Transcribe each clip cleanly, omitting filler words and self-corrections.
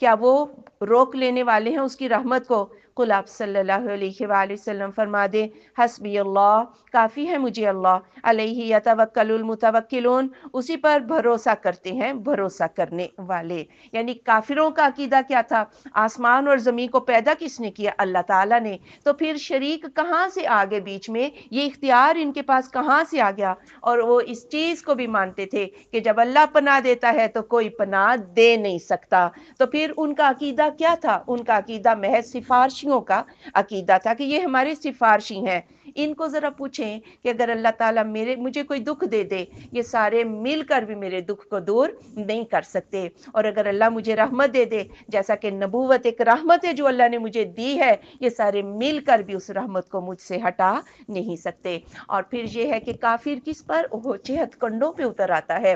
کیا وہ روک لینے والے ہیں اس کی رحمت کو؟ قل آپ صلی اللہ علیہ وآلہ وسلم فرما دیں حسبی اللہ، کافی ہے مجھے اللہ، علیہ یتوکل المتوکلون، اسی پر بھروسہ کرتے ہیں بھروسہ کرنے والے۔ یعنی کافروں کا عقیدہ کیا تھا؟ آسمان اور زمین کو پیدا کس نے کیا؟ اللہ تعالیٰ نے، تو پھر شریک کہاں سے آگے بیچ میں؟ یہ اختیار ان کے پاس کہاں سے آ گیا؟ اور وہ اس چیز کو بھی مانتے تھے کہ جب اللہ پناہ دیتا ہے تو کوئی پناہ دے نہیں سکتا۔ تو پھر ان کا عقیدہ کیا تھا؟ ان کا عقیدہ محض سفارشیوں کا عقیدہ تھا کہ یہ ہمارے سفارشی ہیں۔ ان کو ذرا پوچھیں کہ اگر اللہ تعالیٰ مجھے کوئی دکھ دے دے، یہ سارے مل کر بھی میرے دکھ کو دور نہیں کر سکتے، اور اگر اللہ مجھے رحمت دے دے، جیسا کہ نبوت ایک رحمت ہے جو اللہ نے مجھے دی ہے، یہ سارے مل کر بھی اس رحمت کو مجھ سے ہٹا نہیں سکتے۔ اور پھر یہ ہے کہ کافر کس پر؟ وہ چہت کنڈوں پہ اتر آتا ہے،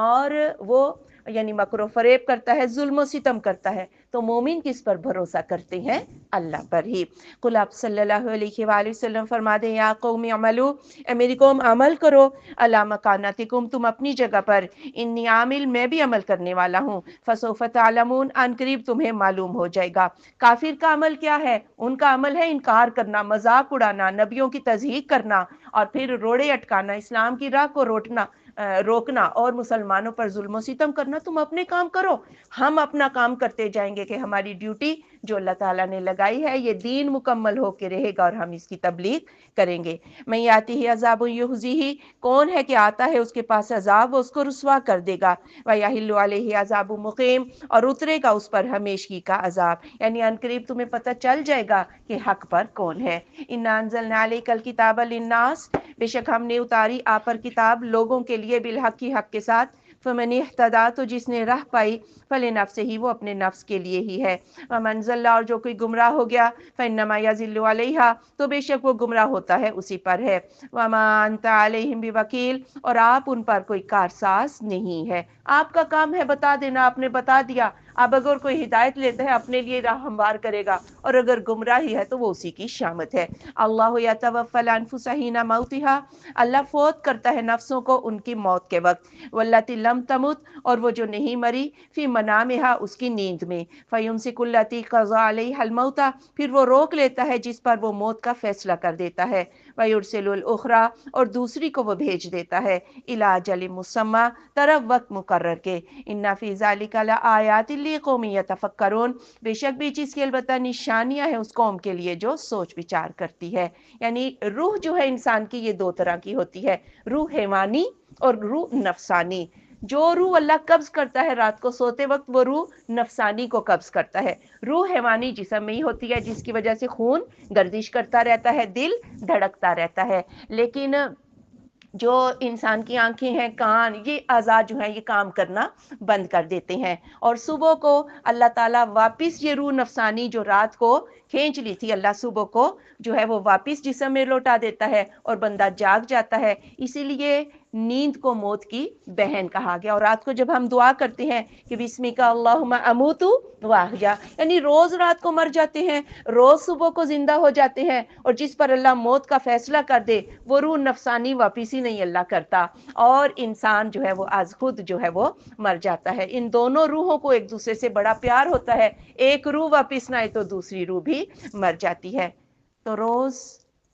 اور وہ یعنی مکر و فریب کرتا ہے، ظلم و ستم کرتا ہے، تو مومن کس پر بھروسہ کرتے ہیں؟ اللہ پر ہی۔ قل آپ صلی اللہ علیہ وآلہ وسلم فرما دیں یا قوم اعملوا، اے میری قوم عمل کرو، علی مکانتکم، تم اپنی جگہ پر، انی عامل، میں بھی عمل کرنے والا ہوں، فسوف تعلمون، ان قریب تمہیں معلوم ہو جائے گا۔ کافر کا عمل کیا ہے؟ ان کا عمل ہے انکار کرنا، مذاق اڑانا، نبیوں کی تضحیق کرنا، اور پھر روڑے اٹکانا، اسلام کی راہ کو روکنا اور مسلمانوں پر ظلم و ستم کرنا۔ تم اپنے کام کرو، ہم اپنا کام کرتے جائیں گے کہ ہماری ڈیوٹی جو اللہ تعالیٰ نے لگائی ہے، یہ دین مکمل ہو کے رہے گا اور ہم اس کی تبلیغ کریں گے۔ میں آتی ہی عذاب یخزیہ، کون ہے کہ آتا ہے اس کے پاس عذاب، وہ اس کو رسوا کر دے گا، ویحل علیہ عذاب مقیم، اور اترے گا اس پر ہمیشگی کا عذاب۔ یعنی ان قریب تمہیں پتہ چل جائے گا کہ حق پر کون ہے۔ انا انزلنا الیک الکتاب للناس، بے شک ہم نے اتاری آپ پر کتاب لوگوں کے لیے، بالحق کی حق کے ساتھ، فمن اہتدی، تو جس نے راہ پائی، فلنفسہ ہی، وہ اپنے نفس کے لیے ہی ہے، ومن ضل، اور جو کوئی گمراہ ہو گیا، فانما یضل علیہا، تو بے شک وہ گمراہ ہوتا ہے اسی پر ہے، وما انت علیہم بوکیل، اور آپ ان پر کوئی کارساز نہیں ہے۔ آپ کا کام ہے بتا دینا، آپ نے بتا دیا۔ اب اگر کوئی ہدایت لیتا ہے اپنے لیے راہ ہموار کرے گا، اور اگر گمراہی ہے تو وہ اسی کی شامت ہے۔ اللہ یتوفی الانفس حین موتها، اللہ فوت کرتا ہے نفسوں کو ان کی موت کے وقت، واللتی لم تمت، اور وہ جو نہیں مری، فی منامها، اس کی نیند میں، فیمسک التی قضى علیہا الموت، پھر وہ روک لیتا ہے جس پر وہ موت کا فیصلہ کر دیتا ہے، ویرسل الاخری، اور دوسری کو وہ بھیج دیتا ہے، الی اجل مسمى، طرف وقت مقرر کے، ان فی ذلک لآیات لقوم یتفکرون، بے شک بھی چیز کی البتہ نشانیاں ہیں اس قوم کے لیے جو سوچ وچار کرتی ہے۔ یعنی روح جو ہے انسان کی، یہ دو طرح کی ہوتی ہے، روح حیوانی اور روح نفسانی۔ جو روح اللہ قبض کرتا ہے رات کو سوتے وقت، وہ روح نفسانی کو قبض کرتا ہے۔ روح حیوانی جسم میں ہی ہوتی ہے، جس کی وجہ سے خون گردش کرتا رہتا ہے، دل دھڑکتا رہتا ہے، لیکن جو انسان کی آنکھیں ہیں، کان، یہ اعضاء جو ہیں یہ کام کرنا بند کر دیتے ہیں، اور صبح کو اللہ تعالیٰ واپس یہ روح نفسانی جو رات کو کھینچ لی تھی، اللہ صبح کو جو ہے وہ واپس جسم میں لوٹا دیتا ہے، اور بندہ جاگ جاتا ہے۔ اسی لیے نیند کو موت کی بہن کہا گیا، اور رات کو جب ہم دعا کرتے ہیں کہ بسمک اللہم اموت واحیا، یعنی روز رات کو مر جاتے ہیں، روز صبح کو زندہ ہو جاتے ہیں، اور جس پر اللہ موت کا فیصلہ کر دے وہ روح نفسانی واپس ہی نہیں اللہ کرتا، اور انسان جو ہے وہ از خود جو ہے وہ مر جاتا ہے۔ ان دونوں روحوں کو ایک دوسرے سے بڑا پیار ہوتا ہے، ایک روح واپس نہ آئے تو دوسری روح بھی مر جاتی ہے۔ تو روز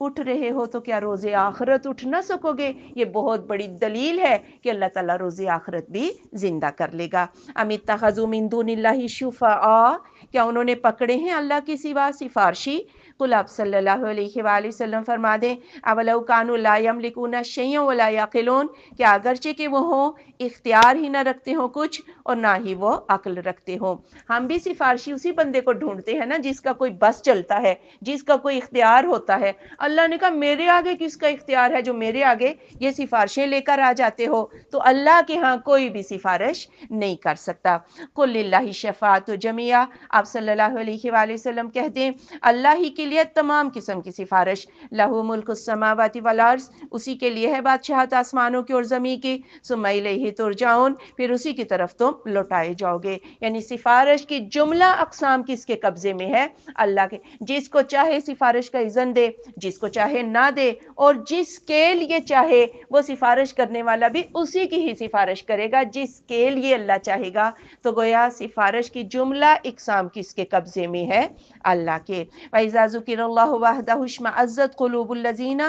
اٹھ رہے ہو تو کیا روز آخرت اٹھ نہ سکو گے؟ یہ بہت بڑی دلیل ہے کہ اللہ تعالیٰ روز آخرت بھی زندہ کر لے گا۔ ام اتخذوا من دون اللہ شفعاء، کیا انہوں نے پکڑے ہیں اللہ کی سوا سفارشی؟ قل آپ صلی اللہ علیہ وآلہ وسلم فرما دیں اولو کانوا لا یملکون شیئا ولا یعقلون، کیا اگرچہ کہ وہ ہوں اختیار ہی نہ رکھتے ہوں کچھ، اور نہ ہی وہ عقل رکھتے ہوں۔ ہم بھی سفارشی اسی بندے کو ڈھونڈتے ہیں نا جس کا کوئی بس چلتا ہے، جس کا کوئی اختیار ہوتا ہے۔ اللہ نے کہا میرے آگے کس کا اختیار ہے جو میرے آگے یہ سفارشیں لے کر آ جاتے ہو؟ تو اللہ کے ہاں کوئی بھی سفارش نہیں کر سکتا۔ قل للہ شفاعت جمیعا، آپ صلی اللہ علیہ وآلہ وسلم کہہ دیں اللہ ہی کے لیے تمام قسم کی سفارش، لہ ملک السماوات والارض، اسی کے لیے ہے بادشاہت آسمانوں کی اور زمین کی، ثم الیہ ترجعون، پھر اسی کی طرف تم تم لوٹائے جاؤ گے۔ یعنی سفارش کی جملہ اقسام کس کے قبضے میں ہے؟ اللہ کے۔ جس کو چاہے سفارش کا اذن دے، جس کو چاہے نہ دے، اور جس کے لیے چاہے وہ سفارش کرنے والا بھی اسی کی ہی سفارش کرے گا جس کے لیے اللہ چاہے گا۔ تو گویا سفارش کی جملہ اقسام کس کے قبضے میں ہے؟ اللہ کے۔ وَإِذَا ذُكِرَ اللَّهُ وَحْدَهُ اشْمَأَزَّتْ قُلُوبُ الَّذِينَ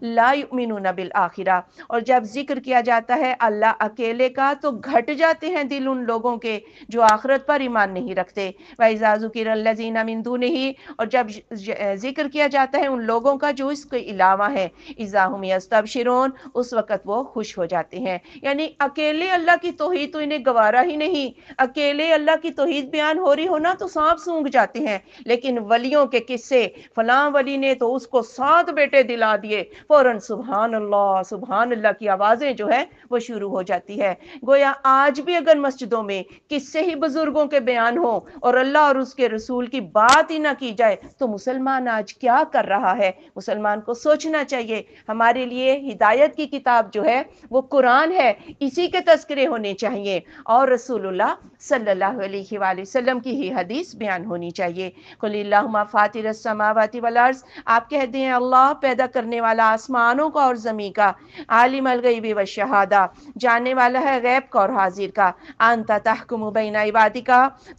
لَا يُؤْمِنُونَ بِالْآخِرَةِ، اور جب ذکر کیا جاتا ہے اللہ اکیلے کا تو گھٹ جاتے ہیں دل ان لوگوں کے جو آخرت پر ایمان نہیں رکھتے۔ وَإِذَا ذُكِرَ الَّذِينَ مِن دُونِهِ، اور جب ذکر کیا جاتا ہے ان لوگوں کا جو اس کے علاوہ ہے، اِذَا هُمْ يَسْتَبْشِرُونَ، اس وقت وہ خوش ہو جاتے ہیں۔ یعنی اکیلے اللہ کی توحید تو انہیں گوارا ہی نہیں، اکیلے اللہ کی توحید بیان ہو رہی ہونا تو سانپ سونگ جاتے ہیں، لیکن ولیوں کے قصے، فلاں ولی نے تو اس کو 7 بیٹے دلا دیے، فوراً سبحان اللہ کی آوازیں جو ہے وہ شروع ہو جاتی ہے۔ گویا آج بھی اگر مسجدوں میں قصے ہی بزرگوں کے بیان ہوں اور اللہ اور اس کے رسول کی بات ہی نہ کی جائے تو مسلمان آج کیا کر رہا ہے؟ مسلمان کو سوچنا چاہیے۔ ہمارے لیے ہدایت کی کتاب جو ہے وہ قرآن ہے، اسی کے تذکرے ہونے چاہیے اور رسول اللہ صلی اللہ علیہ وآلہ وسلم کی ہی حدیث بیان ہونی چاہیے۔ قل اللہم فاطر السماوات والارض، آپ کہتے ہیں اللہ پیدا کرنے والا آسمانوں کا اور زمین کا، عالم الغیب والشہادہ، جاننے والا ہے غیب کا اور حاضر کا، انت تحکم بین عبادک،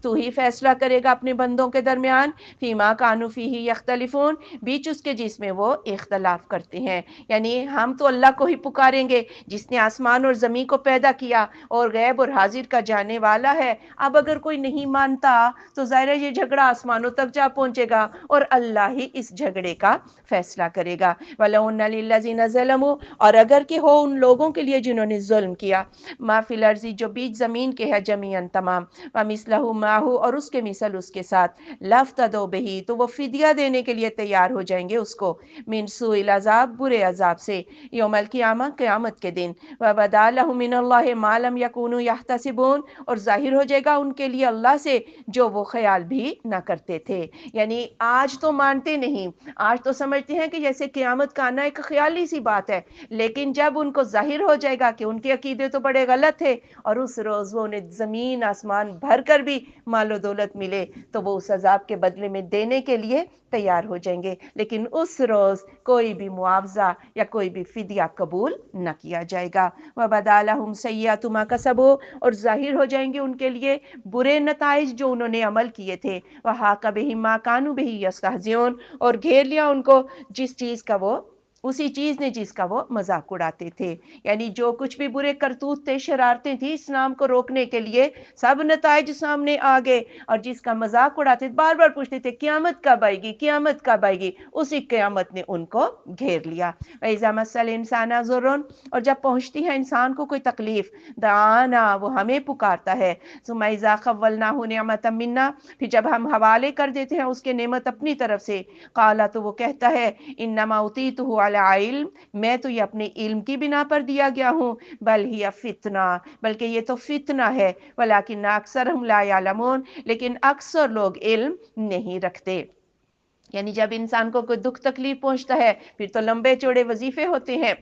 تو ہی فیصلہ کرے گا اپنے بندوں کے درمیان، فیما کانوا فیہ یختلفون، بیچ اس کے جس میں وہ اختلاف کرتے ہیں۔ یعنی ہم تو اللہ کو ہی پکاریں گے جس نے آسمان اور زمین کو پیدا کیا اور غیب اور حاضر کا جاننے والا ہے۔ اب اگر کوئی نہیں مانتا تو ظاہر ہے یہ جھگڑا آسمانوں تک جا پہنچے گا اور اللہ ہی اس جھگڑے کا فیصلہ کرے گا۔ وَلَوْ أَنَّ لِلَّذِينَ ظَلَمُوا، اور اگر کہ ہو ان لوگوں کے لیے جنہوں نے ظلم کیا، ما فی الارض، جو بیچ زمین کے ہے، جمیعاً تمام، وَمِثْلَهُ مَعَهُ، اور اس کے مثل اس کے ساتھ، لَافْتَدَوْا بِهِ، تو وہ فدیہ دینے کے لیے تیار ہو جائیں گے اس کو، مِن سوء العذاب، برے عذاب سے، یوم القیامہ، قیامت کے دن، وَبَدَا لَهُم مِّنَ اللَّهِ مَا لَمْ يَكُونُوا يَحْتَسِبُونَ، اور ظاہر ہو جائے گا ان کے لیے اللہ سے جو وہ خیال بھی نہ کرتے تھے۔ یعنی آج تو مانتے نہیں، آج تو سمجھتے ہیں کہ جیسے قیامت کا آنا ایک خیالی سی بات ہے، لیکن جب ان کو ظاہر ہو جائے گا کہ ان کے عقیدے تو بڑے غلط تھے اور اس روز وہ انہیں زمین آسمان بھر کر بھی مال و دولت ملے تو وہ اس عذاب کے بدلے میں دینے کے لیے تیار ہو جائیں گے، لیکن اس روز کوئی بھی معاوضہ یا کوئی بھی فدیہ قبول نہ کیا جائے گا۔ وَبَدَا لَهُمْ سَيِّئَاتُ مَا كَسَبُوا، اور ظاہر ہو جائیں گے ان کے لیے برے نتائج جو انہوں نے عمل کیے تھے، وَحَاقَ بِهِم مَا كَانُوا بِهِ يَسْتَهْزِئُونَ، اور گھیر لیا ان کو جس چیز کا وہ، اسی چیز نے جس کا وہ مذاق اڑاتے تھے۔ یعنی جو کچھ بھی برے کرتوت تھے، شرارتیں تھیں اسلام کو روکنے کے لیے، سب نتائج سامنے آ گئے، اور جس کا مذاق اڑاتے تھے، بار بار پوچھتے تھے قیامت کب آئے گی، قیامت کب آئے گی، اسی قیامت نے ان کو گھیر لیا۔ وَإِذَا مَسَّ الْإِنسَانَ ضُرٌّ، اور جب پہنچتی ہے انسان کو کوئی تکلیف، دعانا، وہ ہمیں پکارتا ہے، ثُمَّ إِذَا خَوَّلْنَاهُ نِعْمَةً مِنَّا، پھر جب ہم حوالے کر دیتے ہیں اس کے نعمت اپنی طرف سے، قَالَ، تو وہ کہتا ہے، إِنَّمَا أُوتِيتُهُ عَلَىٰ علم، میں تو یہ اپنے علم کی بنا پر دیا گیا ہوں، بل ہی فتنہ، بلکہ یہ تو فتنہ ہے، ولیکن اکثرہم لا یعلمون، لیکن اکثر لوگ علم نہیں رکھتے۔ یعنی جب انسان کو کوئی دکھ تکلیف پہنچتا ہے پھر تو لمبے چوڑے وظیفے ہوتے ہیں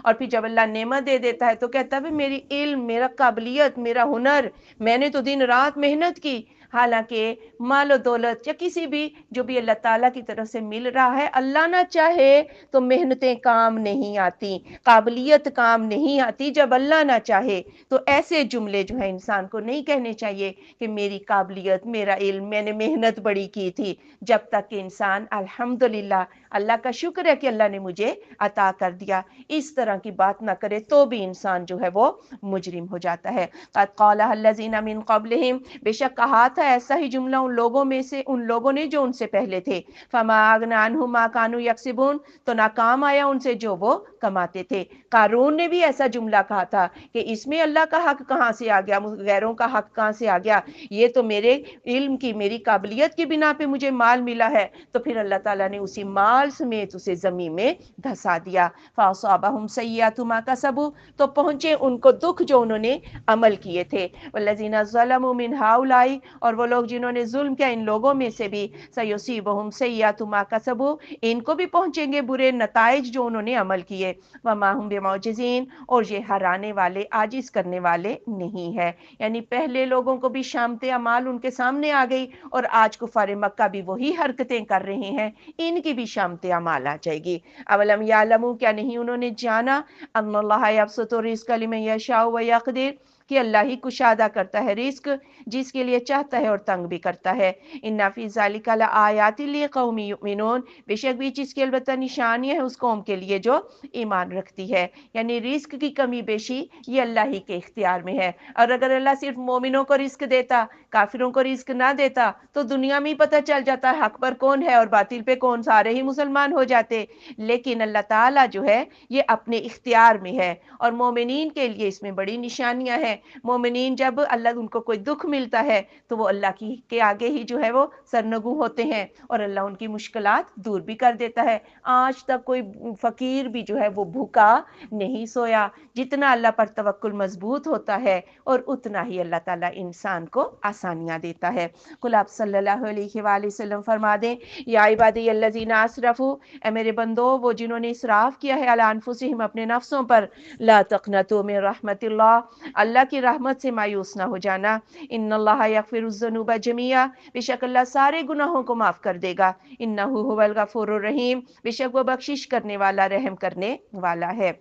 اور پھر جب اللہ نعمت دے دیتا ہے تو کہتا ہے میری علم، میرا قابلیت، میرا ہنر، میں نے تو دن رات محنت کی۔ حالانکہ مال و دولت یا کسی بھی جو بھی اللہ تعالیٰ کی طرف سے مل رہا ہے، اللہ نہ چاہے تو محنتیں کام نہیں آتی، قابلیت کام نہیں آتی جب اللہ نہ چاہے۔ تو ایسے جملے جو ہیں انسان کو نہیں کہنے چاہیے کہ میری قابلیت، میرا علم، میں نے محنت بڑی کی تھی، جب تک کہ انسان الحمدللہ اللہ کا شکر ہے کہ اللہ نے مجھے عطا کر دیا، اس طرح کی بات نہ کرے تو بھی انسان جو ہے وہ مجرم ہو جاتا ہے۔ قد قالها الذین من قبلہم، بے شک کہا تھا ایسا ہی جملہ ان لوگوں میں سے، ان لوگوں نے جو ان سے پہلے تھے، فما اغنی عنہم ما کانوا یکسبون، تو ناکام آیا ان سے جو وہ کماتے تھے۔ قارون نے بھی ایسا جملہ کہا تھا کہ اس میں اللہ کا حق کہاں سے آ گیا، غیروں کا حق کہاں سے آ گیا، یہ تو میرے علم کی، میری قابلیت کی بنا پہ مجھے مال ملا ہے۔ تو پھر اللہ تعالیٰ نے اسی مال سمیت اسے زمین میں دھسا دیا۔ فَأَصَابَهُمْ سَيِّئَاتُ مَا كَسَبُوا، تو پہنچے ان کو دکھ جو انہوں نے عمل کیے تھے۔ وَالَّذِينَ ظَلَمُوا مِنْ هَؤُلَاءِ، اور وہ لوگ جنہوں نے ظلم کیا ان لوگوں میں سے بھی سیصیبہم سیئات ما کسبوا، ان کو بھی پہنچیں گے برے نتائج جو انہوں نے عمل کیے، وما ہم بمعجزین، اور یہ ہرانے والے عاجز کرنے والے نہیں ہے۔ یعنی پہلے لوگوں کو بھی شامت اعمال ان کے سامنے آ گئی، اور آج کفار مکہ بھی وہی حرکتیں کر رہے ہیں، ان کی بھی شامت اعمال آ جائے گی۔ اولم یعلموا، کیا نہیں انہوں نے جانا، ان اللہ یبسط الرزق لمن یشاء ویقدر، کہ اللہ ہی کشادہ کرتا ہے رزق جس کے لیے چاہتا ہے اور تنگ بھی کرتا ہے۔ ان فی ذلک لآیات لقوم یؤمنون، بے شک بھی چیز کی البتہ نشانی ہے اس قوم کے لیے جو ایمان رکھتی ہے۔ یعنی رزق کی کمی بیشی یہ اللہ ہی کے اختیار میں ہے، اور اگر اللہ صرف مومنوں کو رزق دیتا، کافروں کو رزق نہ دیتا، تو دنیا میں ہی پتہ چل جاتا ہے حق پر کون ہے اور باطل پہ کون، سارے ہی مسلمان ہو جاتے۔ لیکن اللہ تعالیٰ جو ہے یہ اپنے اختیار میں ہے، اور مومنین کے لیے اس میں بڑی نشانیاں ہیں۔ مومنین جب اللہ ان کو کوئی دکھ ملتا ہے تو وہ اللہ کی کے آگے ہی جو ہے وہ سرنگوں ہوتے ہیں، اور اللہ ان کی مشکلات دور بھی کر دیتا ہے۔ آج تک کوئی فقیر بھی جو ہے وہ بھوکا نہیں سویا۔ جتنا اللہ پر توکل مضبوط ہوتا ہے اور اتنا ہی اللہ تعالیٰ انسان کو آسانیاں دیتا ہے۔ قل آپ صلی اللہ علیہ وآلہ وسلم فرما دیں، یا عبادی الذین اسرفوا، اے میرے بندو وہ جنہوں نے اسراف کیا ہے علی انفسہم اپنے نفسوں پر، لا تقنطوا من رحمت اللہ، اللہ کی رحمت سے مایوس نہ ہو جانا، ان اللہ یغفر الذنوب جميعا، بے شک اللہ سارے گناہوں کو معاف کر دے گا، انہ هو الغفور الرحیم، بے شک وہ بخشش کرنے والا رحم کرنے والا ہے۔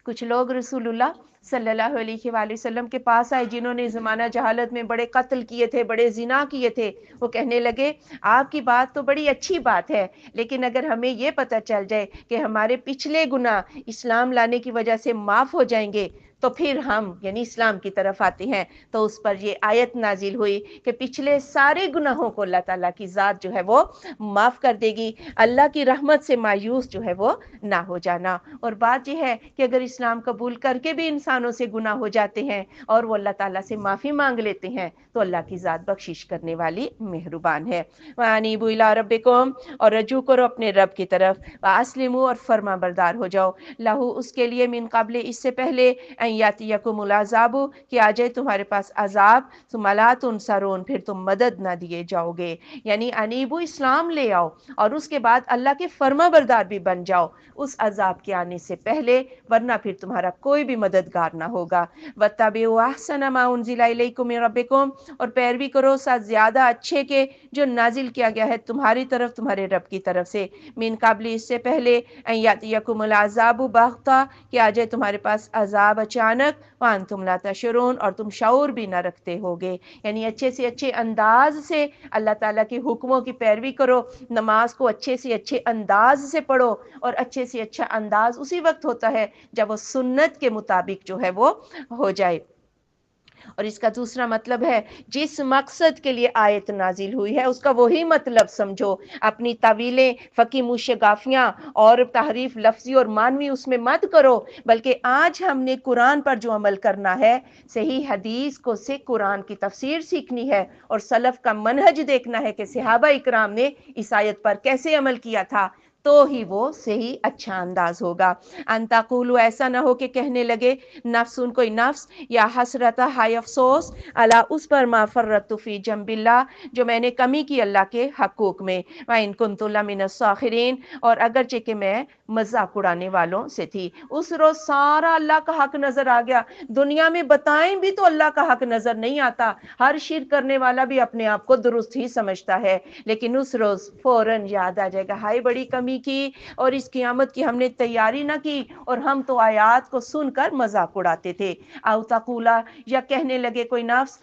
کچھ لوگ رسول اللہ صلی اللہ علیہ وآلہ وسلم کے پاس آئے جنہوں نے زمانہ جہالت میں بڑے قتل کیے تھے، بڑے زنا کیے تھے۔ وہ کہنے لگے آپ کی بات تو بڑی اچھی بات ہے، لیکن اگر ہمیں یہ پتہ چل جائے کہ ہمارے پچھلے گناہ اسلام لانے کی وجہ سے معاف ہو جائیں گے تو پھر ہم یعنی اسلام کی طرف آتے ہیں۔ تو اس پر یہ آیت نازل ہوئی کہ پچھلے سارے گناہوں کو اللہ تعالیٰ کی ذات جو ہے وہ معاف کر دے گی، اللہ کی رحمت سے مایوس جو ہے وہ نہ ہو جانا۔ اور بات یہ ہے کہ اگر اسلام قبول کر کے بھی انسانوں سے گناہ ہو جاتے ہیں اور وہ اللہ تعالیٰ سے معافی مانگ لیتے ہیں تو اللہ کی ذات بخشش کرنے والی مہربان ہے۔ وَأَنِيبُوا إِلَىٰ رَبِّكُمْ، اور رجوع کرو اپنے رب کی طرف، وَأَسْلِمُوا، اور فرما بردار ہو جاؤ، لہو اس کے لیے، من قبل اس سے پہلے، ان یاتیکم العذاب، کہ آ جائے تمہارے پاس عذاب، ثم لا تنصرون، پھر تم مدد نہ دیے جاؤ گے۔ یعنی انیبو اسلام لے آؤ اور اس کے بعد اللہ کے فرما بردار بھی بن جاؤ اس عذاب کے آنے سے پہلے، ورنہ پھر تمہارا کوئی بھی مددگار نہ ہوگا۔ وَاتَّبِعُوا أَحْسَنَ مَا أُنزِلَ إِلَيْكُم مِّن رَّبِّكُمْ، اور پیروی کرو ساتھ زیادہ اچھے کے جو نازل کیا گیا ہے تمہاری طرف تمہارے رب کی طرف سے، من قبل اس سے پہلے، ان یاتیکم العذاب بغتہ، کہ آ جائے تمہارے پاس عذاب اچانک، وانتم لا تشعرون، اور تم شعور بھی نہ رکھتے ہوگے۔ یعنی اچھے سے اچھے انداز سے اللہ تعالیٰ کے حکموں کی پیروی کرو، نماز کو اچھے سے اچھے انداز سے پڑھو، اور اچھے سے اچھا انداز اسی وقت ہوتا ہے جب وہ سنت کے مطابق جو ہے وہ ہو جائے۔ اور اس کا دوسرا مطلب ہے جس مقصد کے لیے آیت نازل ہوئی ہے اس کا وہی مطلب سمجھو، اپنی طویلیں فقی مشگافیاں اور تحریف لفظی اور معنوی اس میں مت کرو، بلکہ آج ہم نے قرآن پر جو عمل کرنا ہے، صحیح حدیث کو سے قرآن کی تفسیر سیکھنی ہے اور سلف کا منہج دیکھنا ہے کہ صحابہ اکرام نے اس آیت پر کیسے عمل کیا تھا، تو ہی وہ صحیح اچھا انداز ہوگا۔ ان تقولوا، ایسا نہ ہو کہ کہنے لگے نفس ان کوئی نفس، یا حسرتہ ہائے افسوس، الا اس پر ما فرطت فی جنب اللہ جو میں نے کمی کی اللہ کے حقوق میں، وان کنت لمن الساخرین، اور اگرچہ کہ میں مذاق اڑانے والوں سے تھی۔ اس روز سارا اللہ کا حق نظر آ گیا، دنیا میں بتائیں بھی تو اللہ کا حق نظر نہیں آتا، ہر شرک کرنے والا بھی اپنے آپ کو درست ہی سمجھتا ہے، لیکن اس روز فوراً یاد آ جائے گا ہائے بڑی کمی کی، اور اس قیامت کی ہم نے تیاری نہ کی، اور ہم تو آیات کو سن کر مذاق اڑاتے تھے۔ او تقولا، یا کہنے لگے کوئی نفس،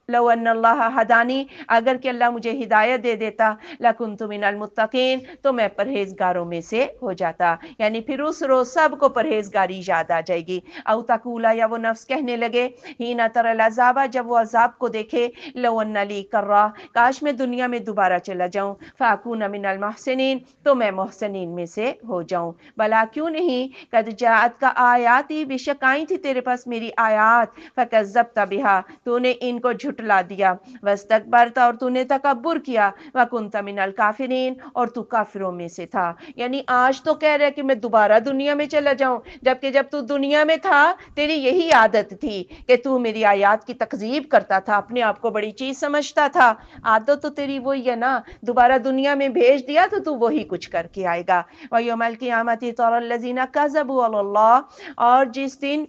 لو ان اللہ ہدانی، اگر کہ اللہ مجھے ہدایت دے دیتا، لکنت من المتقین، تو میں پرہیزگاروں میں سے ہو جاتا۔ یعنی پھر اس روز سب کو پرہیزگاری یاد آ جائے گی۔ او تقولا، یا وہ نفس کہنے لگے، حین تری العذاب، جب وہ عذاب کو دیکھے، لو ان لی کرہ، کاش میں دنیا میں دوبارہ چلا جاؤں، فاکون من المحسنین، تو میں محسنین میں سے ہو جاؤں۔ بلا کیوں نہیں، قد جاءت کا آیاتی، بے شک آئی تھی تیرے پاس میری آیات، فکذبت بہا، تو نے ان کو جھٹلایا، جھٹلا دیا، واستکبرت اور تو نے تکبر کیا، وکنت من الکافرین اور تو کافروں میں سے تھا۔ یعنی آج تو کہہ رہے کہ میں دوبارہ دنیا میں چلا جاؤں، جبکہ جب تو دنیا میں تھا تیری یہی عادت تھی کہ تو میری آیات کی تکذیب کرتا تھا، اپنے آپ کو بڑی چیز سمجھتا تھا۔ عادت تو تیری وہی ہے نا، دوبارہ دنیا میں بھیج دیا تو وہی کچھ کر کے آئے گا۔ وَيَوْمَ الْقِيَامَةِ تَرَى الَّذِينَ كَذَبُوا عَلَى اللَّهِ، اور جس دن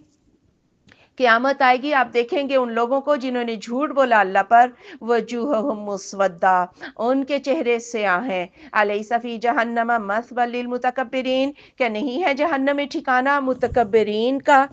قیامت آئے گی آپ دیکھیں گے ان لوگوں کو جنہوں نے جھوٹ بولا اللہ پر، وجوہہم مسودہ، ان کے چہرے سیاہ ہیں۔ الیس فی جہنم مثوی للمتکبرین، کیا نہیں ہے جہنم میں ٹھکانہ متکبرین کا؟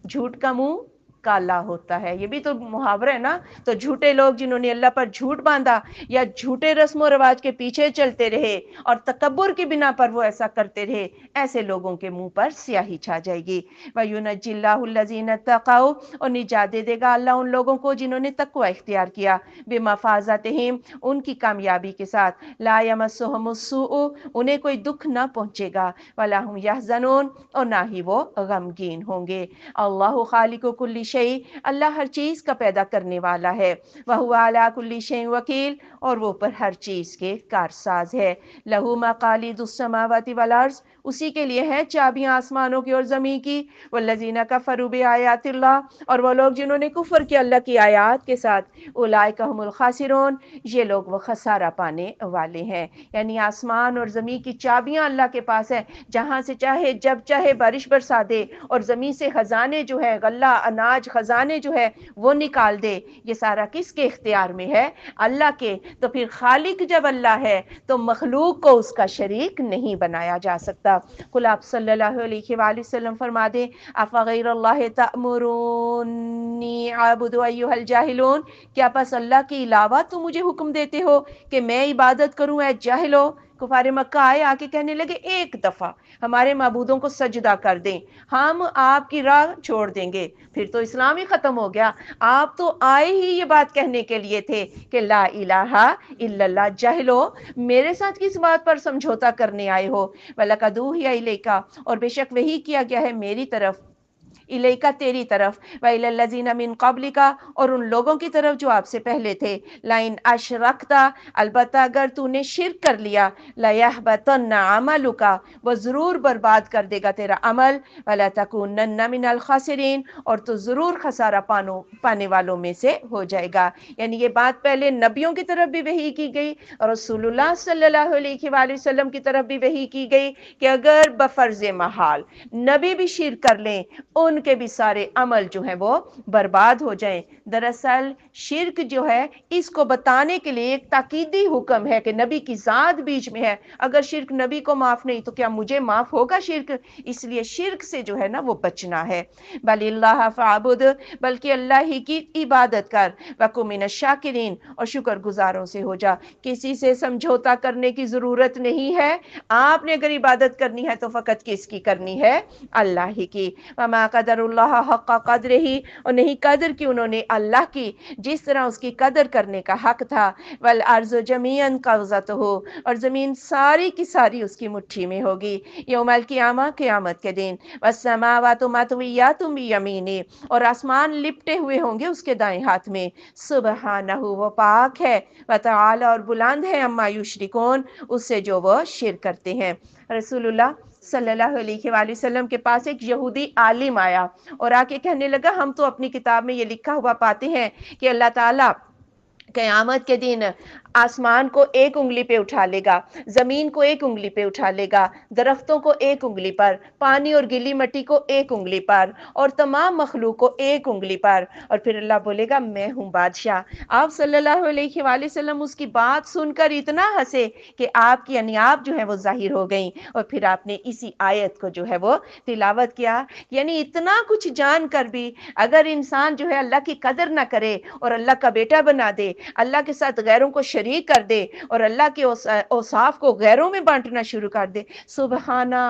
جھوٹ کا منہ کالا ہوتا ہے، یہ بھی تو محاورہ ہے نا۔ تو جھوٹے لوگ جنہوں نے اللہ پر جھوٹ باندھا یا جھوٹے رسم و رواج کے پیچھے چلتے رہے اور تکبر کی بنا پر وہ ایسا کرتے رہے، ایسے لوگوں کے منہ پر سیاہی چھا جائے گی۔ وَيُنَجِّ اللَّهُ الَّذِينَ اتَّقَوْا، اور نجات دے دے گا اللہ ان لوگوں کو جنہوں نے تقوی اختیار کیا، بِمَفَازَتِهِمْ، ان کی کامیابی کے ساتھ، لا يَمَسُّهُمُ السُّوءُ، انہیں کوئی دکھ نہ پہنچے گا، وَلَا هُمْ يَحْزَنُونَ، اور نہ ہی وہ غمگین ہوں گے۔ اللہ خالق کل شیء، اللہ ہر چیز کا پیدا کرنے والا ہے، وَهُوَ عَلَى كُلِّ شَيْءٍ وَكِيلٌ، اور وہ پر ہر چیز کے کارساز ہے۔ لَهُ مَقَالِيدُ السَّمَاوَاتِ وَالْأَرْضِ، اسی کے لیے ہے چابیاں آسمانوں کی اور زمین کی۔ وَالَّذِينَ كَفَرُوا بِآيَاتِ اللَّهِ، اور وہ لوگ جنہوں نے کفر کیا اللہ کی آیات کے ساتھ، اولئک هم الخاسرون، یہ لوگ وہ خسارہ پانے والے ہیں۔ یعنی آسمان اور زمین کی چابیاں اللہ کے پاس ہے، جہاں سے چاہے جب چاہے بارش برسا دے، اور زمین سے خزانے جو ہے، غلہ اناج خزانے جو ہے وہ نکال دے۔ یہ سارا کس کے اختیار میں ہے؟ اللہ کے۔ تو پھر خالق جب اللہ ہے تو مخلوق کو اس کا شریک نہیں بنایا جا سکتا۔ قل آپ صلی اللہ علیہ وآلہ وسلم فرما دیں، افغیر اللہ تأمرونی اعبد ایھا الجاہلون، کیا پس اللہ کے علاوہ تم مجھے حکم دیتے ہو کہ میں عبادت کروں اے جاہلو؟ کفار مکہ آئے، آ کے کہنے لگے ایک دفعہ ہمارے معبودوں کو سجدہ کر دیں، ہم آپ کی راہ چھوڑ دیں گے۔ پھر تو اسلام ہی ختم ہو گیا۔ آپ تو آئے ہی یہ بات کہنے کے لیے تھے کہ لا الہ الا اللہ، جاہلو میرے ساتھ کس بات پر سمجھوتا کرنے آئے ہو؟ وَلَقَدْ أُوحِیَ إِلَیْکَ، اور بے شک وحی کیا گیا ہے میری طرف، الیکا تیری طرف، وَإِلَى الَّذِينَ مِن قَبْلِكَ، اور ان لوگوں کی طرف جو آپ سے پہلے تھے، لَإِنْ أَشْرَكْتَ، البتہ اگر تو نے شرک کر لیا، لَيَحْبَطَنَّ عَمَلُكَ، وہ ضرور برباد کر دے گا تیرا عمل، وَلَتَكُونَنَّ مِنَ الْخَاسِرِينَ، اور تو ضرور خسارہ پانے والوں میں سے ہو جائے گا۔ یعنی یہ بات پہلے نبیوں کی طرف بھی وحی کی گئی، اور رسول اللہ صلی اللہ علیہ وآلہ وسلم کی طرف بھی وحی کی گئی کہ اگر بفرض محال نبی بھی شرک کر لیں، ان کے بھی سارے عمل جو ہیں وہ برباد ہو جائیں۔ دراصل شرک جو ہے اس کو بتانے کے لیے ایک تاکیدی حکم ہے کہ نبی کی ذات بیچ میں ہے، اگر شرک نبی کو معاف نہیں تو کیا مجھے معاف ہوگا شرک؟ اس لیے شرک سے جو ہے نا وہ بچنا ہے۔ بل اللہ فاعبد، بلکہ اللہ ہی کی عبادت کر، وکن من الشاکرین، اور شکر گزاروں سے ہو جا۔ کسی سے سمجھوتا کرنے کی ضرورت نہیں ہے، آپ نے اگر عبادت کرنی ہے تو فقط کس کی کرنی ہے؟ اللہ ہی کی۔ وما قدر اللہ حق قدرہ، اور نہیں قدر کی انہوں نے اللہ کی جس طرح اس کی قدر کرنے کا حق تھا۔ والارض جميعا قبضتہ، اور زمین ساری کی ساری اس کی مٹھی میں ہوگی، یوم القیامہ، قیامت کے دن۔ والسماوات مطویات بیمینہ، اور آسمان لپٹے ہوئے ہوں گے اس کے دائیں ہاتھ میں۔ سبحانہ، وہ پاک ہے، وتعالی، اور بلند ہے، عما یشرکون، اس سے جو وہ شرک کرتے ہیں۔ رسول اللہ صلی اللہ علیہ وآلہ وسلم کے پاس ایک یہودی عالم آیا اور آ کے کہنے لگا، ہم تو اپنی کتاب میں یہ لکھا ہوا پاتے ہیں کہ اللہ تعالیٰ قیامت کے دن آسمان کو ایک انگلی پہ اٹھا لے گا، زمین کو ایک انگلی پہ اٹھا لے گا، درختوں کو ایک انگلی پر، پانی اور گلی مٹی کو ایک انگلی پر، اور تمام مخلوق کو ایک انگلی پر، اور پھر اللہ بولے گا میں ہوں بادشاہ۔ آپ صلی اللہ علیہ وآلہ وسلم اس کی بات سن کر اتنا ہنسے کہ آپ کی انیاب جو ہے وہ ظاہر ہو گئیں، اور پھر آپ نے اسی آیت کو جو ہے وہ تلاوت کیا۔ یعنی اتنا کچھ جان کر بھی اگر انسان جو ہے اللہ کی قدر نہ کرے اور اللہ کا بیٹا بنا دے، اللہ کے ساتھ غیروں کو شریک شریک کر دے اور اللہ کے اوصاف کو غیروں میں بانٹنا شروع کر دے، سبحانہ،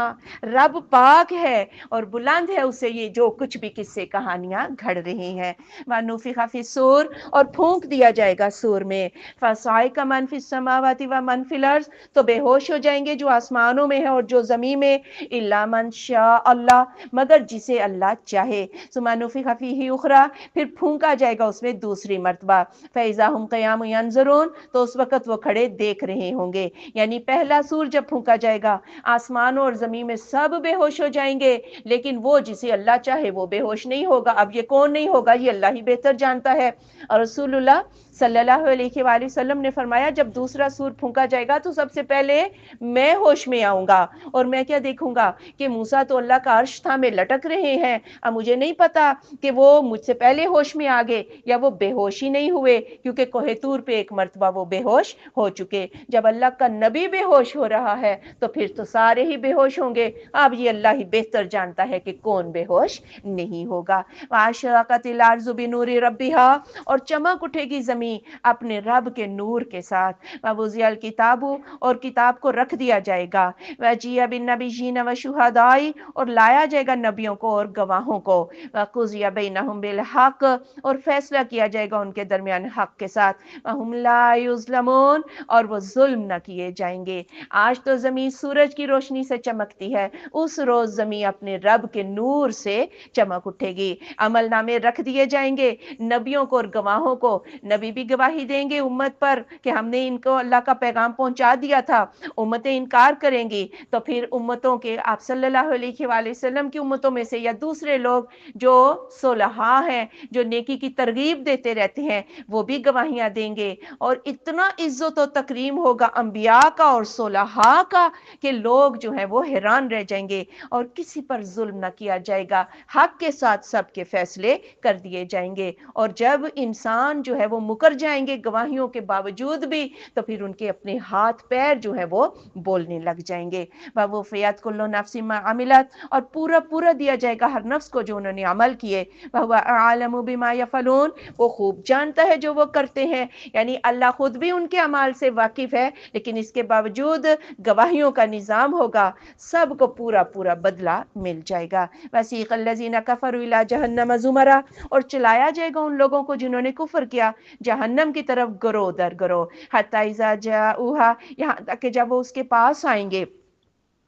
رب پاک ہے اور بلند ہے اسے یہ جو کچھ بھی قصے کہانیاں گھڑ رہی ہیں۔ وَنُفِخَ فِي الصُّورِ، اور پھونک دیا جائے گا سور میں، فَصَعِقَ مَن فِي السَّمَاوَاتِ وَمَن فِي الْأَرْضِ، تو بے ہوش ہو جائیں گے جو آسمانوں میں ہے اور جو زمین میں، إِلَّا مَن شَاءَ اللَّهُ، مگر جسے اللہ چاہے، ثُمَّ نُفِخَ فِيهِ أُخْرَىٰ، پھر پھونکا جائے گا اس میں دوسری مرتبہ، فَإِذَا هُمْ قِيَامٌ يَنظُرُونَ، تو اس وقت وہ کھڑے دیکھ رہے ہوں گے، یعنی پہلا سور جب پھونکا جائے گا آسمانوں اور زمین میں سب بے ہوش ہو جائیں گے، لیکن وہ جسے اللہ چاہے وہ بے ہوش نہیں ہوگا۔ اب یہ کون نہیں ہوگا، یہ اللہ ہی بہتر جانتا ہے۔ اور رسول اللہ صلی اللہ علیہ وآلہ وسلم نے فرمایا جب دوسرا سور پھونکا جائے گا تو سب سے پہلے میں ہوش میں آؤں گا، اور میں کیا دیکھوں گا کہ موسیٰ تو اللہ کا عرش تھامے لٹک رہے ہیں، اب مجھے نہیں پتا کہ وہ مجھ سے پہلے ہوش میں آگے یا وہ بے ہوش ہی نہیں ہوئے، کیونکہ کوہ طور پہ ایک مرتبہ وہ بے ہوش ہو چکے۔ جب اللہ کا نبی بے ہوش ہو رہا ہے تو پھر تو سارے ہی بے ہوش ہوں گے، اب یہ اللہ ہی بہتر جانتا ہے کہ کون بے ہوش نہیں ہوگا۔ وَأَشْرَقَتِ الْأَرْضُ بِنُورِ رَبِّهَا، اور چمک اٹھے گی زمین اپنے رب کے نور کے ساتھ، وَوُضِعَ الْكِتَابُ، اور کتاب کو رکھ دیا جائے گا، وَجِيءَ بِالنَّبِيِّينَ وَالشُّهَدَاءِ، اور لایا جائے گا نبیوں کو اور گواہوں کو، وَقُضِيَ بَيْنَهُم بِالْحَقِّ، اور فیصلہ کیا جائے گا ان کے درمیان حق کے ساتھ، وَهُمْ لَا يُظْلَمُونَ، اور وہ ظلم نہ کیے جائیں گے۔ آج تو زمین سورج کی روشنی سے چمکتی ہے، اس روز زمین اپنے رب کے نور سے چمک اٹھے گی، عمل نامے رکھ دیے جائیں گے نبیوں کو اور گواہوں کو، نبی بھی گواہی دیں گے امت پر کہ ہم نے ان کو اللہ کا پیغام پہنچا دیا تھا، امتیں انکار کریں گی تو پھر امتوں کے آپ صلی اللہ علیہ وآلہ وسلم کی امتوں میں سے یا دوسرے لوگ جو صلحاء ہیں، جو نیکی کی ترغیب دیتے رہتے ہیں، وہ بھی گواہیاں دیں گے، اور اتنا عزت و تکریم ہوگا انبیاء کا اور صلحاء کا کہ لوگ جو ہیں وہ حیران رہ جائیں گے، اور کسی پر ظلم نہ کیا جائے گا، حق کے ساتھ سب کے فیصلے کر دیے جائیں گے۔ اور جب انسان جو ہے وہ مکر جائیں گے گواہیوں کے باوجود بھی، تو پھر ان کے اپنے ہاتھ پیر جو ہے وہ بولنے لگ جائیں گے۔ وَوُفِّيَتْ كُلُّ نَفْسٍ مَّا عَمِلَتْ، اور پورا پورا دیا جائے گا ہر نفس کو جو انہوں نے عمل کیے، وَهُوَ أَعْلَمُ بِمَا يَفْعَلُونَ، وہ خوب جانتا ہے جو وہ کرتے ہیں، یعنی اللہ خود بھی ان کے اعمال سے واقف ہے، لیکن اس کے باوجود گواہیوں کا نظام ہوگا، سب کو پورا پورا بدلہ مل جائے گا۔ وَسِيقَ الَّذِينَ كَفَرُوا إِلَىٰ جَهَنَّمَ زُمَرًا، اور چلایا جائے گا ان لوگوں کو جنہوں نے کفر کیا جہنم کی طرف گروہ در گروہ، حَتَّىٰ إِذَا جَاءُوهَا، یہاں تک کہ جب وہ اس کے پاس آئیں گے،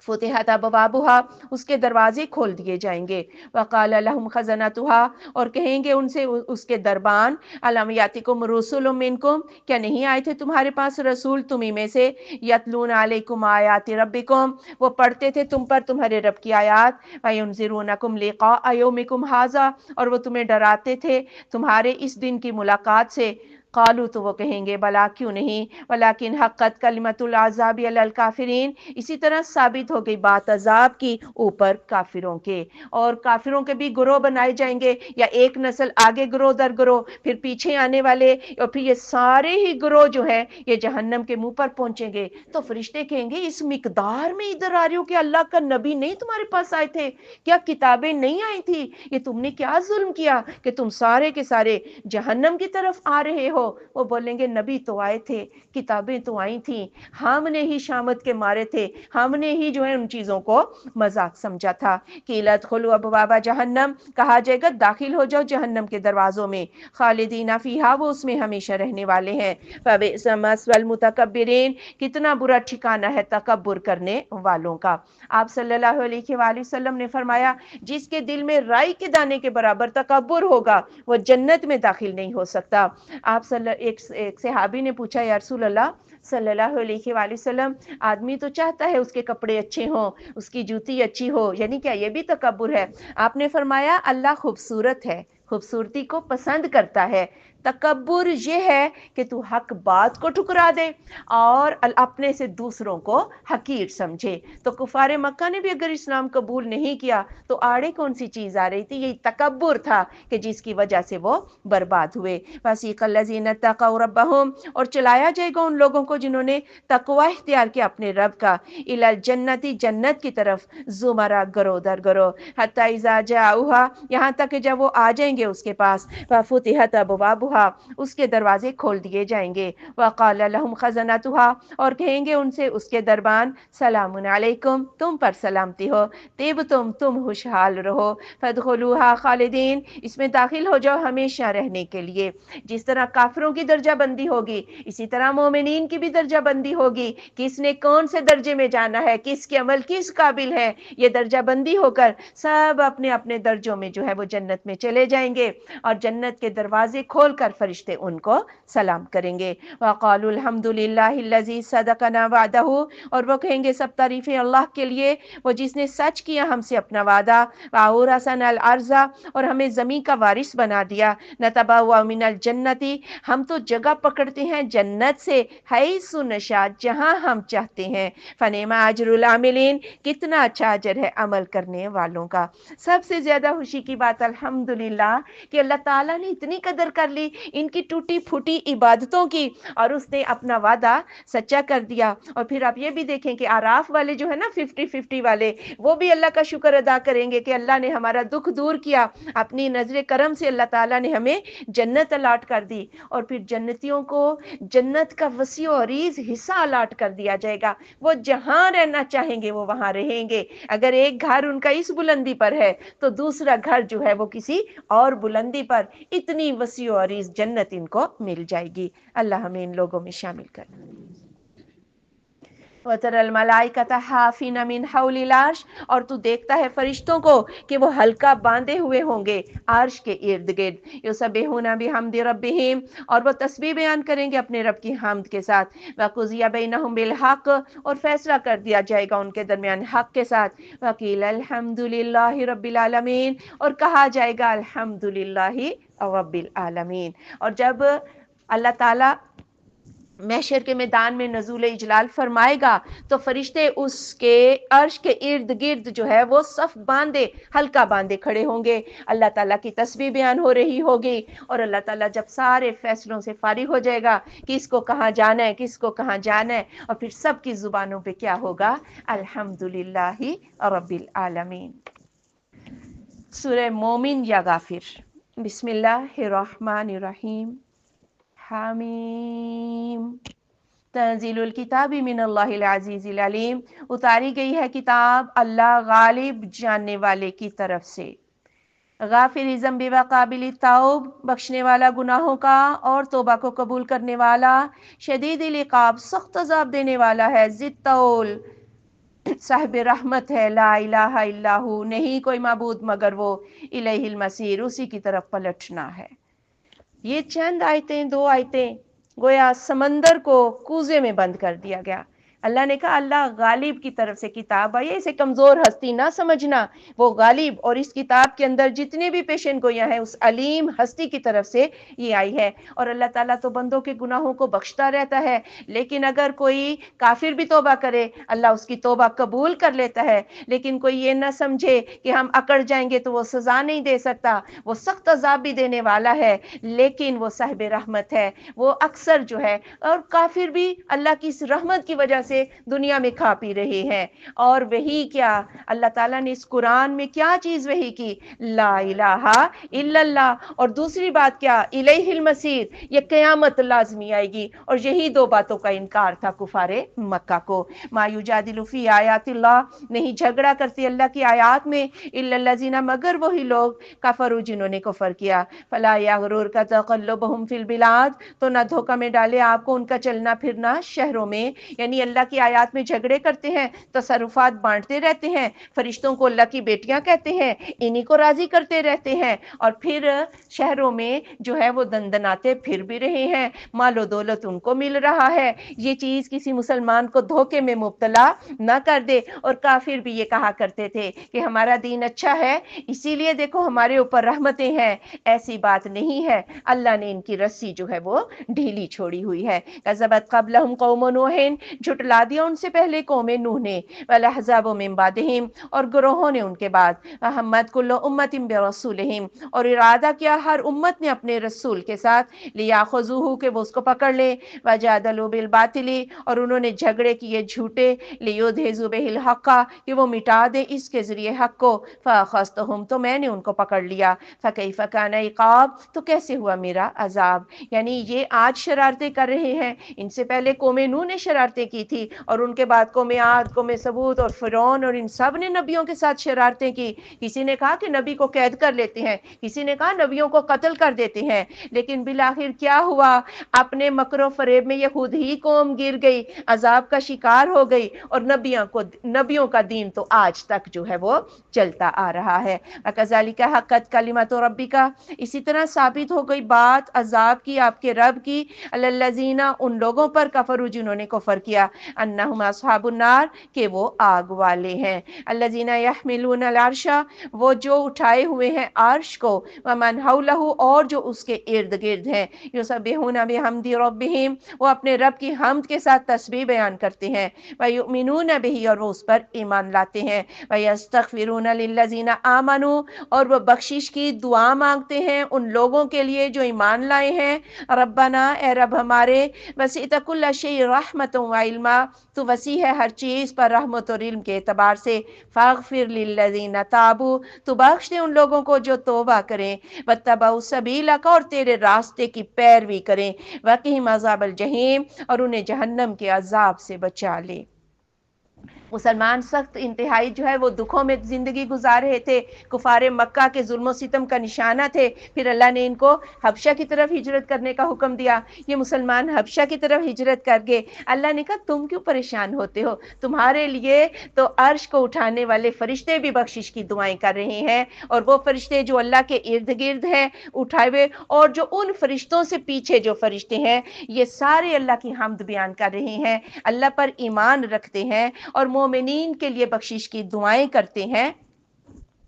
فتحت ابوابها، اس کے دروازے کھول دیے جائیں گے، وقال لهم خزنتها، اور کہیں گے ان سے اس کے دربان، الم یاتکم رسول منکم، کیا نہیں آئے تھے تمہارے پاس رسول تمہیں میں سے، یتلون علیکم آیات ربکم، وہ پڑھتے تھے تم پر تمہارے رب کی آیات، وینذرونکم لقاء یومکم ھذا، اور وہ تمہیں ڈراتے تھے تمہارے اس دن کی ملاقات سے، قالو، تو وہ کہیں گے بلا کیوں نہیں، ولیکن حقت کلمۃ العذاب علی الکافرین، اسی طرح ثابت ہو گئی بات عذاب کی اوپر کافروں کے، اور کافروں کے بھی گروہ بنائے جائیں گے، یا ایک نسل آگے گروہ در گروہ، پھر پیچھے آنے والے، اور پھر یہ سارے ہی گروہ جو ہیں یہ جہنم کے منہ پر پہنچیں گے، تو فرشتے کہیں گے اس مقدار میں ادھر آ رہے ہو کہ اللہ کا نبی نہیں تمہارے پاس آئے تھے، کیا کتابیں نہیں آئی تھی، یہ تم نے کیا ظلم کیا کہ تم سارے کے سارے جہنم کی طرف آ رہے ہو۔ وہ بولیں گے نبی تو آئے تھے، کتابیں تو آئی تھیں، ہم نے ہی شامت کے مارے تھے، ہم نے ہی جو ہے ان چیزوں کو مذاق سمجھا تھا۔ قیل ادخلوا ابواب جہنم، کہا جائے گا داخل ہو جاؤ جہنم کے دروازوں میں، خالدین فیہا، وہ اس میں ہمیشہ رہنے والے ہیں، فبئس مثوى المتکبرین، کتنا برا ٹھکانہ ہے تکبر کرنے والوں کا۔ آپ صلی اللہ علیہ وآلہ وسلم نے فرمایا جس کے دل میں رائی کے دانے کے برابر تکبر ہوگا وہ جنت میں داخل نہیں ہو سکتا۔ آپ ایک صحابی نے پوچھا یا رسول اللہ صلی اللہ علیہ وآلہ وسلم، آدمی تو چاہتا ہے اس کے کپڑے اچھے ہوں، اس کی جوتی اچھی ہو، یعنی کیا یہ بھی تکبر ہے؟ آپ نے فرمایا اللہ خوبصورت ہے، خوبصورتی کو پسند کرتا ہے، تکبر یہ ہے کہ تو حق بات کو ٹھکرا دے اور اپنے سے دوسروں کو حقیر سمجھے۔ تو کفار مکہ نے بھی اگر اسلام قبول نہیں کیا تو آڑے کون سی چیز آ رہی تھی؟ یہی تکبر تھا کہ جس کی وجہ سے وہ برباد ہوئے۔ وَسِيقَ الَّذِينَ اتَّقَوْا رَبَّهُمْ، اور چلایا جائے گا ان لوگوں کو جنہوں نے تقوی اختیار کیا اپنے رب کا، إِلَى الْجَنَّةِ، جنت کی طرف، زمرہ، گروہ در گروہ، حَتَّىٰ إِذَا جَاءُوهَا، یہاں تک کہ جب وہ آ جائیں گے اس کے پاس، فَفُتِحَتْ أَبْوَابُهَا، اس کے دروازے کھول دیے جائیں گے. وقال لهم خزنتها اور کہیں گے ان سے اس کے دربان سلام علیکم تم پر سلامتی ہو، تم خوشحال رہو، فادخلوها خالدین اس میں داخل ہو جاؤ ہمیشہ رہنے کے لیے. جس طرح کافروں کی درجہ بندی ہوگی اسی طرح مومنین کی بھی درجہ بندی ہوگی، کس نے کون سے درجے میں جانا ہے، کس کے عمل کس قابل ہے، یہ درجہ بندی ہو کر سب اپنے اپنے درجوں میں جو ہے وہ جنت میں چلے جائیں گے اور جنت کے دروازے کھول کر فرشتے ان کو سلام کریں گے. وقالوا الحمد للہ الذی صدقنا وعدہ اور وہ کہیں گے سب تعریفیں اللہ کے لیے وہ جس نے سچ کیا ہم سے اپنا وعدہ، وَأَوْرَثَنَا الْأَرْضَ اور ہمیں زمین کا وارث بنا دیا، نَتَبَوَّأُ مِنَ الْجَنَّةِ ہم تو جگہ پکڑتے ہیں جنت سے، حیث نشاء جہاں ہم چاہتے ہیں، فَنِعْمَ أَجْرُ الْعَامِلِينَ کتنا اچھا اجر ہے عمل کرنے والوں کا. سب سے زیادہ خوشی کی بات الحمدللہ کہ اللہ تعالیٰ نے اتنی قدر کر لی ان کی ٹوٹی پھوٹی عبادتوں کی اور اس نے اپنا وعدہ سچا کر دیا. اور پھر آپ یہ بھی دیکھیں کہ آراف والے جو ہے نا 50-50 والے وہ بھی اللہ کا شکر ادا کریں گے کہ اللہ نے ہمارا دکھ دور کیا، اپنی نظر کرم سے اللہ تعالیٰ نے ہمیں جنت الاٹ کر دی اور پھر جنتیوں کو جنت کا وسیع و عریض حصہ الاٹ کر دیا جائے گا. وہ جہاں رہنا چاہیں گے وہ وہاں رہیں گے. اگر ایک گھر ان کا اس بلندی پر ہے تو دوسرا گھر جو ہے وہ کسی اور بلندی پر، اتنی وسیع و عریض جنت ان کو مل جائے گی. اللہ ہمیں ان لوگوں میں شامل کر. وَتَرَى الْمَلَائِكَةَ حَافِينَ مِنْ حَوْلِ الْعَرْشِ اور تو دیکھتا ہے فرشتوں کو کہ وہ حلقہ باندھے ہوئے ہوں گے عرش کے ارد گرد. يُسَبِّحُونَ بِحَمْدِ رَبِّهِمْ اور وہ تسبیح بیان کریں گے اپنے رب کی حمد کے ساتھ. وَقُضِيَ بَيْنَهُمْ بِالْحَقِّ اور فیصلہ کر دیا جائے گا ان کے درمیان حق کے ساتھ. وَقِيلَ الْحَمْدُ لِلَّهِ رَبِّ الْعَالَمِينَ اور کہا جائے گا الحمد للہ رب العالمین. اور جب اللہ تعالی محشر کے میدان میں نزول اجلال فرمائے گا تو فرشتے اس کے عرش کے ارد گرد جو ہے وہ صف باندھے حلقہ باندھے کھڑے ہوں گے. اللہ تعالیٰ کی تسبیح بیان ہو رہی ہوگی اور اللہ تعالیٰ جب سارے فیصلوں سے فارغ ہو جائے گا کس کو کہاں جانا ہے کس کو کہاں جانا ہے اور پھر سب کی زبانوں پہ کیا ہوگا الحمدللہ رب العالمین. سورہ مومن یا غافر. بسم اللہ الرحمن الرحیم. حامیم تنزیل الکتاب من اللہ العزیز العلیم اتاری گئی ہے کتاب اللہ غالب جاننے والے کی طرف سے. غافر ذنب و قابل التوب بخشنے والا گناہوں کا اور توبہ کو قبول کرنے والا، شدید العقاب سخت عذاب دینے والا ہے، ذی الطول صاحب رحمت ہے، لا الہ الا ہو نہیں کوئی معبود مگر وہ، الیہ المصیر اسی کی طرف پلٹنا ہے. یہ چند آیتیں 2 آیتیں گویا سمندر کو کوزے میں بند کر دیا گیا. اللہ نے کہا اللہ غالب کی طرف سے کتاب آئی ہے، اسے کمزور ہستی نہ سمجھنا، وہ غالب اور اس کتاب کے اندر جتنے بھی پیشن گویاں ہیں اس علیم ہستی کی طرف سے یہ آئی ہے. اور اللہ تعالیٰ تو بندوں کے گناہوں کو بخشتا رہتا ہے، لیکن اگر کوئی کافر بھی توبہ کرے اللہ اس کی توبہ قبول کر لیتا ہے. لیکن کوئی یہ نہ سمجھے کہ ہم اکڑ جائیں گے تو وہ سزا نہیں دے سکتا، وہ سخت عذاب بھی دینے والا ہے لیکن وہ صاحب رحمت ہے. وہ اکثر جو ہے اور کافر بھی اللہ کی اس رحمت کی وجہ سے دنیا میں کھا پی رہے ہیں. اور وہی کیا اللہ تعالیٰ نے اس قرآن میں کیا چیز وحی کی، لا الہ الا اللہ، اور دوسری بات کیا الیہ المصیر، یہ قیامت لازمی آئے گی. اور یہی 2 باتوں کا انکار تھا کفار مکہ کو. ما یجادل فی آیات اللہ نہیں جھگڑا کرتے اللہ کی آیات میں الا الذین مگر وہی لوگ کفروا جنہوں نے کفر کیا. فلا یغررک تقلبہم فی البلاد تو نہ دھوکہ میں ڈالے آپ کو ان کا چلنا پھرنا شہروں میں. یعنی اللہ کی آیات میں جھگڑے کرتے ہیں، تصرفات بانٹتے رہتے ہیں، فرشتوں کو اللہ کی بیٹیاں کہتے ہیں، انہی کو راضی کرتے رہتے ہیں اور پھر شہروں میں جو ہے وہ دندناتے پھر بھی رہے ہیں، مال و دولت ان کو مل رہا ہے. یہ چیز کسی مسلمان کو دھوکے میں مبتلا نہ کر دے. اور کافر بھی یہ کہا کرتے تھے کہ ہمارا دین اچھا ہے اسی لیے دیکھو ہمارے اوپر رحمتیں ہیں. ایسی بات نہیں ہے، اللہ نے ان کی رسی جو ہے وہ ڈھیلی چھوڑی ہوئی ہے. کذبت قبلہم قوم نوح جھٹلا دیا ان سے پہلے قوم نوح نے، والاحزاب من بعدہم، اور گروہوں نے ان کے بعد، وہمت کل امت برسولہم، اور ارادہ کیا ہر امت نے اپنے رسول کے ساتھ، لیاخذوہ کہ وہ اس کو پکڑ لے، وجادلوا بالباطل، اور انہوں نے جھگڑے کیے جھوٹے، لیدھزوا بہ الحق، کہ وہ مٹا دے اس کے ذریعے حق کو، فاخذتہم تو میں نے ان کو پکڑ لیا، فکیف کان عقاب تو کیسے ہوا میرا عذاب۔ یعنی یہ آج شرارتیں کر رہے ہیں، ان سے پہلے قوم نوح نے شرارتیں کی تھی، اور ان کے بعد قوم عاد، قوم ثمود اور فرعون، اور ان سب نے نبیوں کے ساتھ شرارتیں کی۔ کسی نے کہا کہ نبی کو قید کر لیتے ہیں، کسی نے کہا نبیوں کو قتل کر دیتے ہیں، لیکن بالآخر کیا ہوا؟ اپنے مکر و فریب میں یہ خود ہی قوم گر گئی، عذاب کا شکار ہو گئی، اور نبیوں کا دین تو آج تک جو ہے وہ چلتا آ رہا ہے۔ وَكَذَلِكَ حَقَّتْ كَلِمَةُ رَبِّكَ، اسی طرح ثابت ہو گئی بات عذاب کی آپ کے رب کی، عَلَى الَّذِينَ ان لوگوں پر کفروا جنہوں نے کفر کیا، انہم اصحاب النار کہ وہ آگ والے ہیں، الذین یحملون العرش وہ جو اٹھائے ہوئے ہیں عرش کو، ومن حولہ اور جو اس کے ارد گرد ہیں، یسبحون بحمد ربہم وہ اپنے رب کی حمد کے ساتھ تسبیح بیان کرتے ہیں، ویؤمنون بہ اور وہ اس پر ایمان لاتے ہیں، ویستغفرون للذین آمنوا اور وہ بخشش کی دعا مانگتے ہیں ان لوگوں کے لیے جو ایمان لائے ہیں، ربنا اے رب ہمارے، وسعت کل شیء رحمۃ و علما تو وسیع ہے ہر چیز پر رحمت اور علم کے اعتبار سے، فاغفر للذین تابوا تو بخش دے ان لوگوں کو جو توبہ کریں، واتبعوا سبیلک اور تیرے راستے کی پیروی کریں، وقہم عذاب الجحیم اور انہیں جہنم کے عذاب سے بچا لے۔ مسلمان سخت انتہائی جو ہے وہ دکھوں میں زندگی گزار رہے تھے، کفار مکہ کے ظلم و ستم کا نشانہ تھے، پھر اللہ نے ان کو حبشہ کی طرف ہجرت کرنے کا حکم دیا، یہ مسلمان حبشہ کی طرف ہجرت کر گئے۔ اللہ نے کہا تم کیوں پریشان ہوتے ہو، تمہارے لیے تو عرش کو اٹھانے والے فرشتے بھی بخشش کی دعائیں کر رہے ہیں، اور وہ فرشتے جو اللہ کے ارد گرد ہیں اٹھائے ہوئے، اور جو ان فرشتوں سے پیچھے جو فرشتے ہیں یہ سارے اللہ کی حمد بیان کر رہے ہیں، اللہ پر ایمان رکھتے ہیں اور مومنین کے لیے بخشش کی دعائیں کرتے ہیں،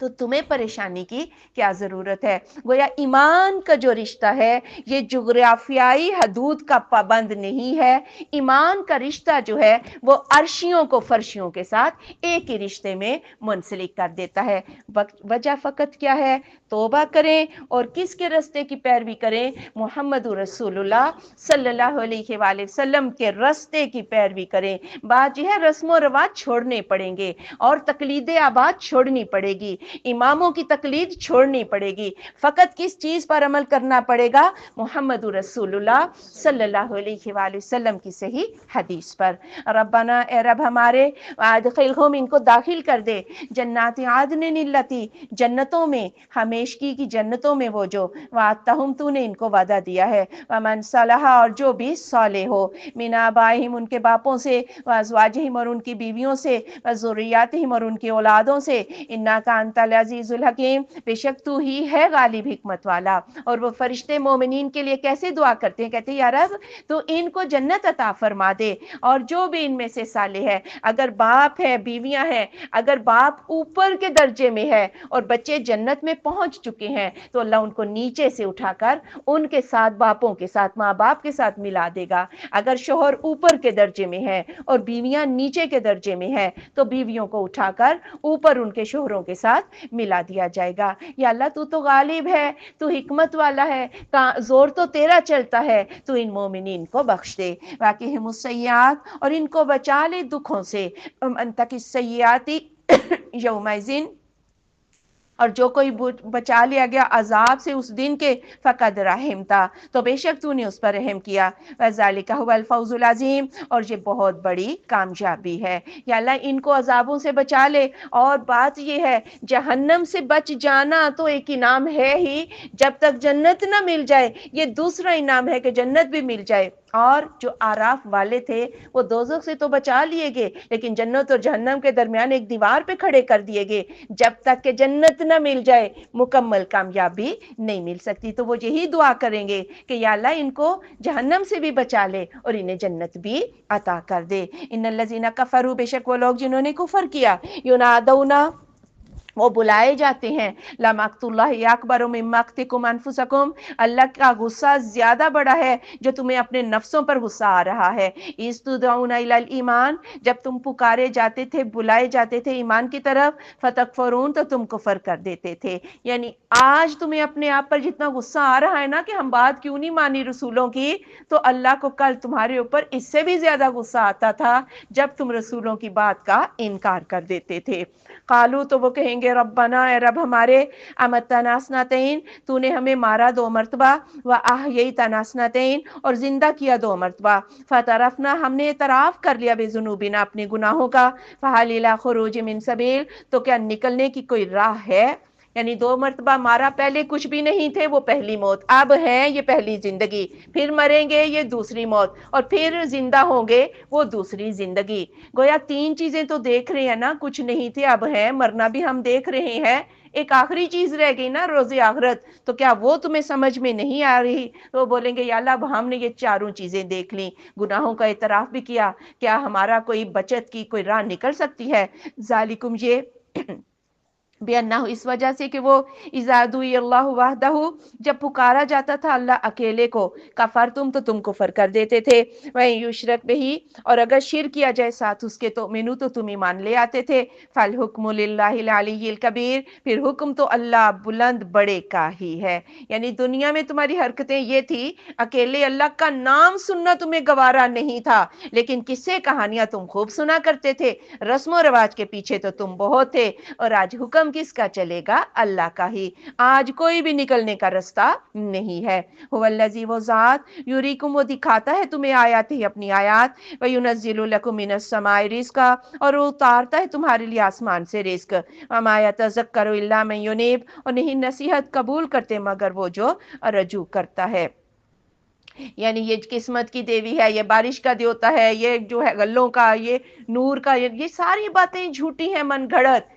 تو تمہیں پریشانی کی کیا ضرورت ہے؟ گویا ایمان کا جو رشتہ ہے یہ جغرافیائی حدود کا پابند نہیں ہے، ایمان کا رشتہ جو ہے وہ عرشیوں کو فرشیوں کے ساتھ ایک ہی رشتے میں منسلک کر دیتا ہے۔ وجہ فقط کیا ہے؟ توبہ کریں اور کس کے رستے کی پیروی کریں؟ محمد رسول اللہ صلی اللہ علیہ وآلہ وسلم کے رستے کی پیروی کریں۔ بات یہ ہے رسم و رواج چھوڑنے پڑیں گے اور تقلید آباد چھوڑنی پڑے گی، اماموں کی تقلید چھوڑنی پڑے گی، فقط کس چیز پر عمل کرنا پڑے گا؟ محمد رسول اللہ صلی اللہ علیہ وآلہ وسلم کی صحیح حدیث پر۔ ربنا اے رب ہمارے، ادخلہم ان کو داخل کر دے، جنات عدن التی جنتوں میں، ہمیشگی کی جنتوں میں وہ جو وعدتہم تو نے ان کو وعدہ دیا ہے، ومن صلح اور جو بھی صالح ہو، من آبائہم ان کے باپوں سے، وازواجہم اور ان کی بیویوں سے، وذریاتہم اور ان کی اولادوں سے، انک انت العزیز الحکیم بے شک تو ہی ہے غالب حکمت والا۔ اور وہ فرشتے مومنین کے لیے کیسے دعا کرتے ہیں؟ کہتے ہیں یا رب تو ان کو جنت عطا فرما دے، اور جو بھی ان میں سے صالح ہے، اگر باپ ہے بیویاں ہیں، اگر باپ اوپر کے درجے میں ہے اور بچے جنت میں پہنچ چکے ہیں تو اللہ ان کو نیچے سے اٹھا کر ان کے ساتھ، باپوں کے ساتھ، ماں باپ کے ساتھ ملا دے گا۔ اگر شوہر اوپر کے درجے میں ہے اور بیویاں نیچے کے درجے میں ہے تو بیویوں کو اٹھا کر اوپر ان کے شوہروں کے ساتھ ملا دیا جائے گا۔ یا اللہ تو غالب ہے، تو حکمت والا ہے، زور تو تیرا چلتا ہے، تو ان مومنین کو بخش دے۔ واقعہم السیئات اور ان کو بچا لے دکھوں سے، انتق السیئاتی یومئذ اور جو کوئی بچا لیا گیا عذاب سے اس دن کے، فقد رحمتا تو بے شک تو نے اس پر رحم کیا، وذالک هو الفوز العظیم اور یہ بہت بڑی کامیابی ہے۔ یا اللہ ان کو عذابوں سے بچا لے، اور بات یہ ہے جہنم سے بچ جانا تو ایک انعام ہے ہی، جب تک جنت نہ مل جائے یہ دوسرا انعام ہے کہ جنت بھی مل جائے۔ اور جو آراف والے تھے وہ دوزخ سے تو بچا لیے گئے، لیکن جنت اور جہنم کے درمیان ایک دیوار پہ کھڑے کر دیے گئے، جب تک کہ جنت نہ مل جائے مکمل کامیابی نہیں مل سکتی۔ تو وہ یہی دعا کریں گے کہ یا اللہ ان کو جہنم سے بھی بچا لے اور انہیں جنت بھی عطا کر دے۔ ان الذین کفروا بے شک وہ لوگ جنہوں نے کفر کیا، ینادون وہ بلائے جاتے ہیں، لَمَقْتُ اللَّهِ أَكْبَرُ مِن مَقْتِكُمْ أَنفُسَكُمْ، اللہ کا غصہ زیادہ بڑا ہے جو تمہیں اپنے نفسوں پر غصہ آ رہا ہے۔ اِذْ تُدْعُونَ إِلَى الْإِيمَانِ، جب تم پکارے جاتے تھے، بلائے جاتے تھے ایمان کی طرف، فَتَكْفُرُونَ، تو تم کفر کر دیتے تھے۔ یعنی آج تمہیں اپنے آپ پر جتنا غصہ آ رہا ہے نا کہ ہم بات کیوں نہیں مانی رسولوں کی، تو اللہ کو کل تمہارے اوپر اس سے بھی زیادہ غصہ آتا تھا جب تم رسولوں کی بات کا انکار کر دیتے تھے۔ قالو، تو وہ کہیں گے ربنا، اے رب ہمارے، امتنا سنتین، تو نے ہمیں مارا 2 مرتبہ، واحییتنا سنتین، اور زندہ کیا 2 مرتبہ، فاعترفنا، ہم نے اعتراف کر لیا بذنوبنا، اپنے گناہوں کا، فہل الی خروج من سبیل، تو کیا نکلنے کی کوئی راہ ہے؟ یعنی 2 مرتبہ مارا، پہلے کچھ بھی نہیں تھے، وہ پہلی موت، اب ہے یہ پہلی زندگی، پھر مریں گے یہ دوسری موت، اور پھر زندہ ہوں گے وہ دوسری زندگی۔ گویا 3 چیزیں تو دیکھ رہے ہیں نا، کچھ نہیں تھے اب ہے، مرنا بھی ہم دیکھ رہے ہیں، ایک آخری چیز رہ گئی نا، روز آخرت، تو کیا وہ تمہیں سمجھ میں نہیں آ رہی؟ تو بولیں گے یا اللہ اب ہم نے یہ 4 چیزیں دیکھ لیں، گناہوں کا اعتراف بھی کیا، کیا ہمارا کوئی بچت کی کوئی راہ نکل سکتی ہے؟ ذالکم، یہ بیانہ، اس وجہ سے کہ وہ اذا دعی اللہ وحدہ، جب پکارا جاتا تھا اللہ اکیلے کو، کفرتم، تو تم کفر کر دیتے تھے، وَإِن یشرک بہ، اور اگر شرک کیا جائے ساتھ اس کے، تو منو، تو تم ایمان لے آتے تھے، فالحکم للہ العلی الکبیر، پھر حکم تو اللہ بلند بڑے کا ہی ہے۔ یعنی دنیا میں تمہاری حرکتیں یہ تھی، اکیلے اللہ کا نام سننا تمہیں گوارا نہیں تھا، لیکن قصے کہانیاں تم خوب سنا کرتے تھے، رسم و رواج کے پیچھے تو تم بہت تھے، اور آج حکم کس کا چلے گا؟ اللہ کا ہی۔ آج کوئی بھی نکلنے کا رستہ نہیں ہے۔ هو الذی، وہ ذات، یریکم، وہ دکھاتا ہے تمہیں آیات ہی، اپنی آیات، وینزل لکم من السماء رزقا، اور وہ اتارتا ہے تمہارے لیے آسمان سے رزق، وما یتذکر الا من ینیب، اور نہیں نصیحت قبول کرتے مگر وہ جو رجوع کرتا ہے۔ یعنی یہ قسمت کی دیوی ہے، یہ بارش کا دیوتا ہے، یہ جو ہے غلوں کا، یہ نور کا، یہ ساری باتیں جھوٹی ہیں، من گھڑت۔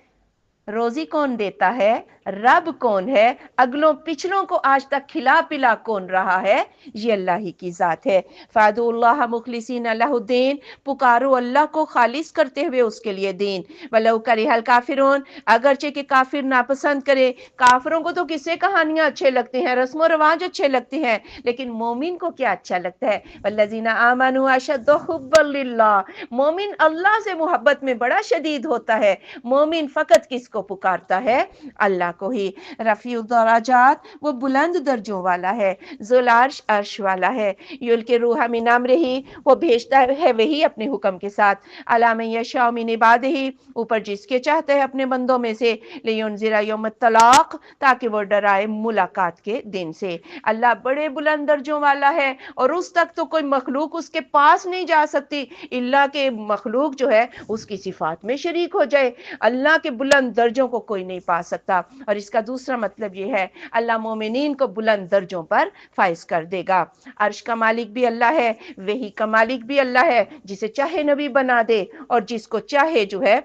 روزی کون دیتا ہے؟ رب کون ہے؟ اگلوں پچھلوں کو آج تک کھلا پلا کون رہا ہے؟ یہ اللہ ہی کی ذات ہے۔ فادعوا اللہ مخلصین لہ الدین، پکارو اللہ کو خالص کرتے ہوئے اس کے لیے دین، ولو کرہ الکافرون، اگرچہ کہ کافر ناپسند کرے۔ کافروں کو تو قصے کہانیاں اچھے لگتے ہیں، رسم و رواج اچھے لگتے ہیں، لیکن مومن کو کیا اچھا لگتا ہے؟ والذین آمنوا اشد حبا للہ، مومن اللہ سے محبت میں بڑا شدید ہوتا ہے۔ مومن فقط کس کو پکارتا ہے؟ اللہ کو ہی۔ رفیع الدرجات، وہ بلند درجوں والا ہے، ذو العرش، عرش والا ہے، یلقی الروح من امرہ، وہ بھیجتا ہے وہی اپنے حکم کے ساتھ، علی من یشاء من عبادہ، اوپر جس کے چاہتے ہیں اپنے بندوں میں سے، لینذر یوم الطلاق، تاکہ وہ ڈرائے ملاقات کے دن سے۔ اللہ بڑے بلند درجوں والا ہے، اور اس تک تو کوئی مخلوق اس کے پاس نہیں جا سکتی، اللہ کے مخلوق جو ہے اس کی صفات میں شریک ہو جائے، اللہ کے بلند درجوں کو کوئی نہیں پا سکتا۔ اور اس کا دوسرا مطلب یہ ہے اللہ مومنین کو بلند درجوں پر فائز کر دے گا۔ عرش کا مالک بھی اللہ ہے، وہی کا مالک بھی اللہ ہے، جسے چاہے نبی بنا دے اور جس کو چاہے جو ہے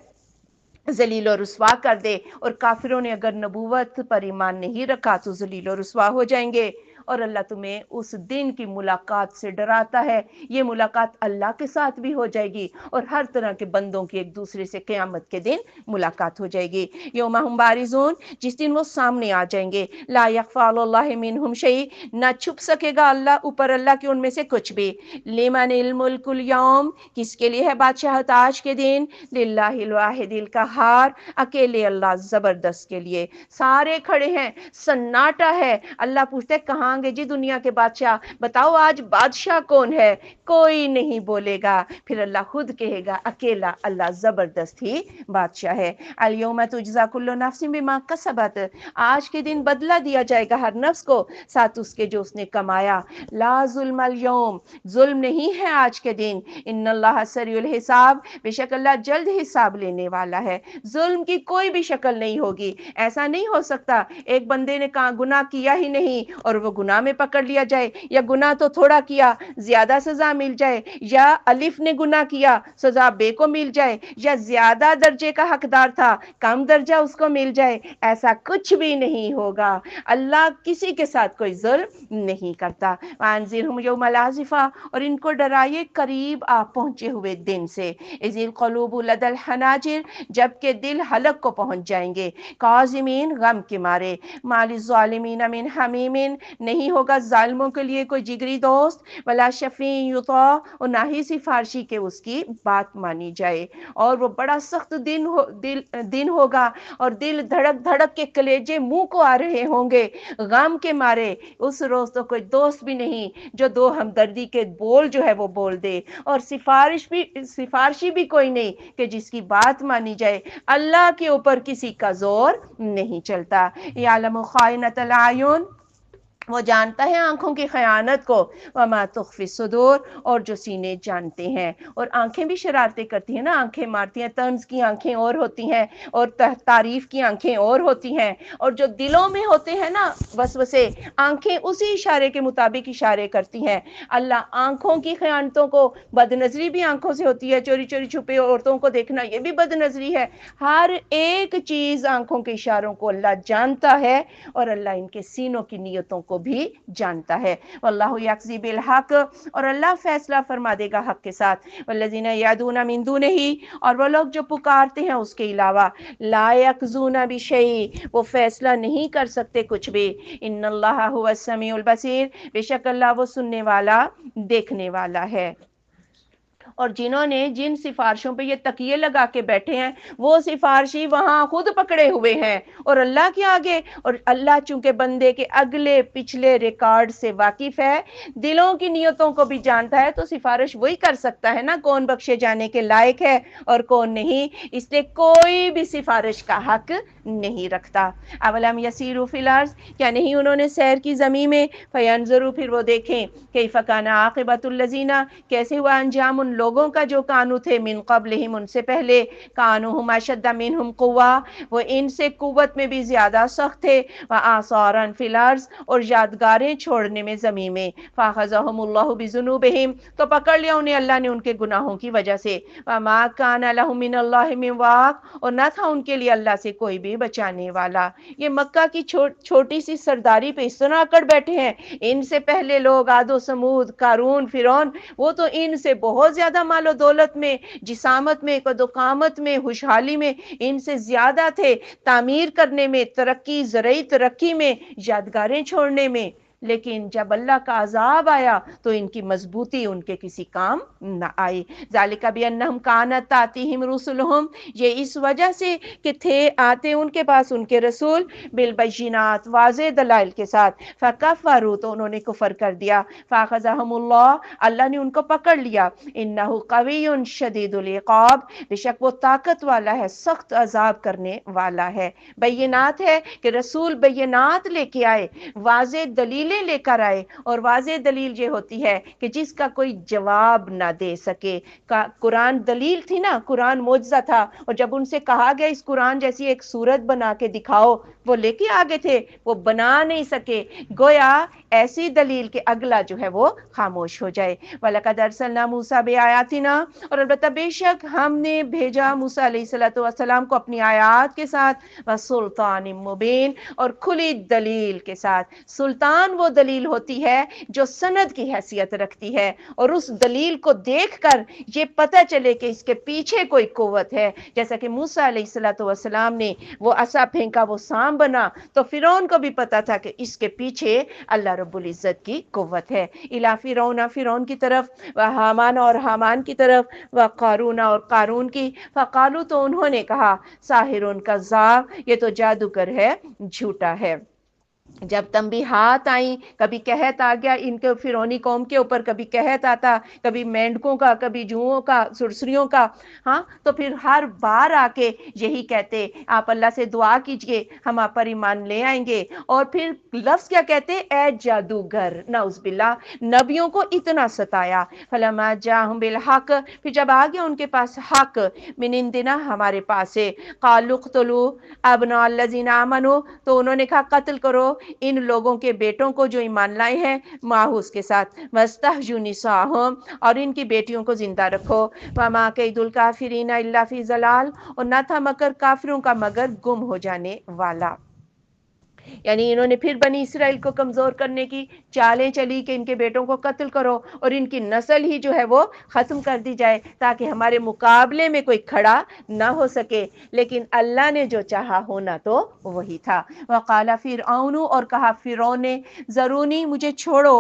ذلیل و رسوا کر دے، اور کافروں نے اگر نبوت پر ایمان نہیں رکھا تو ذلیل و رسوا ہو جائیں گے۔ اور اللہ تمہیں اس دن کی ملاقات سے ڈراتا ہے، یہ ملاقات اللہ کے ساتھ بھی ہو جائے گی، اور ہر طرح کے بندوں کی ایک دوسرے سے قیامت کے دن ملاقات ہو جائے گی۔ یوم ہم بارزون، جس دن وہ سامنے آ جائیں گے، لا یخفی علی اللہ منہم شیء، نہ چھپ سکے گا اللہ اوپر اللہ کے ان میں سے کچھ بھی۔ لمن الملک اليوم، کس کے لیے ہے بادشاہت آج کے دن؟ للہ الواحد القہار، اکیلے اللہ زبردست کے لیے۔ سارے کھڑے ہیں، سناٹا ہے، اللہ پوچھتے ہیں کہاں گے جی دنیا کے بادشاہ، بتاؤ آج بادشاہ کون ہے؟ کوئی نہیں بولے گا، پھر اللہ خود کہے گا اکیلا اللہ زبردست ہی بادشاہ ہے۔ الیوم تجزی کل نفس بما کسبت، آج کے دن بدلہ دیا جائے گا ہر نفس کو ساتھ اس کے جو اس نے کمایا۔ لا ظلم اليوم، ظلم نہیں ہے آج کے دن۔ ان اللہ سریع الحساب، بے شک اللہ جلد حساب لینے والا ہے۔ ظلم کی کوئی بھی شکل نہیں ہوگی، ایسا نہیں ہو سکتا ایک بندے نے کہا گناہ کیا ہی نہیں اور وہ گناہ میں پکڑ لیا جائے، یا گناہ تو تھوڑا کیا زیادہ سزا مل جائے، یا الف نے گناہ کیا سزا بے کو مل جائے، یا زیادہ درجے کا حقدار تھا کم درجہ اس کو مل جائے، ایسا کچھ بھی نہیں ہوگا۔ اللہ کسی کے ساتھ کوئی ظلم نہیں کرتا۔ وانذرہم یوم الآزفہ، اور ان کو ڈرائیے قریب آ پہنچے ہوئے دن سے، اذ القلوب لدی الحناجر، جبکہ دل حلق کو پہنچ جائیں گے، کاظمین غم کے مارے، ما للظالمین من حمیم، نہیں ہوگا ظالموں کے لیے کوئی جگری دوست، ولا شفیع یطاع، اور نہ ہی سفارشی کے اس کی بات مانی جائے، اور وہ بڑا سخت دن ہوگا، اور دل دھڑک دھڑک کے کلیجے منہ کو آ رہے ہوں گے غم کے مارے۔ اس روز تو کوئی دوست بھی نہیں جو دو ہمدردی کے بول جو ہے وہ بول دے، اور سفارشی بھی کوئی نہیں کہ جس کی بات مانی جائے۔ اللہ کے اوپر کسی کا زور نہیں چلتا۔ یعلم خائنۃ الاعین، وہ جانتا ہے آنکھوں کی خیانت کو، وما تخفی الصدور، اور جو سینے جانتے ہیں۔ اور آنکھیں بھی شرارتیں کرتی ہیں نا، آنکھیں مارتی ہیں، طنز کی آنکھیں اور ہوتی ہیں اور تعریف کی آنکھیں اور ہوتی ہیں، اور جو دلوں میں ہوتے ہیں نا وسوسے، آنکھیں اسی اشارے کے مطابق اشارے کرتی ہیں۔ اللہ آنکھوں کی خیانتوں کو، بد نظری بھی آنکھوں سے ہوتی ہے، چوری چوری چھپے عورتوں کو دیکھنا یہ بھی بد نظری ہے، ہر ایک چیز آنکھوں کے اشاروں کو اللہ جانتا ہے، اور اللہ ان کے سینوں کی نیتوں کو بھی جانتا ہے۔ واللہ یقضی بالحق، اور اللہ فیصلہ فرما دے گا حق کے ساتھ۔ والذین یدعون من دونہ، اور وہ لوگ جو پکارتے ہیں اس کے علاوہ، لا یقضون بشیء، وہ فیصلہ نہیں کر سکتے کچھ بھی۔ ان اللہ هو السمیع البصیر، بے شک اللہ وہ سننے والا دیکھنے والا ہے۔ اور جنہوں نے جن سفارشوں پہ یہ تکیے لگا کے بیٹھے ہیں، وہ سفارشی وہاں خود پکڑے ہوئے ہیں اور اللہ کے آگے، اور اللہ چونکہ بندے کے اگلے پچھلے ریکارڈ سے واقف ہے، دلوں کی نیتوں کو بھی جانتا ہے، تو سفارش وہی کر سکتا ہے نا کون بخشے جانے کے لائق ہے اور کون نہیں، اس لیے کوئی بھی سفارش کا حق نہیں رکھتا۔ اولم یسیروا فی الارض، کیا نہیں انہوں نے سیر کی زمین میں، فینظروا، پھر وہ دیکھیں، کیف کان عاقبۃ الذین، کیسے ہوا انجام ان لوگوں کا جو کانو تھے، من قبلہم، ان سے پہلے، کانوہم اشد منہم قوہ، وہ ان سے قوت میں بھی زیادہ سخت تھے، وآثارا فی الارض، اور یادگاریں چھوڑنے میں زمین میں، فاخذہم اللہ بذنوبہم، تو پکڑ لیا انہیں اللہ نے ان کے گناہوں کی وجہ سے، وما کان لہم من اللہ من واق، اور نہ تھا ان کے لیے اللہ سے کوئی بھی بچانے والا۔ یہ مکہ کی چھوٹی سی سرداری پہ اس طرح اکڑ بیٹھے ہیں، ان سے پہلے لوگ عاد و سمود، قارون، فرعون، وہ تو ان سے بہت زیادہ مال و دولت میں، جسامت میں، قد و قامت میں، خوشحالی میں ان سے زیادہ تھے، تعمیر کرنے میں، ترقی، زرعی ترقی میں، یادگاریں چھوڑنے میں، لیکن جب اللہ کا عذاب آیا تو ان کی مضبوطی ان کے کسی کام نہ آئی۔ ذالک بانہم کانت تاتیہم رسلہم، یہ اس وجہ سے کہ تھے آتے ان کے پاس ان کے رسول، بالبینات، واضح دلائل کے ساتھ، فکفروا، تو انہوں نے کفر کر دیا، فاخذہم اللہ، اللہ نے ان کو پکڑ لیا، انہ قوی شدید العقاب، بے شک وہ طاقت والا ہے، سخت عذاب کرنے والا ہے۔ بینات ہے کہ رسول بینات لے کے آئے، واضح دلیلیں لے کر آئے، اور واضح دلیل یہ ہوتی ہے کہ جس کا کوئی جواب نہ دے سکے۔ قرآن دلیل تھی نا، قرآن معجزہ تھا، اور جب ان سے کہا گیا اس قرآن جیسی ایک صورت بنا کے دکھاؤ، وہ لے کے آگے تھے، وہ بنا نہیں سکے، گویا ایسی دلیل کہ اگلا جو ہے وہ خاموش ہو جائے۔ وَلَقَدْ أَرْسَلْنَا مُوسَىٰ بِآيَاتِنَا، اور البتہ بے شک ہم نے بھیجا موسیٰ علیہ السلام کو اپنی آیات کے ساتھ، وَسُلْطَانٍ مُبِينٍ، اور کھلی دلیل کے ساتھ۔ سلطان وہ دلیل ہوتی ہے جو سند کی حیثیت رکھتی ہے، اور اس دلیل کو دیکھ کر یہ پتہ چلے کہ اس کے پیچھے کوئی قوت ہے، جیسا کہ موسیٰ علیہ السلام نے وہ عصا پھینکا، وہ سام بنا، تو فرعون کو بھی پتا تھا کہ اس کے پیچھے اللہ رب العزت کی قوت ہے۔ الی فرعون، فرعون کی طرف، و حامان، اور حامان کی طرف، و قارون، اور قارون کی، فقالو، تو انہوں نے کہا، ساحر کذاب، یہ تو جادوگر ہے، جھوٹا ہے۔ جب تنبیہات آئیں، کبھی قحط آ گیا ان کے فرعونی قوم کے اوپر، کبھی قحط آتا، کبھی مینڈکوں کا، کبھی جوؤں کا، سرسریوں کا، ہاں، تو پھر ہر بار آ کے یہی کہتے، آپ اللہ سے دعا کیجئے، ہم آپ پر ایمان لے آئیں گے، اور پھر لفظ کیا کہتے، اے جادوگر، نعوذ باللہ، نبیوں کو اتنا ستایا۔ فلما جاءہم بالحق، پھر جب آ گیا ان کے پاس حق، من عندنا، ہمارے پاس سے، قالوا اقتلوا ابناء الذین آمنوا، تو انہوں نے کہا قتل کرو ان لوگوں کے بیٹوں کو جو ایمان لائے ہیں ماہو اس کے ساتھ، وَاسْتَحْيُوا نِسَاءَهُمْ اور ان کی بیٹیوں کو زندہ رکھو، وَمَا كَيْدُ الْكَافِرِينَ إِلَّا فِي ضَلَالٍ اور نہ تھا مکر کافروں کا مگر گم ہو جانے والا۔ یعنی انہوں نے پھر بنی اسرائیل کو کمزور کرنے کی چالیں چلی کہ ان کے بیٹوں کو قتل کرو اور ان کی نسل ہی جو ہے وہ ختم کر دی جائے تاکہ ہمارے مقابلے میں کوئی کھڑا نہ ہو سکے، لیکن اللہ نے جو چاہا ہونا تو وہی تھا۔ وقال فرعون اور کہا فرعون نے ذرونی مجھے چھوڑو،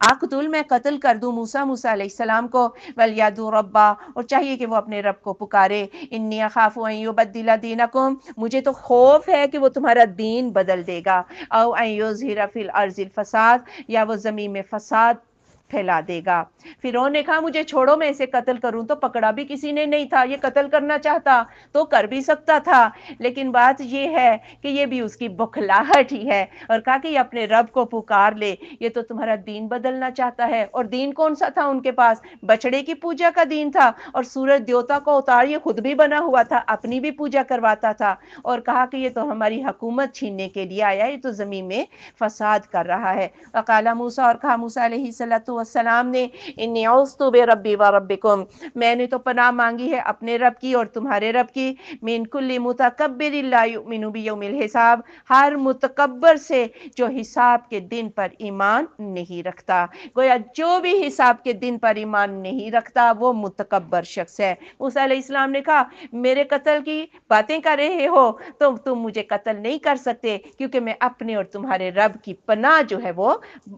اقتل میں قتل کر دوں موسیٰ علیہ السلام کو، ولیدعو ربا اور چاہیے کہ وہ اپنے رب کو پکارے، انی اخاف ان یبدل دینکم مجھے تو خوف ہے کہ وہ تمہارا دین بدل دے گا، او ان یظہر فی الارض الفساد یا وہ زمین میں فساد پھیلا دے گا۔ فرعون نے کہا مجھے چھوڑو میں اسے قتل کروں، تو پکڑا بھی کسی نے نہیں تھا، یہ قتل کرنا چاہتا تو کر بھی سکتا تھا، لیکن بات یہ ہے کہ یہ بھی اس کی بخلاہٹ ہی ہے، اور کہا کہ یہ اپنے رب کو پکار لے، یہ تو تمہارا دین بدلنا چاہتا ہے۔ اور دین کون سا تھا ان کے پاس؟ بچڑے کی پوجا کا دین تھا، اور سورج دیوتا کو اتار یہ خود بھی بنا ہوا تھا، اپنی بھی پوجا کرواتا تھا، اور کہا کہ یہ تو ہماری حکومت چھیننے کے لیے آیا ہے، یہ تو زمین میں فساد کر رہا ہے۔ وقال موسیٰ اور کہا موسیٰ علیہ السلام نے انی عوذت بربی و ربکم میں نے تو پناہ مانگی ہے اپنے رب کی اور تمہارے رب کی، من کل متکبر لا یؤمن بیوم الحساب ہر متکبر سے جو حساب کے دن پر ایمان نہیں رکھتا، گویا جو بھی حساب کے دن پر ایمان نہیں رکھتا وہ متکبر شخص ہے۔ موسیٰ علیہ السلام نے کہا میرے قتل کی باتیں کر رہے ہو تو تم مجھے قتل نہیں کر سکتے کیونکہ میں اپنے اور تمہارے رب کی پناہ جو ہے وہ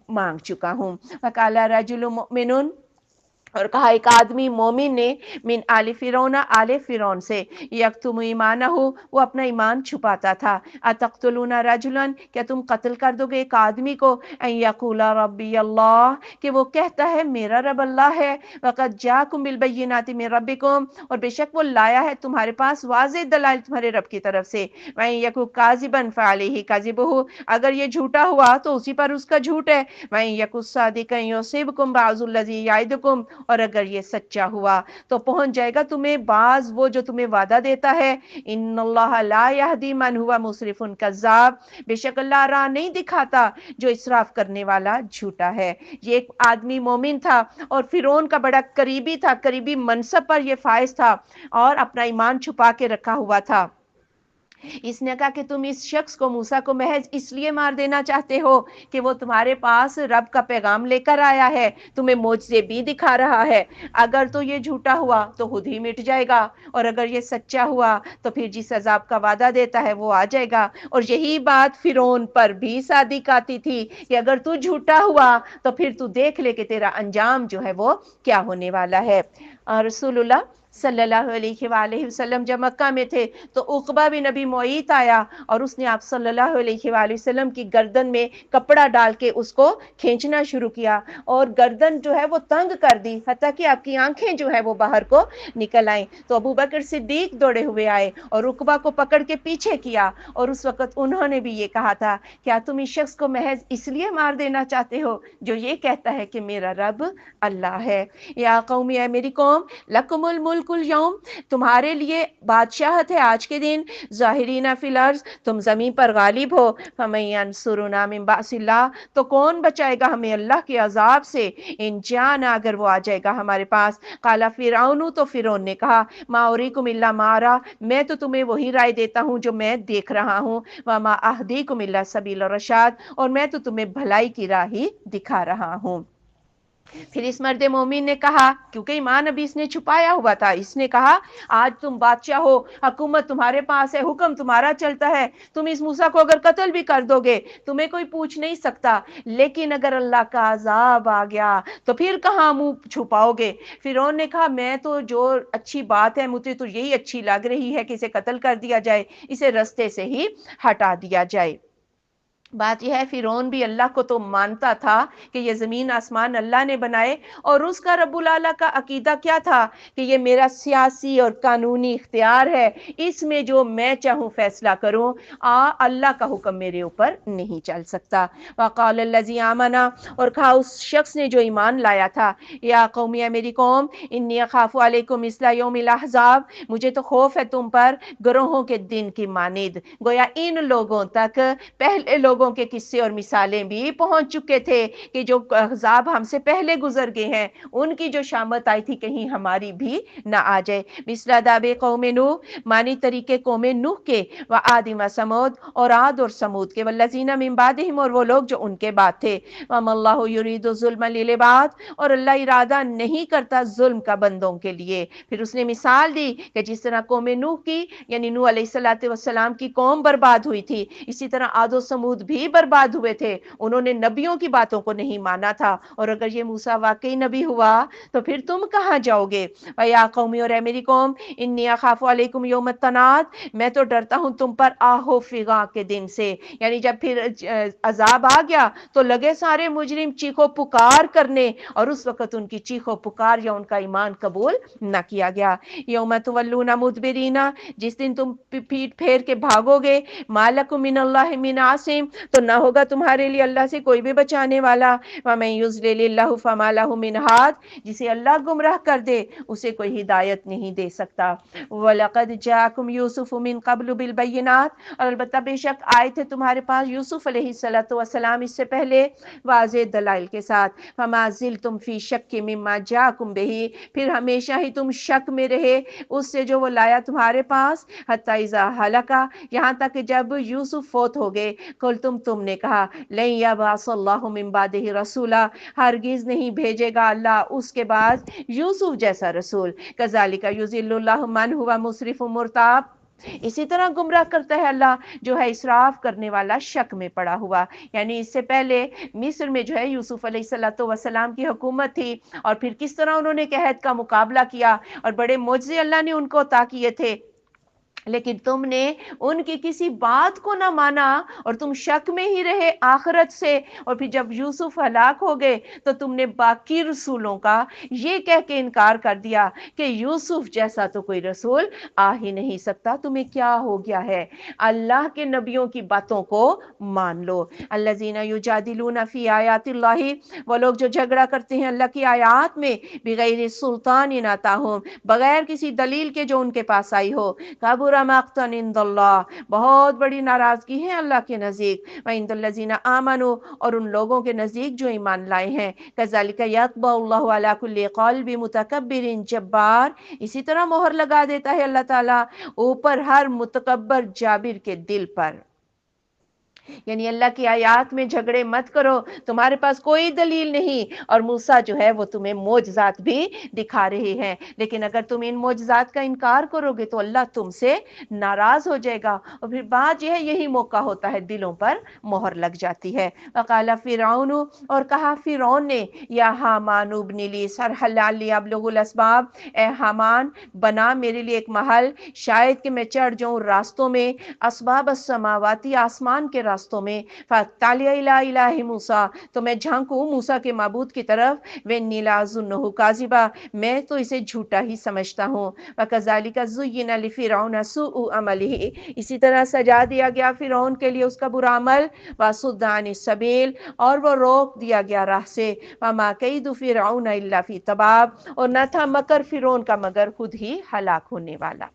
مانگ چکا ہوں۔ وقال رجل مؤمن اور کہا ایک آدمی مومن نے من آل فرعون آل فرعون سے یکتم ایمانہ وہ اپنا ایمان چھپاتا تھا، اتقتلون رجلا کیا تم قتل کر دو گے ایک آدمی کو، ان یقول ربی اللہ کہ وہ کہتا ہے میرا رب اللہ ہے، وقد جاءکم بالبینات من ربکم اور بے شک وہ لایا ہے تمہارے پاس واضح دلائل تمہارے رب کی طرف سے، وان یکو کاذبا فعلیہ کذبہ اگر یہ جھوٹا ہوا تو اسی پر اس کا جھوٹ ہے، وان یکو صادقا یصیبکم بعض الذی یعدکم اور اگر یہ سچا ہوا تو پہنچ جائے گا تمہیں بعض وہ جو تمہیں وعدہ دیتا ہے، ان اللہ لا یہدی من ہوا مسرف کذاب بے شک اللہ راہ نہیں دکھاتا جو اسراف کرنے والا جھوٹا ہے۔ یہ ایک آدمی مومن تھا اور فرعون کا بڑا قریبی تھا، قریبی منصب پر یہ فائز تھا اور اپنا ایمان چھپا کے رکھا ہوا تھا۔ اس نے کہا کہ تم اس شخص کو موسیٰ کو محض اس لیے مار دینا چاہتے ہو کہ وہ تمہارے پاس رب کا پیغام لے کر آیا ہے، تمہیں معجزے بھی دکھا رہا ہے، اگر تو یہ جھوٹا ہوا تو خود ہی مٹ جائے گا اور اگر یہ سچا ہوا تو پھر جس عذاب کا وعدہ دیتا ہے وہ آ جائے گا۔ اور یہی بات فرعون پر بھی صادق آتی تھی کہ اگر تو جھوٹا ہوا تو پھر تو دیکھ لے کہ تیرا انجام جو ہے وہ کیا ہونے والا ہے۔ رسول اللہ صلی اللہ علیہ وآلہ وسلم جب مکہ میں تھے تو عقبہ بن نبی معیط آیا اور اس نے آپ صلی اللہ علیہ وآلہ وسلم کی گردن میں کپڑا ڈال کے اس کو کھینچنا شروع کیا اور گردن جو ہے وہ تنگ کر دی حتیٰ کہ آپ کی آنکھیں جو ہے وہ باہر کو نکل آئیں، تو ابو بکر صدیق دوڑے ہوئے آئے اور عقبہ کو پکڑ کے پیچھے کیا اور اس وقت انہوں نے بھی یہ کہا تھا کیا تم اس شخص کو محض اس لیے مار دینا چاہتے ہو جو یہ کہتا ہے کہ میرا رب اللہ ہے؟ یا قوم اے میری قوم لکم الملک اليوم تمہارے لیے بادشاہت ہے آج کے دن، ظاہرین فی الارض تم زمین پر غالب ہو، فمن ینصرنا من بأس اللہ تو کون بچائے گا ہمیں اللہ کے عذاب سے، ان جانا اگر وہ آ جائے گا ہمارے پاس۔ قال فرعون تو فرعون نے کہا ما اریکم الا ما ارى میں تو تمہیں وہی رائے دیتا ہوں جو میں دیکھ رہا ہوں، وما اہدیکم الا سبیل الرشاد اور میں تو تمہیں بھلائی کی راہ ہی دکھا رہا ہوں۔ پھر اس مرد مومن نے کہا کیونکہ ایمان ابھی اس نے چھپایا ہوا تھا، اس نے کہا آج تم بادشاہ ہو، حکومت تمہارے پاس ہے، حکم تمہارا چلتا ہے، تم اس موسیٰ کو اگر قتل بھی کر دو گے تمہیں کوئی پوچھ نہیں سکتا، لیکن اگر اللہ کا عذاب آ گیا تو پھر کہاں منہ چھپاؤ گے؟ فرعون نے کہا میں تو جو اچھی بات ہے مجھے تو یہی اچھی لگ رہی ہے کہ اسے قتل کر دیا جائے، اسے رستے سے ہی ہٹا دیا جائے۔ بات یہ ہے فرعون بھی اللہ کو تو مانتا تھا کہ یہ زمین آسمان اللہ نے بنائے، اور اس کا رب العالی کا عقیدہ کیا تھا کہ یہ میرا سیاسی اور قانونی اختیار ہے، اس میں جو میں چاہوں فیصلہ کروں، اللہ کا حکم میرے اوپر نہیں چل سکتا۔ وقال الذی آمن اور کہا اس شخص نے جو ایمان لایا تھا یا قوم اے میری قوم انی اخاف علیکم مثل یوم الاحزاب مجھے تو خوف ہے تم پر گروہوں کے دن کی مانند، گویا ان لوگوں تک پہلے لوگوں لوگوں کے قصے اور مثالیں بھی پہنچ چکے تھے کہ جو احزاب ہم سے پہلے گزر گئے ہیں ان کی جو شامت آئی تھی کہیں ہماری بھی نہ آ جائے. مثل داب قوم نوح، مانی طریقے قوم نوح کے، وعاد و سمود اور عاد اور سمود کے، والذین من بعدہم اور وہ لوگ جو ان کے بعد تھے. وما اللہ یرید ظلما للعباد اور اللہ ارادہ نہیں کرتا ظلم کا بندوں کے لیے. پھر اس نے مثال دی کہ جس طرح قوم نوح کی یعنی نوح علیہ السلام کی قوم برباد ہوئی تھی، اسی طرح عاد و سمود بھی برباد ہوئے تھے. انہوں نے نبیوں کی باتوں کو نہیں مانا تھا، اور اگر یہ موسیٰ واقعی نبی ہوا تو پھر تم کہاں جاؤ گے؟ وَيَا قَوْمِ اور اے میری قوم اِنِّي أَخَافُ عَلَيْكُمْ يَوْمَ التَّنَادِ میں تو ڈرتا ہوں تم پر آہو فغاں کے دن سے. یعنی جب پھر عذاب آ گیا تو لگے سارے مجرم چیخو پکار کرنے، اور اس وقت ان کی چیخو پکار یا ان کا ایمان قبول نہ کیا گیا. یوم تولون مدبرین جس دن تم پیٹ پھیر کے بھاگو گے، ما لکم من اللہ من عاصم تو نہ ہوگا تمہارے لیے اللہ سے کوئی بھی بچانے والا. ومن یضلل اللہ فما لہ من ہاد جسے اللہ گمراہ کر دے اسے کوئی ہدایت نہیں دے سکتا. وَلَقَدْ جَاءَكُمْ يُوسُفُ مِنْ قَبْلُ بِالْبَيِّنَاتِ اور البتہ بے شک آئے تھے تمہارے پاس یوسف علیہ السلام اس سے پہلے واضح دلائل کے ساتھ. فَمَا زِلْتُمْ فِي شَكٍّ مِّمَّا جَاءَكُمْ بِهِ پھر ہمیشہ ہی تم شک میں رہے اس سے جو وہ لایا تمہارے پاس. حَتَّى إِذَا هَلَكَ یہاں تک کہ جب یوسف فوت ہو گئے. قُلْتُمْ تم نے کہا لَن يَبْعَثَ اللَّهُ مِن بَعْدِهِ رَسُولًا ہرگز نہیں بھیجے گا اللہ اس کے بعد یوسف جیسا رسول. كَذَلِكَ يُضِلُّ اللَّهُ مَنْ هُوَ مُسْرِفٌ مُرْتَابٌ اسی طرح گمراہ کرتا ہے اللہ جو ہے اسراف کرنے والا شک میں پڑا ہوا. یعنی اس سے پہلے مصر میں جو ہے یوسف علیہ السلام کی حکومت تھی، اور پھر کس طرح انہوں نے قحط کا مقابلہ کیا اور بڑے معجزے اللہ نے ان کو عطا کیے تھے. لیکن تم نے ان کی کسی بات کو نہ مانا اور تم شک میں ہی رہے آخرت سے. اور پھر جب یوسف ہلاک ہو گئے تو تم نے باقی رسولوں کا یہ کہہ کے انکار کر دیا کہ یوسف جیسا تو کوئی رسول آ ہی نہیں سکتا. تمہیں کیا ہو گیا ہے؟ اللہ کے نبیوں کی باتوں کو مان لو. الذین یجادلون فی آیات اللہ وہ لوگ جو جھگڑا کرتے ہیں اللہ کی آیات میں، بغیر سلطان اتاہم بغیر کسی دلیل کے جو ان کے پاس آئی ہو. کبر مقتا عند اللہ بہت بڑی ناراضگی ہے اللہ کے نزدیک. وعند الذین آمنوا اور ان لوگوں کے نزدیک جو ایمان لائے ہیں. کذالک یطبع اللہ علی کل قلب متکبر جبار اسی طرح مہر لگا دیتا ہے اللہ تعالیٰ اوپر ہر متکبر جابر کے دل پر. یعنی اللہ کی آیات میں جھگڑے مت کرو، تمہارے پاس کوئی دلیل نہیں، اور موسیٰ جو ہے وہ تمہیں معجزات بھی دکھا رہے ہیں، لیکن اگر تم ان معجزات کا انکار کرو گے تو اللہ تم سے ناراض ہو جائے گا، اور پھر بات یہ ہے یہی موقع ہوتا ہے دلوں پر مہر لگ جاتی ہے. وقال فرعون اور کہا فرعون نے یا حامان ابن لی صرحا لعلی ابلغ الاسباب اے حامان بنا میرے لیے ایک محل شاید کہ میں چڑھ جاؤں راستوں میں، اسباب السماواتی آسمان کے راستوں میں. فاطلع الی الہ موسیٰ تو میں جھانکوں موسیٰ کے معبود کی طرف. وانی لاظنہ کاذبا میں تو اسے جھوٹا ہی سمجھتا ہوں. وکذالک زین لفرعون سوء عملہ اسی طرح سجا دیا گیا فرعون کے لیے اس کا برا عمل. وصد عن السبیل اور وہ روک دیا گیا راہ سے. وما کید فرعون الا فی تباب اور نہ تھا مکر فرعون کا مگر خود ہی ہلاک ہونے والا.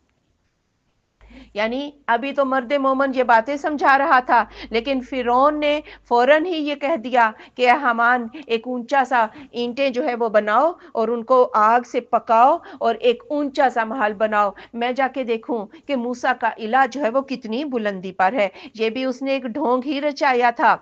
یعنی ابھی تو مرد مومن یہ باتیں سمجھا رہا تھا، لیکن فرعون نے فوراً ہی یہ کہہ دیا کہ اے حامان ایک اونچا سا اینٹیں جو ہے وہ بناؤ اور ان کو آگ سے پکاؤ اور ایک اونچا سا محل بناؤ، میں جا کے دیکھوں کہ موسیٰ کا الہ جو ہے وہ کتنی بلندی پر ہے. یہ بھی اس نے ایک ڈھونگ ہی رچایا تھا،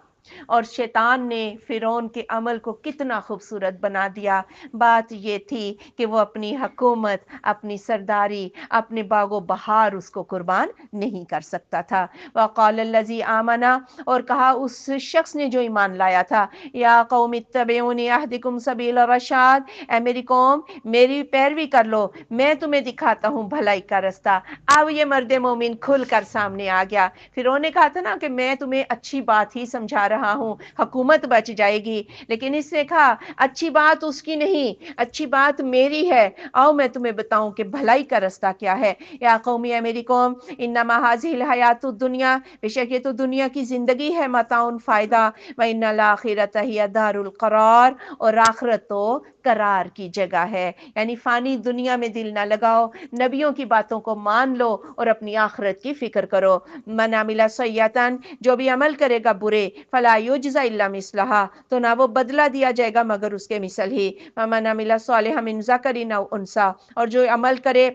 اور شیطان نے فرعون کے عمل کو کتنا خوبصورت بنا دیا. بات یہ تھی کہ وہ اپنی حکومت، اپنی سرداری، اپنے باغ و بہار اس کو قربان نہیں کر سکتا تھا. وقال الذی آمنا اور کہا اس شخص نے جو ایمان لایا تھا یا قوم اتبعونی اہدکم سبیل الرشاد اے میری قوم میری پیروی کر لو، میں تمہیں دکھاتا ہوں بھلائی کا رستہ. اب یہ مرد مومن کھل کر سامنے آ گیا. فرعون نے کہا تھا نا کہ میں تمہیں اچھی بات ہی سمجھا رہا ہوں، حکومت بچ جائے گی، لیکن اس نے کہا اچھی بات اس کی نہیں، اچھی بات میری ہے، آؤ میں تمہیں بتاؤں کہ بھلائی کا رستہ کیا ہے. یا قومی اے میری قوم انما ھذہ الحیات الدنیا بے شک یہ تو دنیا کی زندگی ہے، متاع فائدہ، وان الاخرۃ ہی دار القرار اور آخرت تو قرار کی جگہ ہے، یعنی فانی دنیا میں دل نہ لگاؤ، نبیوں کی باتوں کو مان لو اور اپنی آخرت کی فکر کرو۔ من عمل سیئۃ، جو بھی عمل کرے گا برے، فلا یجزی الا مثلھا، تو نہ وہ بدلہ دیا جائے گا مگر اس کے مثل ہی۔ ومن عمل صالحا من ذکر او انثی، اور جو عمل کرے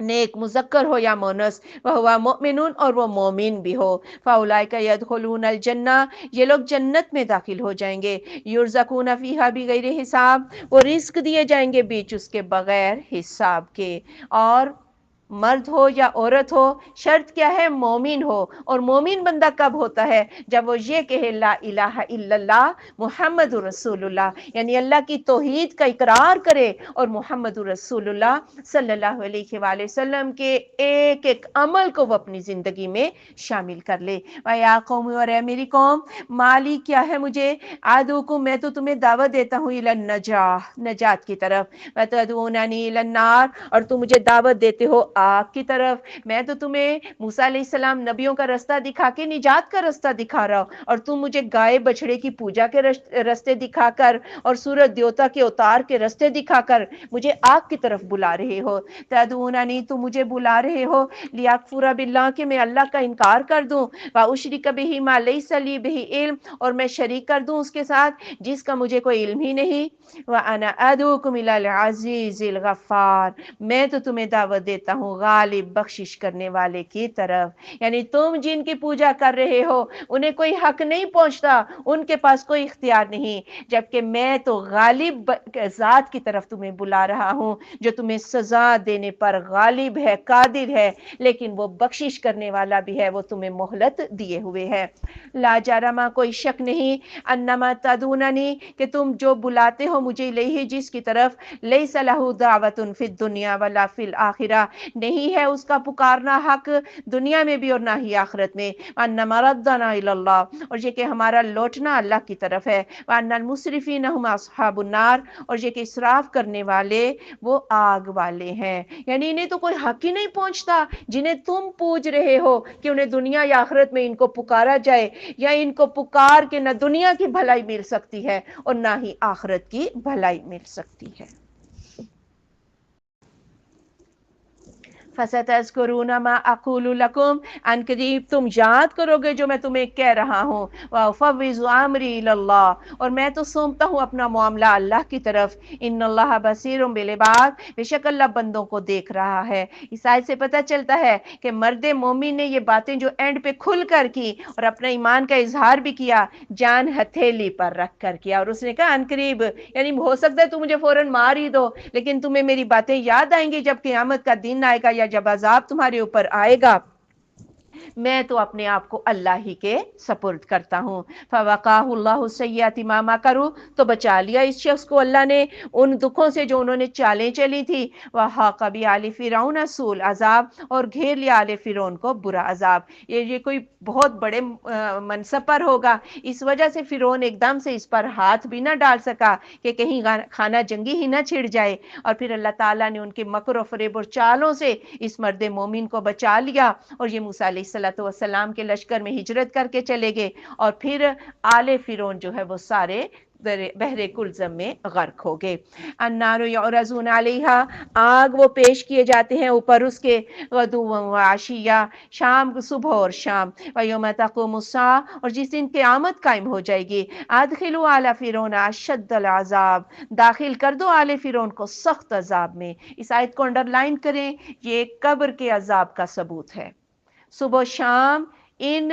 نیک مذکر ہو یا مونس، وہو مؤمن، اور وہ مومن بھی ہو، فاولئک یدخلون الجنہ، یہ لوگ جنت میں داخل ہو جائیں گے، یرزقون فیہا بغیر حساب، وہ رزق دیے جائیں گے بیچ اس کے بغیر حساب کے۔ اور مرد ہو یا عورت ہو، شرط کیا ہے؟ مومن ہو۔ اور مومن بندہ کب ہوتا ہے؟ جب وہ یہ کہے لا الہ الا اللہ محمد رسول اللہ، یعنی اللہ کی توحید کا اقرار کرے اور محمد رسول اللہ صلی اللہ علیہ وآلہ وسلم کے ایک ایک عمل کو وہ اپنی زندگی میں شامل کر لے۔ وَيَا قَوْمِ، اور اے میری قوم، مالی کیا ہے مجھے، عَدُوكُمْ، میں تو تمہیں دعوت دیتا ہوں الی النجاح، نجات کی طرف، وَتَدْعُونَنِی الی النَّارِ، اور تم مجھے دعوت دیتے ہو آگ کی طرف۔ میں تو تمہیں موسیٰ علیہ السلام نبیوں کا رستہ دکھا کے نجات کا رستہ دکھا رہا ہوں، اور تم مجھے گائے بچڑے کی پوجا کے رستے دکھا کر اور سورج دیوتا کے اوتار کے رستے دکھا کر مجھے آگ کی طرف بلا رہے ہو۔ تدعوننی، تم مجھے بلا رہے ہو، لیکفر باللہ، کہ میں اللہ کا انکار کر دوں، واشرک بہ ما لیس لی بہ علم، اور میں شریک کر دوں اس کے ساتھ جس کا مجھے کوئی علم ہی نہیں۔ وانا ادعوکم الی العزیز الغفار، میں تو تمہیں دعوت دیتا ہوں غالب بخشش کرنے والے کی طرف، یعنی تم جن کی پوجا کر رہے ہو انہیں کوئی حق نہیں پہنچتا، ان کے پاس کوئی اختیار نہیں، جبکہ میں تو غالب ذات کی طرف تمہیں بلا رہا ہوں جو تمہیں سزا دینے پر غالب ہے، قادر ہے، لیکن وہ بخشش کرنے والا بھی ہے، وہ تمہیں مہلت دیے ہوئے ہے۔ لا جرم، کوئی شک نہیں، انما تدعوننی، کہ تم جو بلاتے ہو مجھے الیہ جس کی طرف، لیس لہ دعوت فی الدنیا ولا فی الآخرہ، نہیں ہے اس کا پکارنا حق دنیا میں بھی اور نہ ہی آخرت میں، وان مردنا الی اللہ، اور یہ کہ ہمارا لوٹنا اللہ کی طرف ہے، وان المسرفین هم اصحاب النار، اور یہ کہ اسراف کرنے والے وہ آگ والے ہیں، یعنی انہیں تو کوئی حق ہی نہیں پہنچتا جنہیں تم پوج رہے ہو کہ انہیں دنیا یا آخرت میں ان کو پکارا جائے، یا ان کو پکار کے نہ دنیا کی بھلائی مل سکتی ہے اور نہ ہی آخرت کی بھلائی مل سکتی ہے۔ فَسَتَذْكُرُونَ مَا أَقُولُ لَكُمْ، ان قریب تم یاد کرو گے جو میں تمہیں کہہ رہا ہوں، وَأُفَوِّضُ أَمْرِي إِلَى اللَّهِ، اور میں تو سونپتا ہوں اپنا معاملہ اللہ کی طرف، إِنَّ اللَّهَ بَصِيرٌ بِالْعِبَادِ، بے شک اللہ بندوں کو دیکھ رہا ہے۔ اس آیت سے پتہ چلتا ہے کہ مرد مومن نے یہ باتیں جو اینڈ پہ کھل کر کی اور اپنا ایمان کا اظہار بھی کیا، جان ہتھیلی پر رکھ کر کیا، اور اس نے کہا ان قریب، یعنی ہو سکتا ہے تو مجھے فوراً مار ہی دو، لیکن تمہیں میری باتیں یاد آئیں گی جب قیامت کا دن آئے گا یا جب عذاب تمہارے اوپر آئے گا، میں تو اپنے آپ کو اللہ ہی کے سپرد کرتا ہوں۔ فَوَقَاهُ اللَّهُ سَيِّئَاتِ مَا مَكَرُوا، تو بچا لیا اس شخص کو اللہ نے ان دکھوں سے جو انہوں نے چالیں چلی تھی، وَحَاقَ بِآلِ فِرْعَوْنَ سُوءُ الْعَذَابِ، اور گھیر لیا آل فرعون کو برا عذاب۔ یہ کوئی بہت بڑے منصب پر ہوگا، اس وجہ سے فرعون ایک دم سے اس پر ہاتھ بھی نہ ڈال سکا کہ کہیں خانہ جنگی ہی نہ چھڑ جائے، اور پھر اللہ تعالیٰ نے ان کے مکر و فریب اور چالوں سے اس مرد مومن کو بچا لیا، اور یہ موسیٰ علیہ السلام کے لشکر میں ہجرت کر کے چلے گئے، اور پھر آل فرعون جو ہے وہ سارے بحر کلزم میں غرق ہو گئے۔ النار یعرضون علیہا، آگ وہ پیش کیے جاتے ہیں اوپر اس کے، غدوا وعشیا، شام، صبح اور شام، ویوم تقوم الساعہ، اور جس دن قیامت قائم ہو جائے گی، ادخلوا آل فرعون اشد العذاب، داخل کر دو آل فرعون کو سخت عذاب میں۔ اس آیت کو انڈرلائن کریں، یہ قبر کے عذاب کا ثبوت ہے۔ صبح و شام ان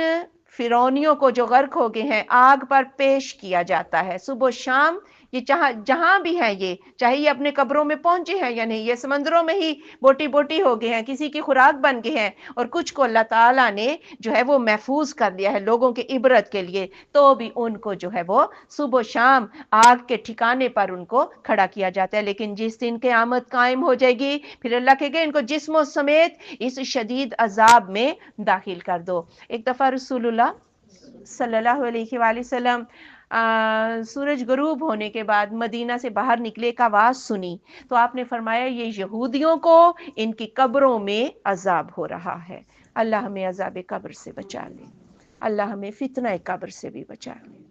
فرعونیوں کو جو غرق ہو گئے ہیں آگ پر پیش کیا جاتا ہے، صبح و شام، یہ جہاں بھی ہیں، یہ چاہے یہ اپنے قبروں میں پہنچے ہیں یا نہیں، یہ سمندروں میں ہی بوٹی بوٹی ہو گئے ہیں، کسی کی خوراک بن گئے ہیں، اور کچھ کو اللہ تعالیٰ نے جو ہے وہ محفوظ کر دیا ہے لوگوں کے عبرت کے لیے، تو بھی ان کو جو ہے وہ صبح و شام آگ کے ٹھکانے پر ان کو کھڑا کیا جاتا ہے۔ لیکن جس دن قیامت قائم ہو جائے گی، پھر اللہ کہے گا ان کو جسم و سمیت اس شدید عذاب میں داخل کر دو۔ ایک دفعہ رسول اللہ صلی اللہ علیہ وآلہ وسلم سورج غروب ہونے کے بعد مدینہ سے باہر نکلے، ایک آواز سنی، تو آپ نے فرمایا یہ یہودیوں کو ان کی قبروں میں عذاب ہو رہا ہے۔ اللہ ہمیں عذاب قبر سے بچا لے، اللہ ہمیں فتنہ قبر سے بھی بچا لے۔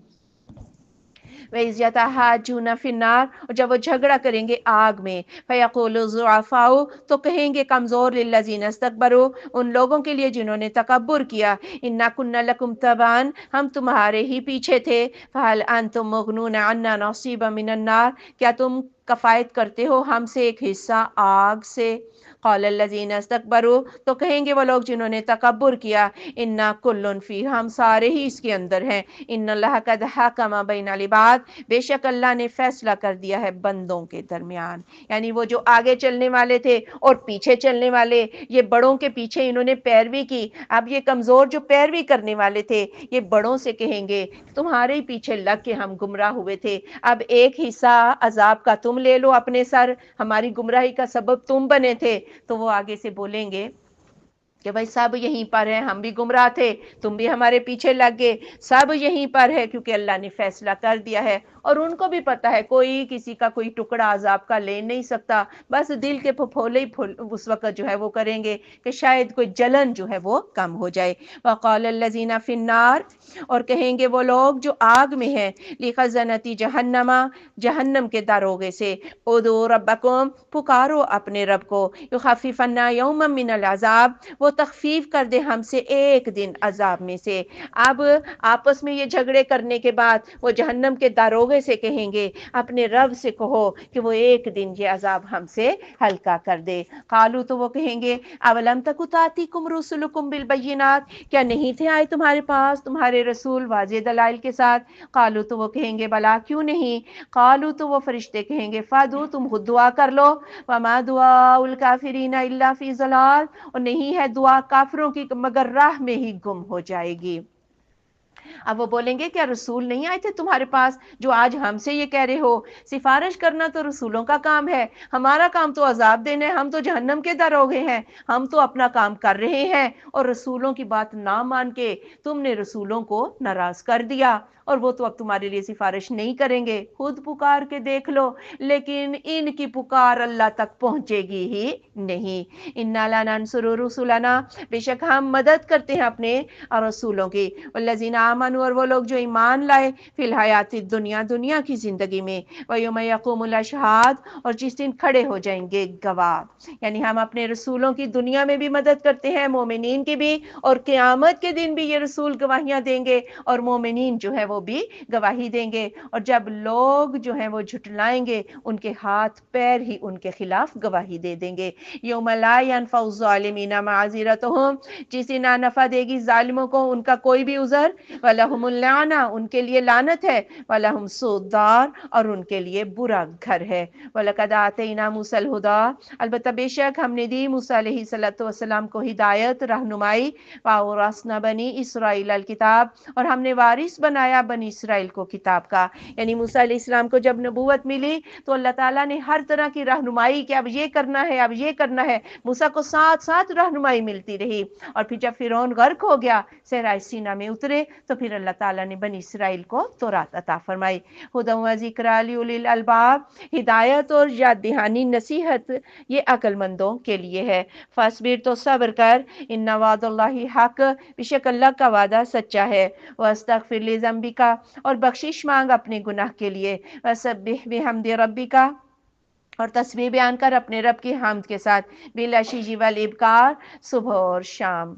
وَإِذْ يَتَحَاجُّونَ فِي النَّارِ، اور جب وہ جھگڑا کریں گے آگ میں، فَيَقُولُ الضُّعَفَاءُ، تو کہیں گے کمزور، لِلَّذِينَ اسْتَكْبَرُوا، ان لوگوں کے لیے جنہوں نے تکبر کیا، إِنَّا كُنَّا لَكُمْ تَبَعًا، ہم تمہارے ہی پیچھے تھے، فَهَلْ أَنْتُمْ مُغْنُونَ عَنَّا نَصِيبًا مِنَ النَّارِ، کیا تم کفایت کرتے ہو ہم سے ایک حصہ آگ سے؟ قال الذین استکبروا، تو کہیں گے وہ لوگ جنہوں نے تکبر کیا، انا کل فیہ، ہم سارے ہی اس کے اندر ہیں، ان اللہ قد حکم بین العباد، بے شک اللہ نے فیصلہ کر دیا ہے بندوں کے درمیان۔ یعنی وہ جو آگے چلنے والے تھے اور پیچھے چلنے والے، یہ بڑوں کے پیچھے انہوں نے پیروی کی، اب یہ کمزور جو پیروی کرنے والے تھے یہ بڑوں سے کہیں گے تمہارے ہی پیچھے لگ کے ہم گمراہ ہوئے تھے، اب ایک حصہ عذاب کا تم لے لو اپنے سر، ہماری گمراہی کا سبب تم بنے تھے۔ تو وہ آگے سے بولیں گے کہ بھائی سب یہیں پر ہیں، ہم بھی گمراہ تھے، تم بھی ہمارے پیچھے لگ گئے، سب یہیں پر ہے کیونکہ اللہ نے فیصلہ کر دیا ہے، اور ان کو بھی پتا ہے کوئی کسی کا کوئی ٹکڑا عذاب کا لے نہیں سکتا، بس دل کے پھپھولے ہی اس وقت جو ہے وہ کریں گے کہ شاید کوئی جلن جو ہے وہ کم ہو جائے۔ وقال الذین فی النار، اور کہیں گے وہ لوگ جو آگ میں ہیں، لخزنۃ جہنم، جہنم کے داروغے سے، ادعوا ربکم، پکارو اپنے رب کو، یخفف عنا یوما من العذاب، وہ تخفیف کر دے ہم سے ایک دن عذاب میں سے۔ اب آپس میں یہ جھگڑے کرنے کے بعد وہ جہنم کے داروغے سے کہیں گے اپنے رب سے کہو کہ وہ ایک دن یہ عذاب ہم سے ہلکا کر دے۔ قالو، تو وہ کہیں گے اولم تک تاتیکم رسلکم بالبینات، کیا نہیں تھے آئے تمہارے پاس تمہارے رسول واضح دلائل کے ساتھ؟ قالو، تو وہ کہیں گے بلا، کیوں نہیں؟ قالو، تو وہ فرشتے کہیں گے فادو، تم خود دعا کر لو، وما دعاء الکافرین الا فی ضلال، اور نہیں ہے دعا کافروں کی مگر راہ میں ہی گم ہو جائے گی۔ اب وہ بولیں گے کیا رسول نہیں آئے تھے تمہارے پاس جو آج ہم سے یہ کہہ رہے ہو؟ سفارش کرنا تو رسولوں کا کام ہے، ہمارا کام تو عذاب دینا ہے، ہم تو جہنم کے داروغے ہیں، ہم تو اپنا کام کر رہے ہیں، اور رسولوں کی بات نہ مان کے تم نے رسولوں کو ناراض کر دیا، اور وہ تو اب تمہارے لیے سفارش نہیں کریں گے، خود پکار کے دیکھ لو، لیکن ان کی پکار اللہ تک پہنچے گی ہی نہیں۔ انا لننصر رسلنا، بے شک ہم مدد کرتے ہیں اپنے رسولوں کی، والذین آمنوا، اور وہ لوگ جو ایمان لائے، فی الحیات الدنیا، دنیا کی زندگی میں، ویوم یقوم الاشہاد، اور جس دن کھڑے ہو جائیں گے گواہ، یعنی ہم اپنے رسولوں کی دنیا میں بھی مدد کرتے ہیں، مومنین کی بھی، اور قیامت کے دن بھی یہ رسول گواہیاں دیں گے، اور مومنین جو ہے وہ بھی گواہی دیں گے، اور جب لوگ جو ہیں وہ جھٹلائیں گے ان کے ہاتھ پیر ہی ان کے خلاف گواہی دے دیں گے۔ یوم لا ينفع الظالمین معذرتهم، جس دن نہ نفع دے گی ظالموں کو ان کا کوئی بھی عذر، وَلَهُمُ اللعنہ، ان کے لیے لعنت ہے، وَلَهُمْ سُوءُ الدار، اور ان کے لیے برا گھر ہے۔ وَلَقَدْ آتَيْنَا مُوسَى الْهُدى، البتہ بے شک ہم نے دی موسیٰ علیہ السلام کو ہدایت، رہنمائی، وَأَوْرَثْنَا بَنِي إِسْرَائِيلَ الْكِتَابَ، اور ہم نے وارث بنایا بنی اسرائیل کو کتاب کا، یعنی موسیٰ علیہ السلام کو جب نبوت ملی تو اللہ تعالیٰ نے ہر طرح کی رہنمائی کہ اب یہ کرنا ہے، اب یہ کرنا ہے، موسیٰ کو ساتھ ساتھ رہنمائی ملتی رہی، اور پھر جب فرعون غرق ہو گیا، صحرائے سینا میں اترے، تو پھر اللہ تعالیٰ نے بنی اسرائیل کو تورات عطا فرمائی۔ ہدی و ذکریٰ لأولی الالباب، ہدایت اور یاد دہانی نصیحت یہ عقل مندوں کے لیے ہے۔ فاصبر، تو صبر کر، ان وعد اللہ حق، بے شک اللہ کا وعدہ سچا ہے، واستغفر لذنبک، اور بخشش مانگ اپنے گناہ کے لیے، وسبح بحمد ربک، اور تسبیح بیان کر اپنے رب کی حمد کے ساتھ، بالعشی والابکار، صبح اور شام۔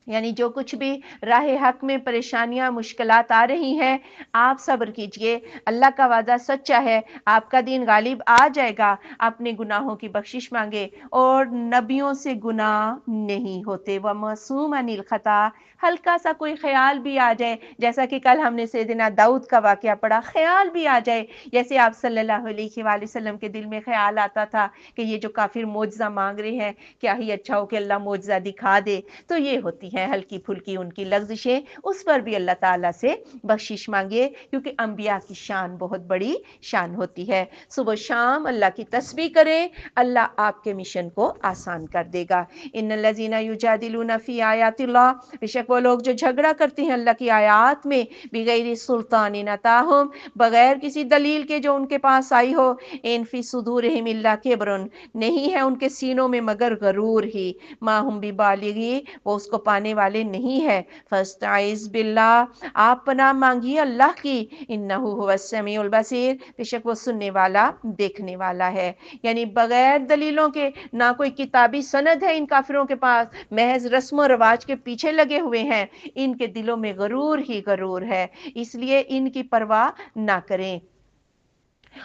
یعنی جو کچھ بھی راہ حق میں پریشانیاں مشکلات آ رہی ہیں، آپ صبر کیجئے، اللہ کا وعدہ سچا ہے، آپ کا دین غالب آ جائے گا، اپنے گناہوں کی بخشش مانگے، اور نبیوں سے گناہ نہیں ہوتے، وَمَعْصُومٌ عَنِ الْخَطَأِ، ہلکا سا کوئی خیال بھی آ جائے، جیسا کہ کل ہم نے سیدنا داؤد کا واقعہ پڑھا، خیال بھی آ جائے، جیسے آپ صلی اللہ علیہ وآلہ وسلم کے دل میں خیال آتا تھا کہ یہ جو کافر معجزہ مانگ رہے ہیں، کیا ہی اچھا ہو کہ اللہ معجزہ دکھا دے، تو یہ ہوتی ہیں ہلکی پھلکی ان کی لغزشیں، اس پر بھی اللہ تعالیٰ سے بخشش مانگیے، کیونکہ انبیاء کی شان بہت بڑی شان ہوتی ہے۔ صبح شام اللہ کی تسبیح کریں، اللہ آپ کے مشن کو آسان کر دے گا۔ ان الذین یجادلون فی آیات اللہ، بے شک وہ لوگ جو جھگڑا کرتے ہیں اللہ کی آیات میں، بغیر سلطان اتاہم، بغیر کسی دلیل کے جو ان کے پاس آئی ہو، ان فی صدورہم الا کبر، نہیں ہے ان کے سینوں میں مگر غرور ہی، ما ہم ببالغی، وہ اس کو پانے پانے والے نہیں ہے۔ فاستعذ باللہ، آپ پناہ مانگیے اللہ کی، انہ هو السمیع البصیر، بے شک وہ سننے والا دیکھنے والا ہے۔ یعنی بغیر دلیلوں کے، نہ کوئی کتابی سند ہے ان کافروں کے پاس، محض رسم و رواج کے پیچھے لگے ہوئے ہیں، ان کے دلوں میں غرور ہی غرور ہے، اس لیے ان کی پرواہ نہ کریں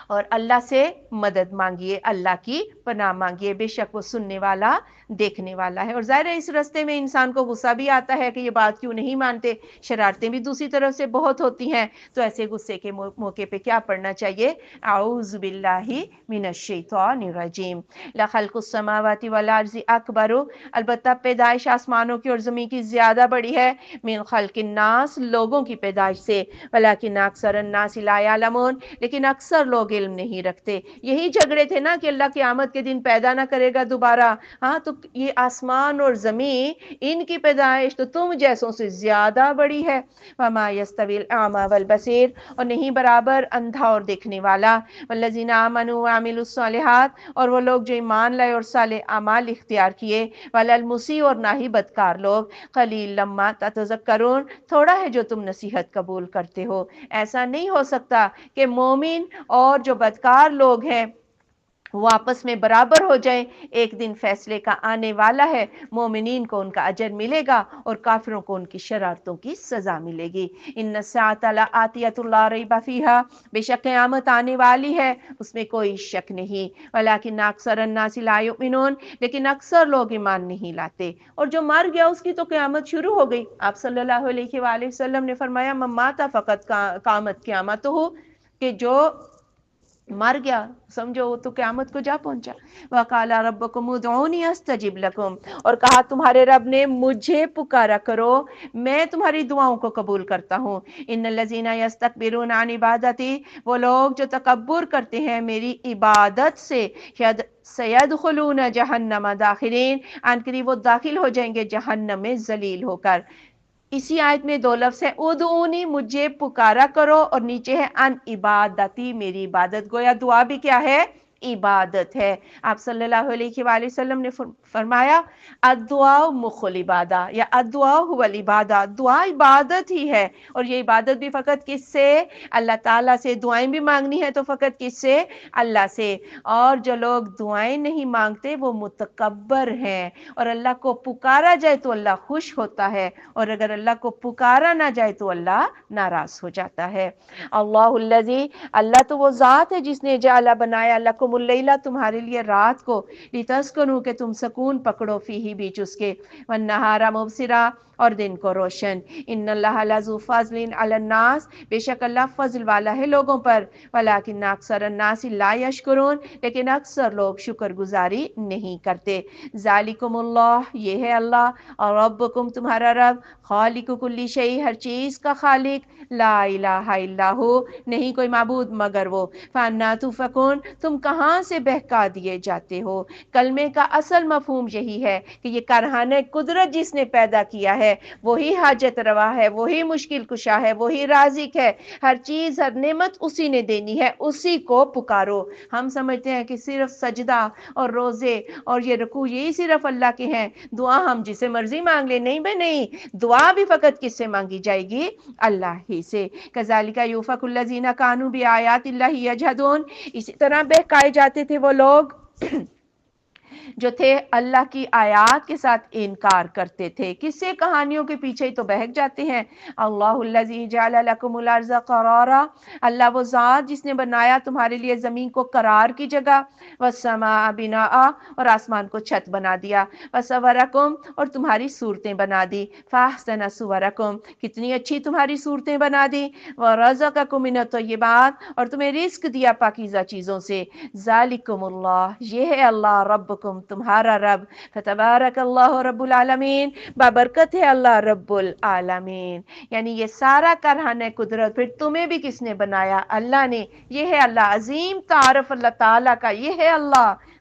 اور اللہ سے مدد مانگیے، اللہ کی پناہ مانگیے، بے شک وہ سننے والا دیکھنے والا ہے۔ اور ظاہر ہے اس رستے میں انسان کو غصہ بھی آتا ہے کہ یہ بات کیوں نہیں مانتے، شرارتیں بھی دوسری طرف سے بہت ہوتی ہیں، تو ایسے غصے کے موقع پہ کیا پڑھنا چاہیے؟ اعوذ باللہ من الشیطان الرجیم۔ لخلق السماوات والارض اکبر، البتہ پیدائش آسمانوں کی اور زمین کی زیادہ بڑی ہے، من خلق الناس، لوگوں کی پیدائش سے، ولکن اکثر الناس لا یعلمون، لیکن اکثر لوگ علم نہیں رکھتے۔ یہی جھگڑے تھے نا کہ اللہ قیامت کے دن پیدا نہ کرے گا دوبارہ، ہاں تو یہ آسمان اور زمین، ان کی پیدائش تو تم جیسوں سے زیادہ بڑی ہے۔ وما یستوی الاعمی والبصیر، اور نہیں برابر اندھا اور دیکھنے والا۔ والذین آمنوا وعملوا الصالحات، اور وہ لوگ جو ایمان لائے اور صالح اعمال اختیار کیے، ولا المسیء، اور نہ ہی بدکار لوگ، قلیل لما تتذکرون، تھوڑا ہے جو تم نصیحت قبول کرتے ہو۔ ایسا نہیں ہو سکتا کہ مومن اور جو بدکار لوگ ہیں وہ آپس میں برابر ہو جائیں، ایک دن فیصلے کا آنے والا ہے، مومنین کو ان کا اجر ملے گا اور کافروں کو ان کی شرارتوں کی سزا ملے گی۔ ان الساعۃ لآتیۃ لا ریب فیہا، بے شک قیامت آنے والی ہے، اس میں کوئی شک نہیں، ولکن اکثر الناس لا یؤمنون، لیکن اکثر لوگ ایمان نہیں لاتے۔ اور جو مر گیا اس کی تو قیامت شروع ہو گئی۔ آپ صلی اللہ علیہ وآلہ وسلم نے فرمایا من مات فقط قامت قیامت ہو، کہ جو مر گیا سمجھو وہ تو قیامت کو جا پہنچا۔ وَقَالَ رَبُّكُمْ ادْعُونِي أَسْتَجِبْ لَكُمْ، اور کہا تمہارے رب نے مجھے پکارا کرو، میں تمہاری دعاؤں کو قبول کرتا ہوں۔ إِنَّ الَّذِينَ يَسْتَكْبِرُونَ عَنْ عِبَادَتِي، وہ لوگ جو تکبر کرتے ہیں میری عبادت سے، سَيَدْخُلُونَ جَهَنَّمَ دَاخِرِينَ، ان قریب وہ داخل ہو جائیں گے جہنم میں ذلیل ہو کر۔ اسی آیت میں دو لفظ ہیں، ادعونی، مجھے پکارا کرو، اور نیچے ہے ان عبادتی، میری عبادت۔ گویا دعا بھی کیا ہے؟ عبادت ہے۔ آپ صلی اللہ علیہ وآلہ وسلم نے فرمایا الدعاء مخ العبادہ، یا الدعاء هو العبادہ، دعا عبادت ہی ہے۔ اور یہ عبادت بھی فقط کس سے؟ اللہ تعالیٰ سے۔ دعائیں بھی مانگنی ہے تو فقط کس سے؟ اللہ سے۔ اور جو لوگ دعائیں نہیں مانگتے وہ متکبر ہیں، اور اللہ کو پکارا جائے تو اللہ خوش ہوتا ہے، اور اگر اللہ کو پکارا نہ جائے تو اللہ ناراض ہو جاتا ہے۔ اللہ الذی، اللہ تو وہ ذات ہے جس نے جعل، بنایا، لکم اللیل، تمہارے لیے رات کو، لتسکنوا، کہ تم سکون پکڑو، فیہ، بیچ اس کے، والنہار مبصرا، اور دن کو روشن۔ ان اللہ لذو فضل علی الناس، بے شک اللہ فضل والا ہے لوگوں پر، ولکن اکثر الناس لا یشکرون، لیکن اکثر لوگ شکر گزاری نہیں کرتے۔ ذالکم اللہ، یہ ہے اللہ، اور ربکم، تمہارا رب، خالق کل شیء، ہر چیز کا خالق، لا الہ الا ہو، نہیں کوئی معبود مگر وہ، فانا تؤفکون، تم کہاں سے بہکا دیے جاتے ہو۔ کلمے کا اصل مفہوم یہی ہے کہ یہ کارخانہ قدرت جس نے پیدا کیا ہے وہی حاجت روا ہے، وہی مشکل کشا ہے، وہی رازق ہے، ہر چیز، ہر نعمت اسی نے دینی ہے، اسی کو پکارو۔ ہم سمجھتے ہیں کہ صرف سجدہ اور روزے اور یہ رکوع یہی صرف اللہ کے ہیں، دعا ہم جسے مرضی مانگ لیں، نہیں بھائی نہیں، دعا بھی فقط کس سے مانگی جائے گی؟ اللہ ہی سے۔ کذالک یؤفک الذین کانوا بآیات اللہ یجحدون، اسی طرح بہکائے جاتے تھے وہ لوگ جو تھے اللہ کی آیات کے ساتھ انکار کرتے تھے۔ کس سے؟ کہانیوں کے پیچھے ہی تو بہک جاتے ہیں۔ اللہ الذی جعل لکم الارض قرارا، اللہ وہ ذات جس نے بنایا تمہارے لیے زمین کو قرار کی جگہ، والسماء بناء، اور آسمان کو چھت بنا دیا، وصورکم، اور تمہاری صورتیں بنا دی، فاحسن صورکم، کتنی اچھی تمہاری صورتیں بنا دی، ورزقکم من الطیبات، اور تمہیں رزق دیا پاکیزہ چیزوں سے، ذالکم اللہ، یہ ہے اللہ، ربکم، تمہارا رب، فتبارک اللہ رب العالمین، بابرکت ہے اللہ رب العالمین۔ یعنی یہ سارا کارخانہ قدرت پھر تمہیں بھی کس نے بنایا؟ اللہ نے۔ یہ ہے اللہ، عظیم تعارف اللہ تعالیٰ کا، یہ ہے اللہ،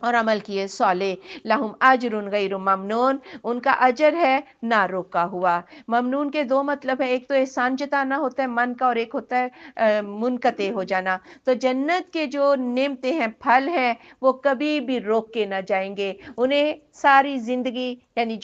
اور عمل کیے صالح، لہم اجر غیر ممنون، ان کا اجر ہے نہ روکا ہوا۔ ممنون کے دو مطلب ہے، ایک تو احسان جتانا ہوتا ہے من کا، اور ایک ہوتا ہے منقطع ہو جانا۔ تو جنت کے جو نعمتیں ہیں، پھل ہیں، وہ کبھی بھی روک کے نہ جائیں گے، انہیں ساری زندگی یعنی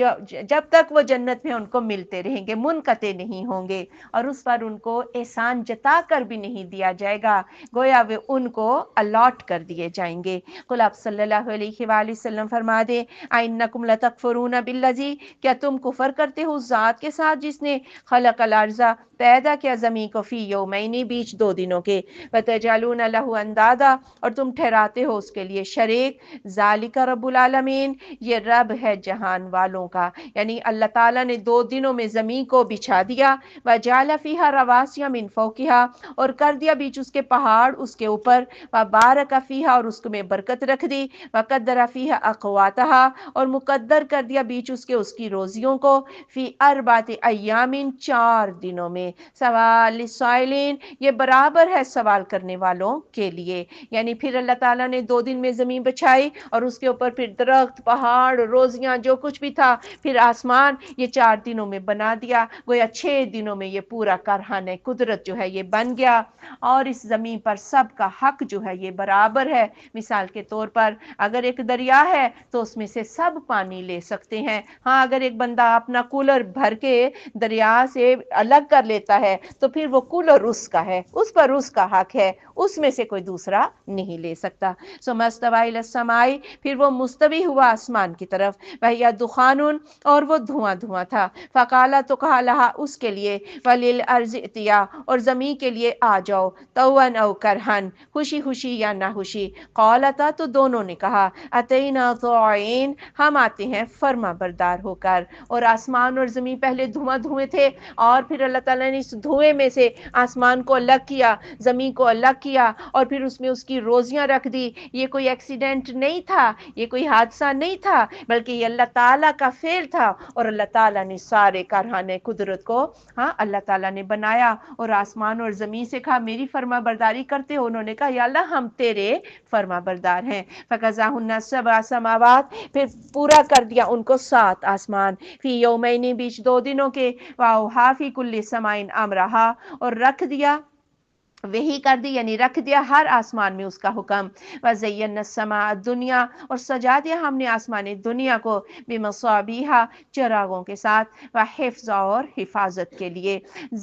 جب تک وہ جنت میں ان کو ملتے رہیں گے، منقطع نہیں ہوں گے، اور اس پر ان کو احسان جتا کر بھی نہیں دیا جائے گا، گویا وہ ان کو الاٹ کر دیے جائیں گے۔ قل آپ صلی اللہ علیہ وآلہ وسلم فرما دے، اَإِنَّكُمْ لَتَكْفُرُونَ بِالَّذِي، کیا تم کفر کرتے ہو اس ذات کے ساتھ جس نے خلق الارض، پیدا کیا زمین کو، فی یومین، بیچ دو دنوں کے، وَتَجْعَلُونَ لَهُ اندادا، اور تم ٹھہراتے ہو اس کے لیے شریک، ذالک رب العالمین، یہ رب ہے جہان والوں کا، یعنی اللہ تعالیٰ نے دو دنوں میں زمین کو بچھا دیا، وَجَعَلَ فِيهَا رَوَاسِيَ مِن فَوْقِهَا، اور کر دیا بیچ اس کے پہاڑ اس کے اوپر، وَبَارَكَ فِيهَا، اور اس میں برکت رکھ دی، وَقَدَّرَ فِيهَا أَقْوَاتَهَا، اور مقدر کر دیا بیچ اس کی روزیوں کو، فی اربعۃ ایام، 4 دنوں میں، سوال للسائلین، یہ برابر ہے سوال کرنے والوں کے لیے۔ یعنی پھر اللہ تعالیٰ نے 2 دن میں زمین بچھائی، اور اس کے اوپر پھر درخت، پہاڑ، روزیاں، جو کچھ بھی تھا، پھر آسمان، یہ 4 دنوں میں بنا دیا، گویا 6 دنوں میں یہ پورا کارخانہ قدرت جو ہے یہ بن گیا، اور اس زمین پر سب کا حق جو ہے یہ برابر ہے۔ مثال کے طور پر اگر ایک دریا ہے تو اس میں سے سب پانی لے سکتے ہیں، ہاں اگر ایک بندہ اپنا کولر بھر کے دریا سے الگ کر لیتا ہے تو پھر وہ کولر اس کا ہے، اس پر اس کا حق ہے، اس میں سے کوئی دوسرا نہیں لے سکتا۔ ثم استوى الى السماء، پھر وہ مستوی ہوا آسمان کی طرف، وہی دخان، اور وہ دھواں دھواں تھا، فقال، تو کہا، لہا اس کے لیے، وللارض ائتیا، اور زمین کے لیے آ جاؤ، طوعا او کرہا، خوشی خوشی یا نہ خوشی، قالتا، تو دونوں نے کہا، اتینا طاعین، ہم آتے ہیں فرما بردار ہو کر۔ اور آسمان اور زمین پہلے دھواں دھوئے تھے، اور پھر اللہ تعالیٰ نے اس دھوئے میں سے آسمان کو الگ کیا، زمین کو الگ کیا، اور پھر اس میں اس کی روزیاں رکھ دی۔ یہ کوئی ایکسیڈنٹ نہیں تھا، یہ کوئی حادثہ نہیں تھا، بلکہ یہ اللہ تعالیٰ کا فعل تھا، اور اللہ تعالیٰ نے سارے کارخانے قدرت کو اللہ تعالیٰ نے بنایا، اور آسمان اور زمین سے کہا میری فرما برداری کرتے ہو، انہوں نے کہا یا اللہ ہم تیرے فرما بردار ہیں۔ فَقَضَاهُنَّ سَبْعَ سَمَاوَاتٍ، پھر پورا کر دیا ان کو 7 آسمان، فی یومین، بیچ 2 دنوں کے، وَأَوْحَىٰ فِی كُلِّ سَمَاءٍ أَمْرَهَا، اور رکھ دیا، وہی کر دی یعنی رکھ دیا ہر آسمان میں اس کا حکم، وَزَيَّنَّا السَّمَاءَ الدُّنْيَا، اور سجا دیا ہم نے آسمان دنیا کو، بِمَصَابِيحَ، چراغوں کے ساتھ، وَحِفْظًا، اور حفاظت کے لیے،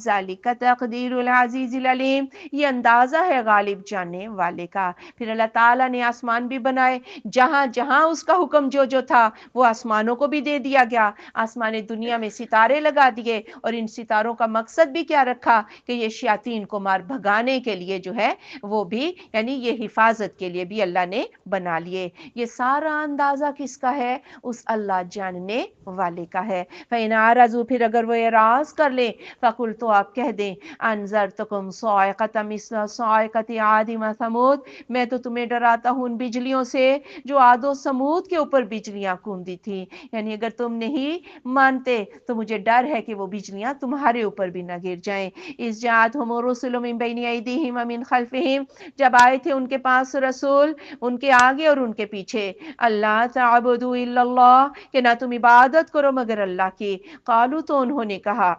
ذَلِكَ تَقْدِيرُ الْعَزِيزِ الْعَلِيمِ، یہ اندازہ ہے غالب جاننے والے کا۔ پھر اللہ تعالیٰ نے آسمان بھی بنائے، جہاں جہاں اس کا حکم جو تھا وہ آسمانوں کو بھی دے دیا گیا، آسمان دنیا میں ستارے لگا دیے، اور ان ستاروں کا مقصد بھی کیا رکھا کہ یہ شیاطین کو مار بھگانے کے لیے جو ہے وہ بھی، یعنی یہ حفاظت کے لیے بھی اللہ نے بنا لیے۔ یہ سارا اندازہ کس کا ہے؟ اس اللہ جاننے والے کا ہے۔ فَإِنْ أَعْرَضُوا، پھر اگر وہ اعراض کر لیں، فَقُلْ، تو آپ کہہ دیں، أَنذَرْتُكُمْ صَاعِقَةً مِثْلَ صَاعِقَةِ عَادٍ وَثَمُودَ، میں تو تمہیں ڈراتا ہوں ان بجلیوں سے جو عاد و سمود کے اوپر بجلیاں کوندی تھی، یعنی اگر تم نہیں مانتے تو مجھے ڈر ہے کہ وہ بجلیاں تمہارے اوپر بھی نہ گر جائیں۔ اِذْ جَاءَتْهُمُ الرُّسُلُ مِن بَيْنِ أَيْدِيهِمْ وَمِنْ خَلْفِهِمْ، جب آئے تھے ان کے پاس رسول ان کے آگے اور ان کے پیچھے، اللہ تعبدوا الا اللہ، کہ نہ تم عبادت کرو مگر اللہ کی، قالوا، تو انہوں نے کہا،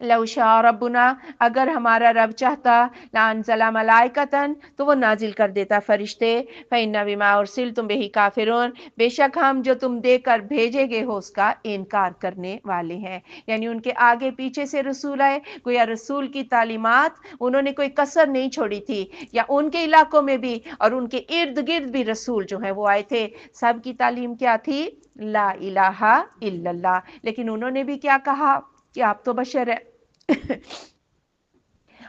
لو شاء ربنا، اگر ہمارا رب چاہتا، لانزل ملائکتن، تو وہ نازل کر دیتا فرشتے، فإنا بما ارسلتم بہ کافرون، بے شک ہم جو تم دے کر بھیجے گئے ہو اس کا انکار کرنے والے ہیں۔ یعنی ان کے آگے پیچھے سے رسول آئے، گویا رسول کی تعلیمات انہوں نے کوئی کسر نہیں چھوڑی تھی، یا ان کے علاقوں میں بھی اور ان کے ارد گرد بھی رسول جو ہیں وہ آئے تھے، سب کی تعلیم کیا تھی؟ لا الہ الا اللہ، لیکن انہوں نے بھی کیا کہا کہ آپ تو بشر ہے،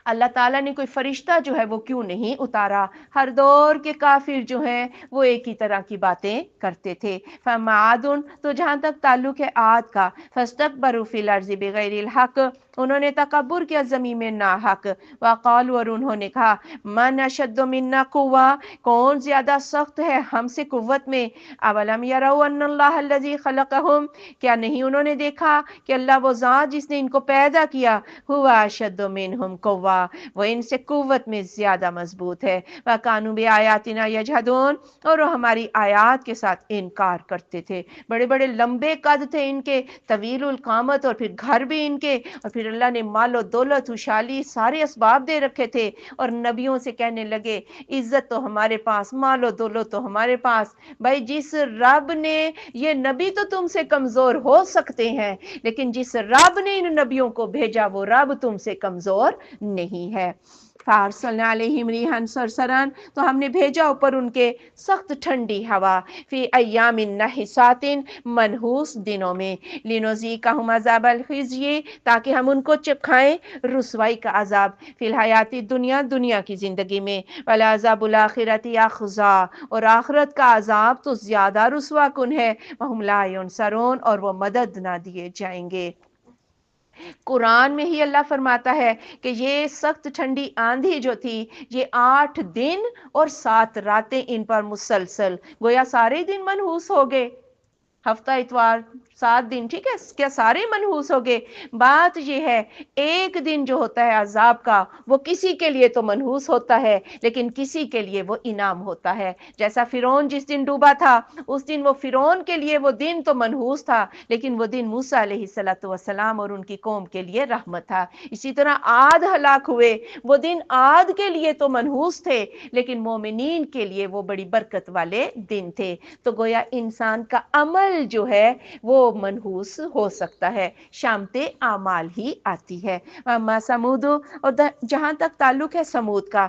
اللہ تعالیٰ نے کوئی فرشتہ جو ہے وہ کیوں نہیں اتارا؟ ہر دور کے کافر جو ہیں وہ ایک ہی طرح کی باتیں کرتے تھے۔ فَأَمَّا عَادٌ، تو جہاں تک تعلق ہے عاد کا، فَاسْتَكْبَرُوا فِي الْأَرْضِ بِغَيْرِ الْحَقِّ، انہوں نے تکبر کیا زمین میں ناحق، وَقَالُوا، اور انہوں نے کہا، مَنْ أَشَدُّ مِنَّا قُوَّةً، کون زیادہ سخت ہے ہم سے قوت میں، أَوَلَمْ يَرَوْا أَنَّ اللَّهَ الَّذِي خَلَقَهُمْ، کیا نہیں انہوں نے دیکھا کہ اللہ وہ ذات جس نے ان کو پیدا کیا، هُوَ أَشَدُّ مِنْهُمْ قُوَّةً، وہ ان سے قوت میں زیادہ مضبوط ہے، وَكَانُوا بِآيَاتِنَا يَجْحَدُونَ، اور وہ ہماری آیات کے ساتھ انکار کرتے تھے۔ بڑے بڑے لمبے قد تھے ان کے، طویل القامت، اور پھر گھر بھی ان کے، اور پھر اللہ نے مال و دولت، خوشحالی، سارے اسباب دے رکھے تھے، اور نبیوں سے کہنے لگے عزت تو ہمارے پاس، مال و دولت تو ہمارے پاس۔ بھائی جس رب نے، یہ نبی تو تم سے کمزور ہو سکتے ہیں، لیکن جس رب نے ان نبیوں کو بھیجا وہ رب تم سے کمزور نہیں ہے۔ فارسلنا علیہم ریحا صرصرا، تو ہم نے بھیجا اوپر ان کے سخت ٹھنڈی ہوا، فی ایام نحسات، منحوس دنوں میں، لنذیقہم عذاب الخزی، تاکہ ہم ان کو چکھائیں رسوائی کا عذاب، فی الحیات دنیا، دنیا کی زندگی میں، ولعذاب الآخرۃ اخزی، اور آخرت کا عذاب تو زیادہ رسوا کن ہے، وہم لا ینصرون، اور وہ مدد نہ دیے جائیں گے۔ قرآن میں ہی اللہ فرماتا ہے کہ یہ سخت ٹھنڈی آندھی جو تھی، یہ 8 دن اور 7 راتیں ان پر مسلسل، گویا سارے دن منحوس ہو گئے، ہفتہ اتوار 7 دن، ٹھیک ہے، کیا سارے منحوس ہو گئے؟ بات یہ ہے ایک دن جو ہوتا ہے عذاب کا، وہ کسی کے لیے تو منحوس ہوتا ہے، لیکن کسی کے لیے وہ انعام ہوتا ہے۔ جیسا فرعون جس دن ڈوبا تھا، اس دن وہ فرعون کے لیے وہ دن تو منحوس تھا، لیکن وہ دن موسیٰ علیہ السلام اور ان کی قوم کے لیے رحمت تھا۔ اسی طرح عاد ہلاک ہوئے، وہ دن عاد کے لیے تو منحوس تھے، لیکن مومنین کے لیے وہ بڑی برکت والے دن تھے۔ تو گویا انسان کا عمل جو ہے وہ منحوس ہو سکتا ہے، شامت اعمال ہی آتی ہے۔ اما سمود، اور جہاں تک تعلق ہے سمود کا،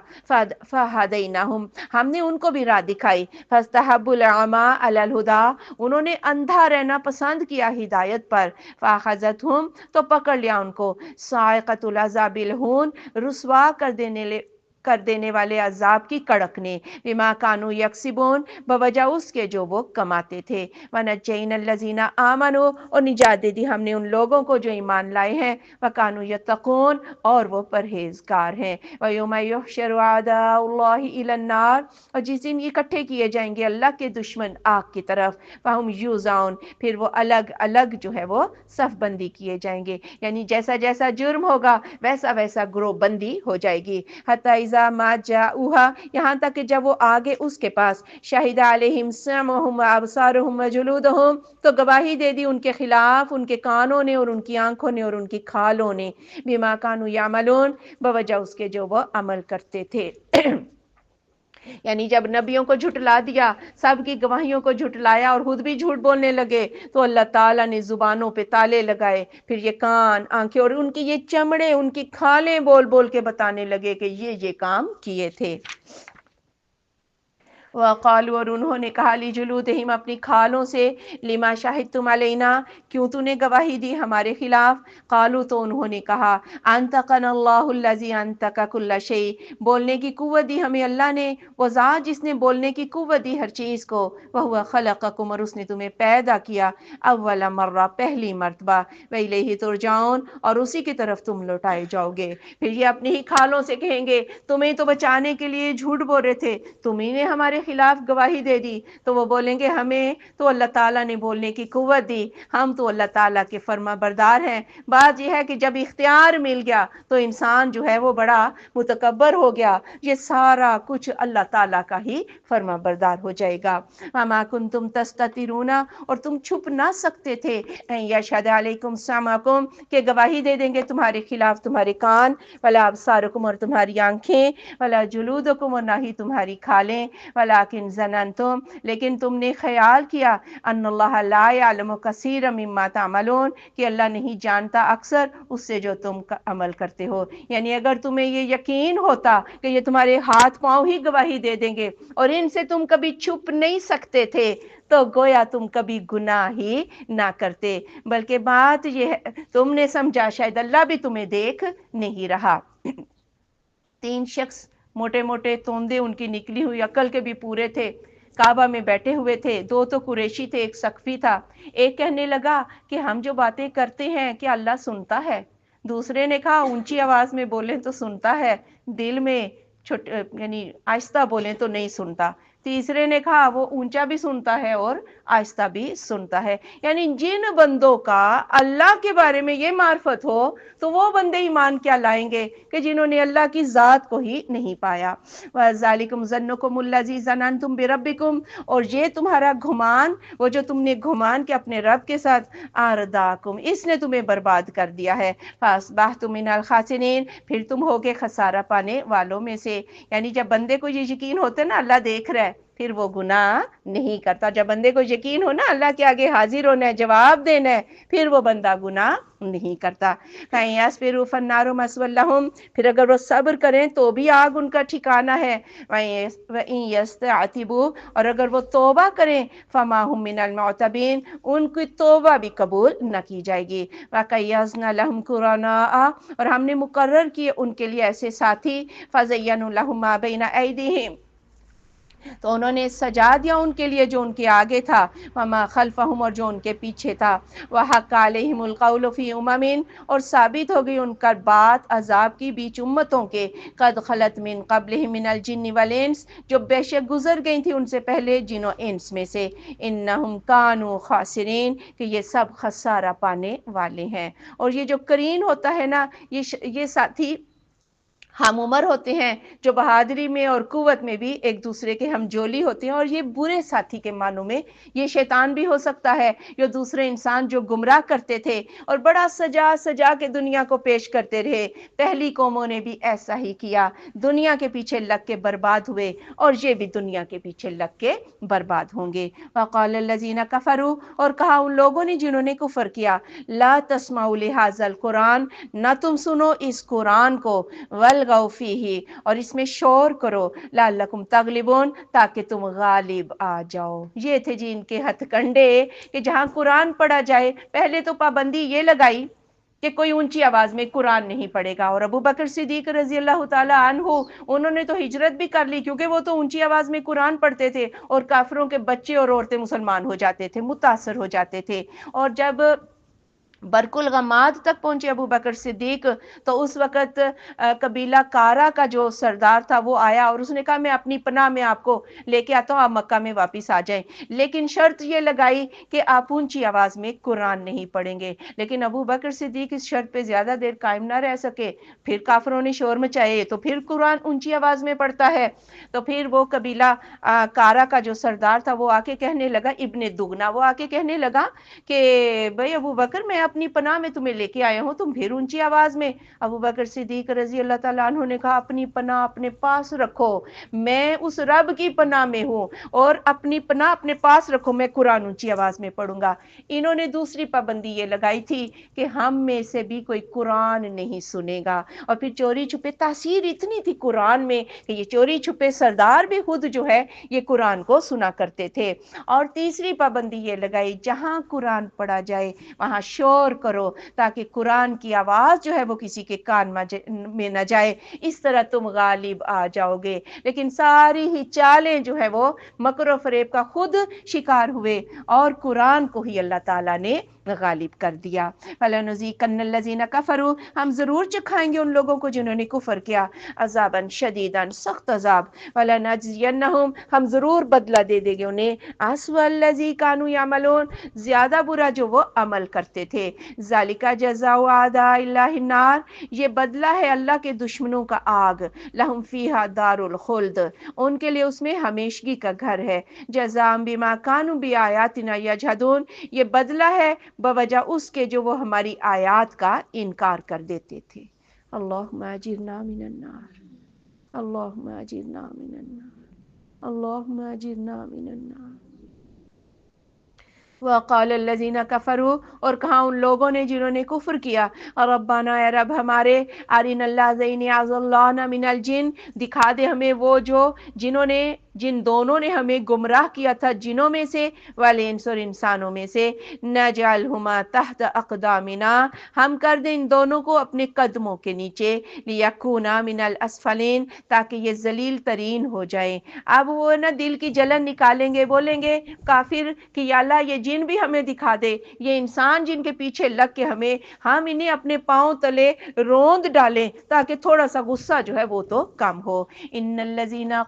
فہدیناہم، ہم نے ان کو بھی راہ دکھائی، فاستحبوا العمی علی الہدی، انہوں نے اندھا رہنا پسند کیا ہدایت پر، فاخذتہم، تو پکڑ لیا ان کو، صاعقۃ العذاب الہون، رسوا کر دینے والے عذاب کی کڑک نے، بما کانوا یکسبون، بوجہ اس کے جو وہ کماتے تھے، ونجینا الذین آمنوا، اور نجات دے دی ہم نے ان لوگوں کو جو ایمان لائے ہیں، وکانوا یتقون، اور وہ پرہیزگار ہیں، ویوم یحشر اعداء اللہ الی النار، اور جس دن اکٹھے کیے جائیں گے اللہ کے دشمن آگ کی طرف، فہم یوزعون، پھر وہ الگ الگ جو ہے وہ صف بندی کیے جائیں گے، یعنی جیسا جیسا جرم ہوگا ویسا ویسا گروہ بندی ہو جائے گی، حتی اذا ما جاؤہا، یہاں تک کہ جب وہ آگے اس کے پاس، شہد علیہم سمعہم وابصارہم وجلودہم، تو گواہی دے دی ان کے خلاف ان کے کانوں نے اور ان کی آنکھوں نے اور ان کی کھالوں نے، بما کانوا یعملون، بوجہ اس کے جو وہ عمل کرتے تھے۔ یعنی جب نبیوں کو جھٹلا دیا، سب کی گواہیوں کو جھٹلایا اور خود بھی جھوٹ بولنے لگے، تو اللہ تعالیٰ نے زبانوں پہ تالے لگائے، پھر یہ کان، آنکھیں اور ان کی یہ چمڑے، ان کی کھالیں بول بول کے بتانے لگے کہ یہ کام کیے تھے۔ وقالوا، اور انہوں نے کہا، لجلودہم، اپنی کھالوں سے، لما شہدتم علینا، کیوں تو نے گواہی دی ہمارے خلاف؟ قالوا، تو انہوں نے کہا، انطقنا اللہ الذی انطق کل شیء، بولنے کی قوت دی ہمیں اللہ نے، وہ ذات جس نے بولنے کی قوت دی ہر چیز کو، وہو خلقکم، اور اس نے تمہیں پیدا کیا، اول مرہ، پہلی مرتبہ، والیہ ترجعون، اور اسی کی طرف تم لوٹائے جاؤ گے۔ پھر یہ اپنی ہی کھالوں سے کہیں گے، تمہیں تو بچانے کے لیے جھوٹ بول رہے تھے، تمہیں نے ہمارے خلاف گواہی دے دی، تو وہ بولیں گے ہمیں تو اللہ تعالیٰ نے بولنے کی قوت دی، ہم تو اللہ تعالیٰ کے فرما بردار ہیں۔ بات یہ ہے کہ جب اختیار مل گیا تو انسان جو ہے وہ بڑا متکبر ہو گیا، یہ سارا کچھ اللہ تعالیٰ کا ہی فرما بردار ہو جائے گا۔ وما کنتم تستترون، اور تم چھپ نہ سکتے تھے، ان یشہد علیکم سمعکم، کہ گواہی دے دیں گے تمہارے خلاف تمہارے کان، ولا ابصارکم، اور تمہاری آنکھیں، ولا جلودکم، اور نہ ہی تمہاری کھالیں، ولکن ظننتم، لیکن تم نے خیال کیا، ان اللہ لا یعلم کثیرا مما تعملون، کہ اللہ نہیں جانتا اکثر اس سے جو تم عمل کرتے ہو۔ یعنی اگر تمہیں یہ یقین ہوتا کہ یہ تمہارے ہاتھ پاؤں ہی گواہی دے دیں گے اور ان سے تم کبھی چھپ نہیں سکتے تھے، تو گویا تم کبھی گناہ ہی نہ کرتے، بلکہ بات یہ ہے تم نے سمجھا شاید اللہ بھی تمہیں دیکھ نہیں رہا۔ 3 شخص موٹے موٹے توندے، ان کی نکلی ہوئی عقل کے بھی پورے تھے، کعبہ میں بیٹھے ہوئے تھے، 2 تو قریشی تھے، ایک ثقفی تھا۔ ایک کہنے لگا کہ ہم جو باتیں کرتے ہیں کیا اللہ سنتا ہے؟ دوسرے نے کہا اونچی آواز میں بولیں تو سنتا ہے، دل میں یعنی آہستہ بولیں تو نہیں سنتا۔ تیسرے نے کہا وہ اونچا بھی سنتا ہے اور آہستہ بھی سنتا ہے، یعنی جن بندوں کا اللہ کے بارے میں یہ معرفت ہو تو وہ بندے ایمان کیا لائیں گے کہ جنہوں نے اللہ کی ذات کو ہی نہیں پایا۔ وَذَلِكُمْ ظَنُّكُمُ الَّذِي ظَنَنْتُمْ بِرَبِّكُمْ، اور یہ تمہارا گھمان، وہ جو تم نے گھمان کہ اپنے رب کے ساتھ، آرداکم، اس نے تمہیں برباد کر دیا ہے، فَأَصْبَحْتُمْ مِنَ الْخَاسِرِينَ، پھر تم ہوگے خسارہ پانے والوں میں سے۔ یعنی جب بندے کو یہ یقین ہوتا ہے نا اللہ دیکھ رہا ہے، پھر وہ گناہ نہیں کرتا۔ جب بندے کو یقین ہو نا اللہ کے آگے حاضر ہونا ہے، جواب دینا ہے، پھر وہ بندہ گناہ نہیں کرتا۔ فَإِن يَصْبِرُوا فَالنَّارُ مَثْوًى لَّهُمْ، پھر اگر وہ صبر کریں تو بھی آگ ان کا ٹھکانہ ہے۔ وَإِن يَسْتَعْتِبُوا، اور اگر وہ توبہ کریں، فَمَا هُم مِّنَ الْمُعْتَبِينَ، ان کی توبہ بھی قبول نہ کی جائے گی۔ وَقَيَّضْنَا لَهُمْ قُرَنَاءَ، اور ہم نے مقرر کیے ان کے لیے ایسے ساتھی، فَزَيَّنُوا لَهُم مَّا بَيْنَ أَيْدِيهِمْ، تو انہوں نے سجا دیا ان کے لیے جو ان کے آگے تھا، وما خلفہم، اور جو ان کے پیچھے تھا، وحق علیہم القول فی امم، اور ثابت ہو گئی ان کا بات عذاب کی بیچ امتوں کے، قد خلت من قبلہم من الجن والانس، جو بے شک گزر گئی تھی ان سے پہلے جن و انس میں سے، انہم کانوا خاسرین، کہ یہ سب خسارہ پانے والے ہیں۔ اور یہ جو قرین ہوتا ہے نا، یہ ساتھی ہم عمر ہوتے ہیں، جو بہادری میں اور قوت میں بھی ایک دوسرے کے ہم جولی ہوتے ہیں، اور یہ برے ساتھی کے معنوں میں یہ شیطان بھی ہو سکتا ہے، جو دوسرے انسان جو گمراہ کرتے تھے اور بڑا سجا سجا کے دنیا کو پیش کرتے رہے، پہلی قوموں نے بھی ایسا ہی کیا، دنیا کے پیچھے لگ کے برباد ہوئے، اور یہ بھی دنیا کے پیچھے لگ کے برباد ہوں گے۔ وقال الذین کفروا، اور کہا ان لوگوں نے جنہوں نے کفر کیا، لا تسمعوا لہذا القرآن، نہ تم سنو اس قرآن کو، والغوا فیہ، اور اس میں شور کرو، لعلکم تغلبون، تاکہ تم غالب آ جاؤ۔ یہ تھے جی ان کے ہتھ کنڈے کہ جہاں قرآن پڑھا جائے، پہلے تو پابندی یہ لگائی کہ کوئی اونچی آواز میں قرآن نہیں پڑھے گا، اور ابو بکر صدیق رضی اللہ تعالی عنہ، انہوں نے تو ہجرت بھی کر لی، کیونکہ وہ تو اونچی آواز میں قرآن پڑھتے تھے، اور کافروں کے بچے اور عورتیں مسلمان ہو جاتے تھے، متاثر ہو جاتے تھے۔ اور جب برق الغماد تک پہنچے ابو بکر صدیق، تو اس وقت قبیلہ کارا کا جو سردار تھا وہ آیا، اور اس نے کہا میں اپنی پناہ میں آپ کو لے کے آتا ہوں، آپ مکہ میں واپس آ جائیں، لیکن شرط یہ لگائی کہ آپ اونچی آواز میں قرآن نہیں پڑھیں گے۔ لیکن ابو بکر صدیق اس شرط پہ زیادہ دیر قائم نہ رہ سکے، پھر کافروں نے شور مچائے تو پھر قرآن اونچی آواز میں پڑھتا ہے، تو پھر وہ قبیلہ کارا کا جو سردار تھا وہ آ کے کہنے لگا، ابن دگنا، وہ آ کے کہنے لگا کہ بھئی ابو بکر میں اپنی پناہ میں تمہیں لے کے آیا ہوں، تم پھر اونچی آواز میں۔ ابو بکر صدیق رضی اللہ تعالیٰ عنہ نے کہا اپنی پناہ اپنے پاس رکھو، میں اس رب کی پناہ میں ہوں، اور اپنی پناہ اپنے پاس رکھو، میں قرآن اونچی آواز میں پڑھوں گا۔ انہوں نے دوسری پابندی یہ لگائی تھی کہ ہم میں سے بھی کوئی قرآن نہیں سنے گا، اور پھر چوری چھپے، تاثیر اتنی تھی قرآن میں کہ یہ چوری چھپے سردار بھی خود جو ہے یہ قرآن کو سنا کرتے تھے۔ اور تیسری پابندی یہ لگائی، جہاں قرآن پڑھا جائے وہاں شور کرو، تاکہ قرآن کی آواز جو ہے وہ کسی کے کان میں نہ جائے، اس طرح تم غالب آ جاؤ گے۔ لیکن ساری ہی چالیں جو ہے وہ مکر و فریب کا خود شکار ہوئے، اور قرآن کو ہی اللہ تعالیٰ نے غالب کر دیا۔ فَلَنُذِيقَنَّ الَّذِينَ كَفَرُوا، ہم ضرور چکھائیں گے ان لوگوں کو جنہوں نے کفر کیا، عذابًا شدیدًا، سخت عذاب، وَلَنَجْزِيَنَّهُمْ، ہم ضرور بدلہ دے دیں گے انہیں، أَسْوَأَ الَّذِي كَانُوا يَعْمَلُونَ، زیادہ برا جو وہ عمل کرتے تھے، ذَلِكَ جَزَاءُ أَعْدَاءِ اللَّهِ النَّارِ، یہ بدلہ ہے اللہ کے دشمنوں کا آگ، لَهُمْ فِيهَا دَارُ الْخُلْدِ، ان کے لیے اس میں ہمیشگی کا گھر ہے، جَزَاءً بِمَا كَانُوا بِآيَاتِنَا يَجْحَدُونَ، یہ بدلہ ہے بوجہ اس کے جو وہ ہماری آیات کا انکار کر دیتے تھے۔ اللہم اجرنا من النار، اللہم اجرنا من النار، اللہم اجرنا من النار۔ وقال الذین کفروا، اور کہا ان لوگوں نے جنہوں نے کفر کیا، ربنا اے رب ہمارے، ارنا اللذین اضلانا من الجن، دکھا دے ہمیں وہ جو جن دونوں نے ہمیں گمراہ کیا تھا جنوں میں سے، والانس، اور انسانوں میں سے، نجعلہما تحت اقدامنا، ہم کر دیں ان دونوں کو اپنے قدموں کے نیچے، لیکونا من الاسفلین، تاکہ یہ ذلیل ترین ہو جائیں۔ اب وہ نا دل کی جلن نکالیں گے، بولیں گے کافر کہ یا اللہ یہ جن بھی ہمیں دکھا دے، یہ انسان جن کے پیچھے لگ کے ہم انہیں اپنے پاؤں تلے روند ڈالیں، تاکہ تھوڑا سا غصہ جو ہے وہ تو کم ہو۔ ان الذین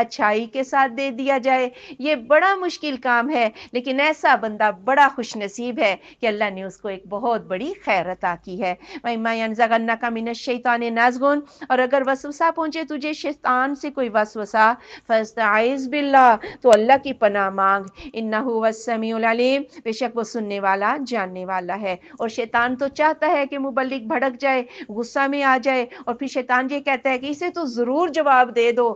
اچھائی کے ساتھ دے دیا جائے. یہ بڑا مشکل کام ہے، لیکن ایسا بندہ بڑا خوش نصیب ہے کہ اللہ نے اس کو ایک بہت بڑی خیر عطا کی ہے. وَإِمَّا يَنزَغَنَّكَ مِنَ الشَّيْطَانِ نَزْغٌ، اور اگر وسوسہ پہنچے تجھے شیطان سے کوئی وسوسہ، فَاسْتَعِذْ بِاللَّهِ، تو اللہ کی پناہ مانگ. إِنَّهُ هُوَ السَّمِيعُ الْعَلِيمُ، بے شک وہ سننے والا جاننے والا ہے. اور شیطان تو چاہتا ہے کہ مبلغ بھڑک جائے، غصہ میں آ جائے، اور پھر شیطان یہ کہتا ہے کہ اسے تو ضرور جواب دے دو،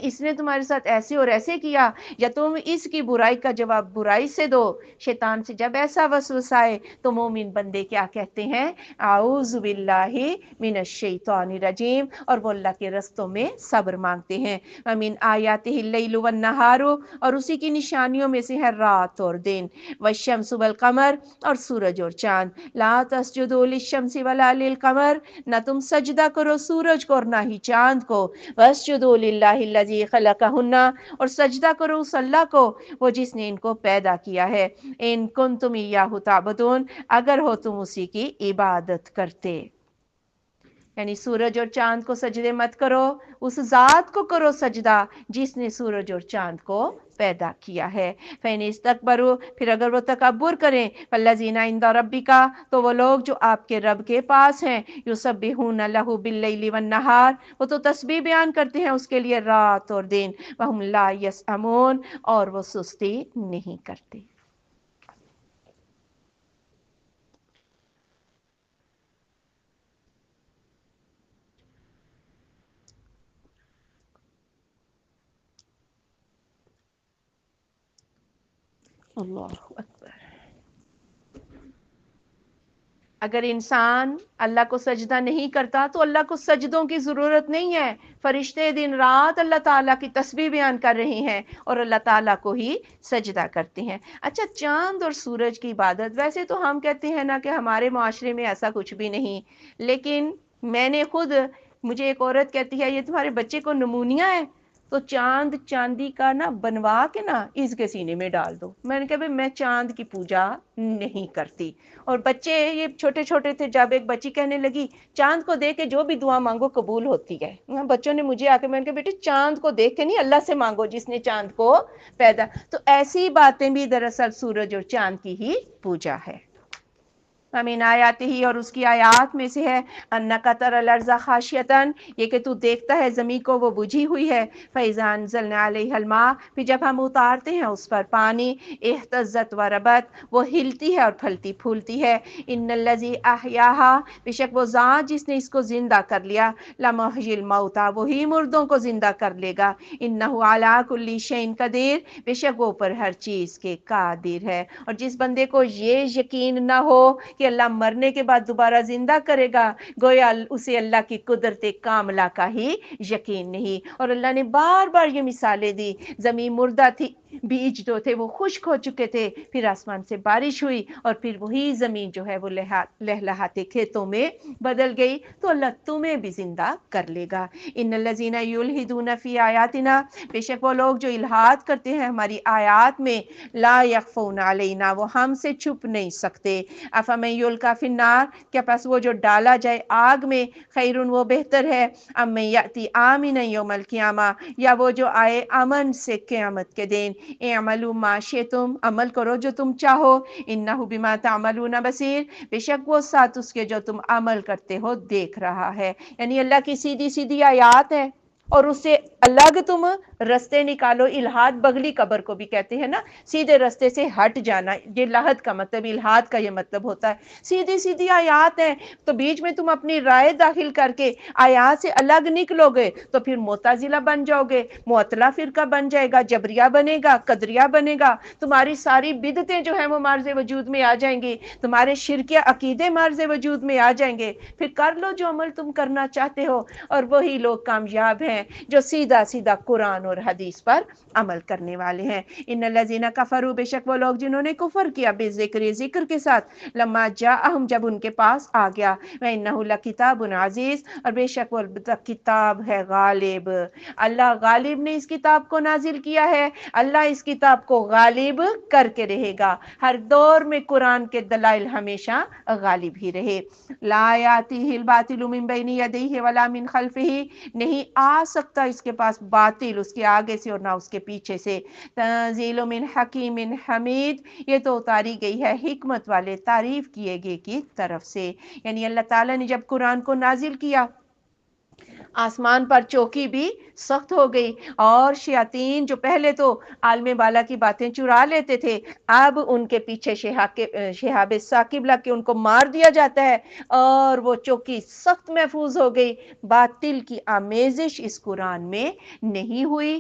اس نے تمہارے ساتھ ایسے اور ایسے کیا، یا تم اس کی برائی کا جواب برائی سے دو. شیطان سے جب ایسا وسوسہ آئے تو مومن بندے کیا کہتے ہیں؟ اعوذ باللہ من الشیطان الرجیم، اور وہ اللہ کے رستوں میں صبر مانگتے ہیں. ومن آیاتہ اللیل والنہار، اور اسی کی نشانیوں میں سے ہے رات اور دن. والشمس والقمر، اور سورج اور چاند. لا تسجدوا للشمس ولا للقمر، نہ تم سجدہ کرو سورج کو اور نہ ہی چاند کو. واسجدوا للہ الذی خلقہن، اور سجدہ کرو اس اللہ کو وہ جس نے ان کو پیدا کیا ہے. ان کنتم ایاہ تعبدون، اگر ہو تم اسی کی عبادت کرتے. یعنی سورج اور چاند کو سجدے مت کرو، اس ذات کو کرو سجدہ جس نے سورج اور چاند کو پیدا کیا ہے. فَإِنِ اسْتَكْبَرُوا، پھر اگر وہ تکبر کریں، فَالَّذِينَ عِندَ رَبِّكَ، تو وہ لوگ جو آپ کے رب کے پاس ہیں، يُسَبِّحُونَ لَهُ بِاللَّيْلِ وَالنَّهَارِ، وہ تو تسبیح بیان کرتے ہیں اس کے لیے رات اور دن. وَهُمْ لَا يَسْأَمُونَ، اور وہ سستی نہیں کرتے. اللہ اکبر. اگر انسان اللہ کو سجدہ نہیں کرتا تو اللہ کو سجدوں کی ضرورت نہیں ہے. فرشتے دن رات اللہ تعالیٰ کی تسبیح بیان کر رہے ہیں اور اللہ تعالیٰ کو ہی سجدہ کرتے ہیں. اچھا، چاند اور سورج کی عبادت، ویسے تو ہم کہتے ہیں نا کہ ہمارے معاشرے میں ایسا کچھ بھی نہیں، لیکن میں نے خود، مجھے ایک عورت کہتی ہے یہ تمہارے بچے کو نمونیا ہے، تو چاند چاندی کا نا بنوا کے نا اس کے سینے میں ڈال دو. میں نے کہا بھئی میں چاند کی پوجا نہیں کرتی. اور بچے یہ چھوٹے چھوٹے تھے، جب ایک بچی کہنے لگی چاند کو دیکھ کے جو بھی دعا مانگو قبول ہوتی ہے. بچوں نے مجھے آ کے، میں نے کہا بیٹے چاند کو دیکھ کے نہیں، اللہ سے مانگو جس نے چاند کو پیدا. تو ایسی باتیں بھی دراصل سورج اور چاند کی ہی پوجا ہے. وَمِنْ آیاتہ، اور اس کی آیات میں سے ہے أَنَّكَ تَرَى الْأَرْضَ خَاشِعَةً، یہ کہ تو دیکھتا ہے زمین کو وہ بجھی ہوئی ہے. فَإِذَا أَنزَلْنَا عَلَيْهَا الْمَاءَ، پھر جب ہم اتارتے ہیں اس پر پانی، اهْتَزَّتْ وَرَبَتْ، وہ ہلتی ہے اور پھلتی پھولتی ہے. إِنَّ الَّذِي أَحْيَاهَا، بے شک وہ ذات جس نے اس کو زندہ کر لیا، لَمُحْيِي الْمَوْتَى، وہی مردوں کو زندہ کر لے گا. إِنَّهُ عَلَى كُلِّ شَيْءٍ قَدِيرٌ، بے شک وہ اوپر ہر چیز کے قادر ہے. اور جس بندے کو یہ یقین نہ ہو کہ اللہ مرنے کے بعد دوبارہ زندہ کرے گا، گویا اسے اللہ کی قدرت کاملہ کا ہی یقین نہیں. اور اللہ نے بار بار یہ مثالیں دی. زمین مردہ تھی، بیج جو تھے وہ خشک ہو چکے تھے، پھر آسمان سے بارش ہوئی اور پھر وہی زمین جو ہے وہ لہلہاتے کھیتوں میں بدل گئی. تو اللہ تمہیں بھی زندہ کر لے گا. ان الذین یلحدون فی آیاتنا، بے شک وہ لوگ جو الحاد کرتے ہیں ہماری آیات میں، لا یخفون علینا، وہ ہم سے چھپ نہیں سکتے. افمن یلقی فی النار، کیا پس وہ جو ڈالا جائے آگ میں، خیرun وہ بہتر ہے، امن یأتی آمنا یوم القیامہ، یا وہ جو آئے امن سے قیامت کے دن. اعملوا ما شئتم، عمل کرو جو تم چاہو، انہ بما تعملون بصیر، بے شک وہ ساتھ اس کے جو تم عمل کرتے ہو دیکھ رہا ہے. یعنی اللہ کی سیدھی سیدھی آیات ہے اور اس سے الگ تم رستے نکالو. الحاد بغلی قبر کو بھی کہتے ہیں نا، سیدھے رستے سے ہٹ جانا. یہ لحد کا مطلب، الحاد کا یہ مطلب ہوتا ہے. سیدھی سیدھی آیات ہیں تو بیچ میں تم اپنی رائے داخل کر کے آیات سے الگ نکلو گے تو پھر معتزلہ بن جاؤ گے، معطلہ فرقہ بن جائے گا، جبریہ بنے گا، قدریہ بنے گا. تمہاری ساری بدعتیں جو ہیں وہ معرض وجود میں آ جائیں گی، تمہارے شرکیہ عقیدے معرض وجود میں آ جائیں گے. پھر کر لو جو عمل تم کرنا چاہتے ہو. اور وہی لوگ کامیاب ہیں جو سیدھا سیدھا قرآن اور حدیث پر عمل کرنے والے ہیں. ان الذین کفروا، بے شک وہ لوگ جنہوں نے کفر کیا، بالذکر، ذکر کے ساتھ، لما جاءہم، جب ان کے پاس آ گیا، وانہ لکتاب عزیز، اور بے شک وہ کتاب ہے غالب. اللہ غالب نے اس کتاب کو نازل کیا ہے، اللہ اس کتاب کو غالب کر کے رہے گا. ہر دور میں قرآن کے دلائل ہمیشہ غالب ہی رہے. لا یاتیہ الباطل من بین یدیہ ولا من خلفہ، نہیں آ سکتا اس کے پاس باطل اس کے آگے سے اور نہ اس کے پیچھے سے۔ تنزیل من حکیم حمید، یہ تو اتاری گئی ہے حکمت والے تعریف کیے گئے کی طرف سے۔ یعنی اللہ تعالیٰ نے جب قرآن کو نازل کیا، آسمان پر چوکی بھی سخت ہو گئی، اور شیاطین جو پہلے تو عالم بالا کی باتیں چرا لیتے تھے، اب ان کے پیچھے شہاب ثاقب لگ کے ان کو مار دیا جاتا ہے، اور وہ چوکی سخت محفوظ ہو گئی۔ باطل کی آمیزش اس قرآن میں نہیں ہوئی۔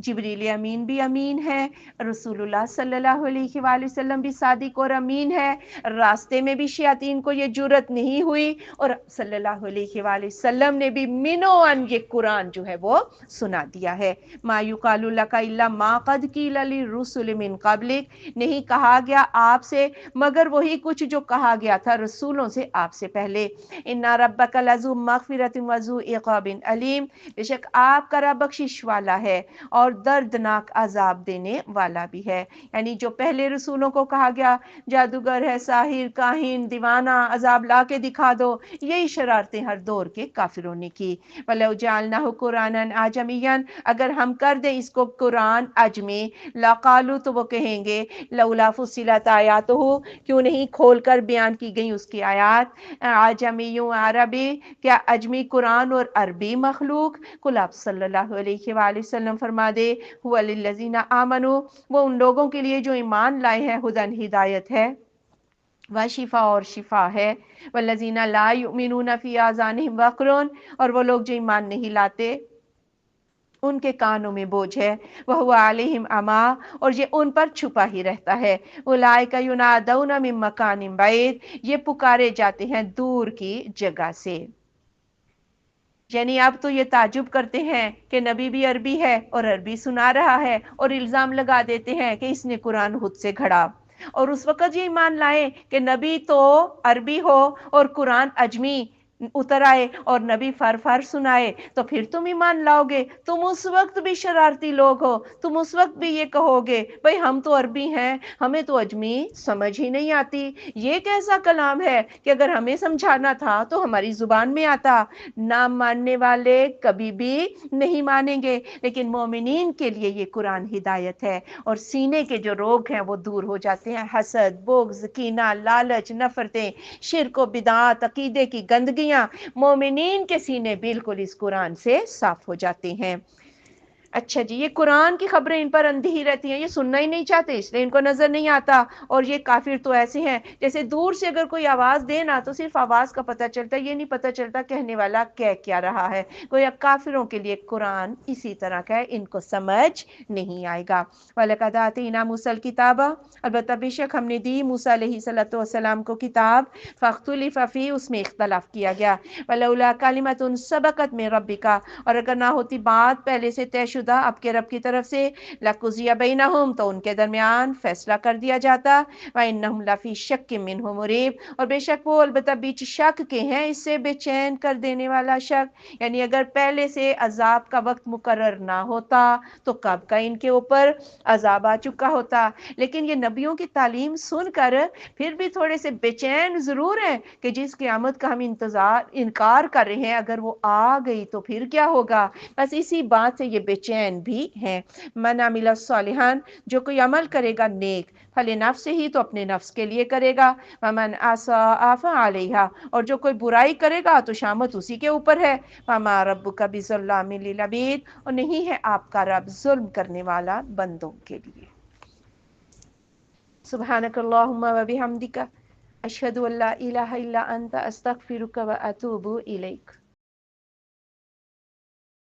جبریل امین بھی امین ہے، رسول اللہ صلی اللہ علیہ وآلہ وسلم بھی صادق اور امین ہے، راستے میں بھی شیاطین کو یہ جرت نہیں ہوئی، اور صلی اللہ علیہ وآلہ وسلم نے بھی منوان یہ قرآن جو ہے وہ سنا دیا ہے۔ ما یقال لک الا ما قد قیل للرسل من قبلک، نہیں کہا گیا آپ سے مگر وہی کچھ جو کہا گیا تھا رسولوں سے آپ سے پہلے۔ ان ربک لذو مغفرۃ وذو عقاب علیم، بے شک آپ کا رب بخشش والا ہے اور دردناک عذاب دینے والا بھی ہے۔ یعنی جو پہلے رسولوں کو کہا گیا جادوگر ہے، ساحر، کاہن، دیوانہ، عذاب لا کے دکھا دو، یہی شرارتیں ہر دور کے کافروں نے کی۔ وَلَوْ جَعَلْنَاهُ قُرْآنًا عَجَمِيًّا، اگر ہم کر دیں اس کو قرآن عجمی، لَقَالُوا، تو وہ کہیں گے لَوْلَا فُصِّلَتْ آیَاتُهُ، کیوں نہیں کھول کر بیان کی گئی اس کی آیات، عجمی عربی، کیا عجمی قرآن اور عربی مخلوق؟ قل آپ صلی اللہ علیہ وآلہ وسلم فرما دے هُوَ لِلَّذِينَ آمَنُوا، وہ ان لوگوں کے لیے جو ایمان لائے ہیں، ہدن ہدایت ہے، وشفا اور شفا ہے، والذین لا یؤمنون فی آذانہم وقر، اور وہ لوگ جو ایمان نہیں لاتے ان کے کانوں میں بوجھ ہے، وَهُوَ عَلَيْهِمْ عَمَىٰ، اور یہ ان پر چھپا ہی رہتا ہے، أُولَٰئِکَ يُنَادَوْنَ مِن مَّکَانٍ بَعِیدٍ، یہ پکارے جاتے ہیں دور کی جگہ سے۔ یعنی اب تو یہ تعجب کرتے ہیں کہ نبی بھی عربی ہے اور عربی سنا رہا ہے، اور الزام لگا دیتے ہیں کہ اس نے قرآن خود سے گھڑا، اور اس وقت یہ ایمان لائے کہ نبی تو عربی ہو اور قرآن عجمی اتر آئے اور نبی فر سنائے تو پھر تم ایمان لاؤ گے۔ تم اس وقت بھی شرارتی لوگ ہو، تم اس وقت بھی یہ کہو گے بھئی ہم تو عربی ہیں، ہمیں تو عجمی سمجھ ہی نہیں آتی۔ یہ کیسا کلام ہے کہ اگر ہمیں سمجھانا تھا تو ہماری زبان میں آتا۔ نہ ماننے والے کبھی بھی نہیں مانیں گے، لیکن مومنین کے لیے یہ قرآن ہدایت ہے، اور سینے کے جو روگ ہیں وہ دور ہو جاتے ہیں، حسد، بغض، کینہ، لالچ، نفرتیں، شرک و بدعات، عقیدے کی گندگیاں، مومنین کے سینے بالکل اس قرآن سے صاف ہو جاتے ہیں۔ اچھا جی، یہ قرآن کی خبریں ان پر اندھی ہی رہتی ہیں، یہ سننا ہی نہیں چاہتے، اس لیے ان کو نظر نہیں آتا، اور یہ کافر تو ایسے ہیں جیسے دور سے اگر کوئی آواز دے نا تو صرف آواز کا پتہ چلتا ہے، یہ نہیں پتہ چلتا کہنے والا کہہ کیا رہا ہے۔ گویا کافروں کے لیے قرآن اسی طرح کا ہے، ان کو سمجھ نہیں آئے گا۔ وَلَقَدْ آتَيْنَا مُوسَى الْكِتَابَ، البتہ بے شک ہم نے دی موسیٰ علیہ السلام کو کتاب، فَاخْتُلِفَ فِیہ، اس میں اختلاف کیا گیا، وَلَوْلَا كَلِمَةٌ سَبَقَتْ مِن رَبِّكَ، اور اگر نہ ہوتی بات پہلے سے طے شدہ آپ کے رب کی طرف سے، لَقُضِیَ بَینَہُم، تو ان کے درمیان فیصلہ کر دیا جاتا، وَإِنَّهُمْ لَفِی شَکٍّ مِّنْہُ مُریب، اور بے شک وہ البتہ بیچ شک کے ہیں، اس سے بے چین کر دینے والا شک۔ یعنی اگر پہلے سے عذاب کا وقت مقرر نہ ہوتا تو کب کا ان کے اوپر عذاب آ چکا ہوتا، لیکن یہ نبیوں کی تعلیم سن کر پھر بھی تھوڑے سے بے چین ضرور ہیں کہ جس قیامت کا ہم انکار کر رہے ہیں اگر وہ آ گئی تو پھر کیا ہوگا، بس اسی بات سے یہ بے چین بھی ہیں۔ من عمل صالحا، جو کوئی عمل کرے گا نیک، فلنفسہ، تو اپنے نفس کے لیے کرے گا، ومن اساء فعلیہا، اور جو کوئی برائی کرے گا تو شامت اسی کے اوپر ہے، وما ربک بظلام للعبید، اور نہیں ہے آپ کا رب ظلم کرنے والا بندوں کے لیے۔ سبحانک اللہم و بحمدک، اشہد ان لا الہ الا انت، استغفرک و اتوب الیک۔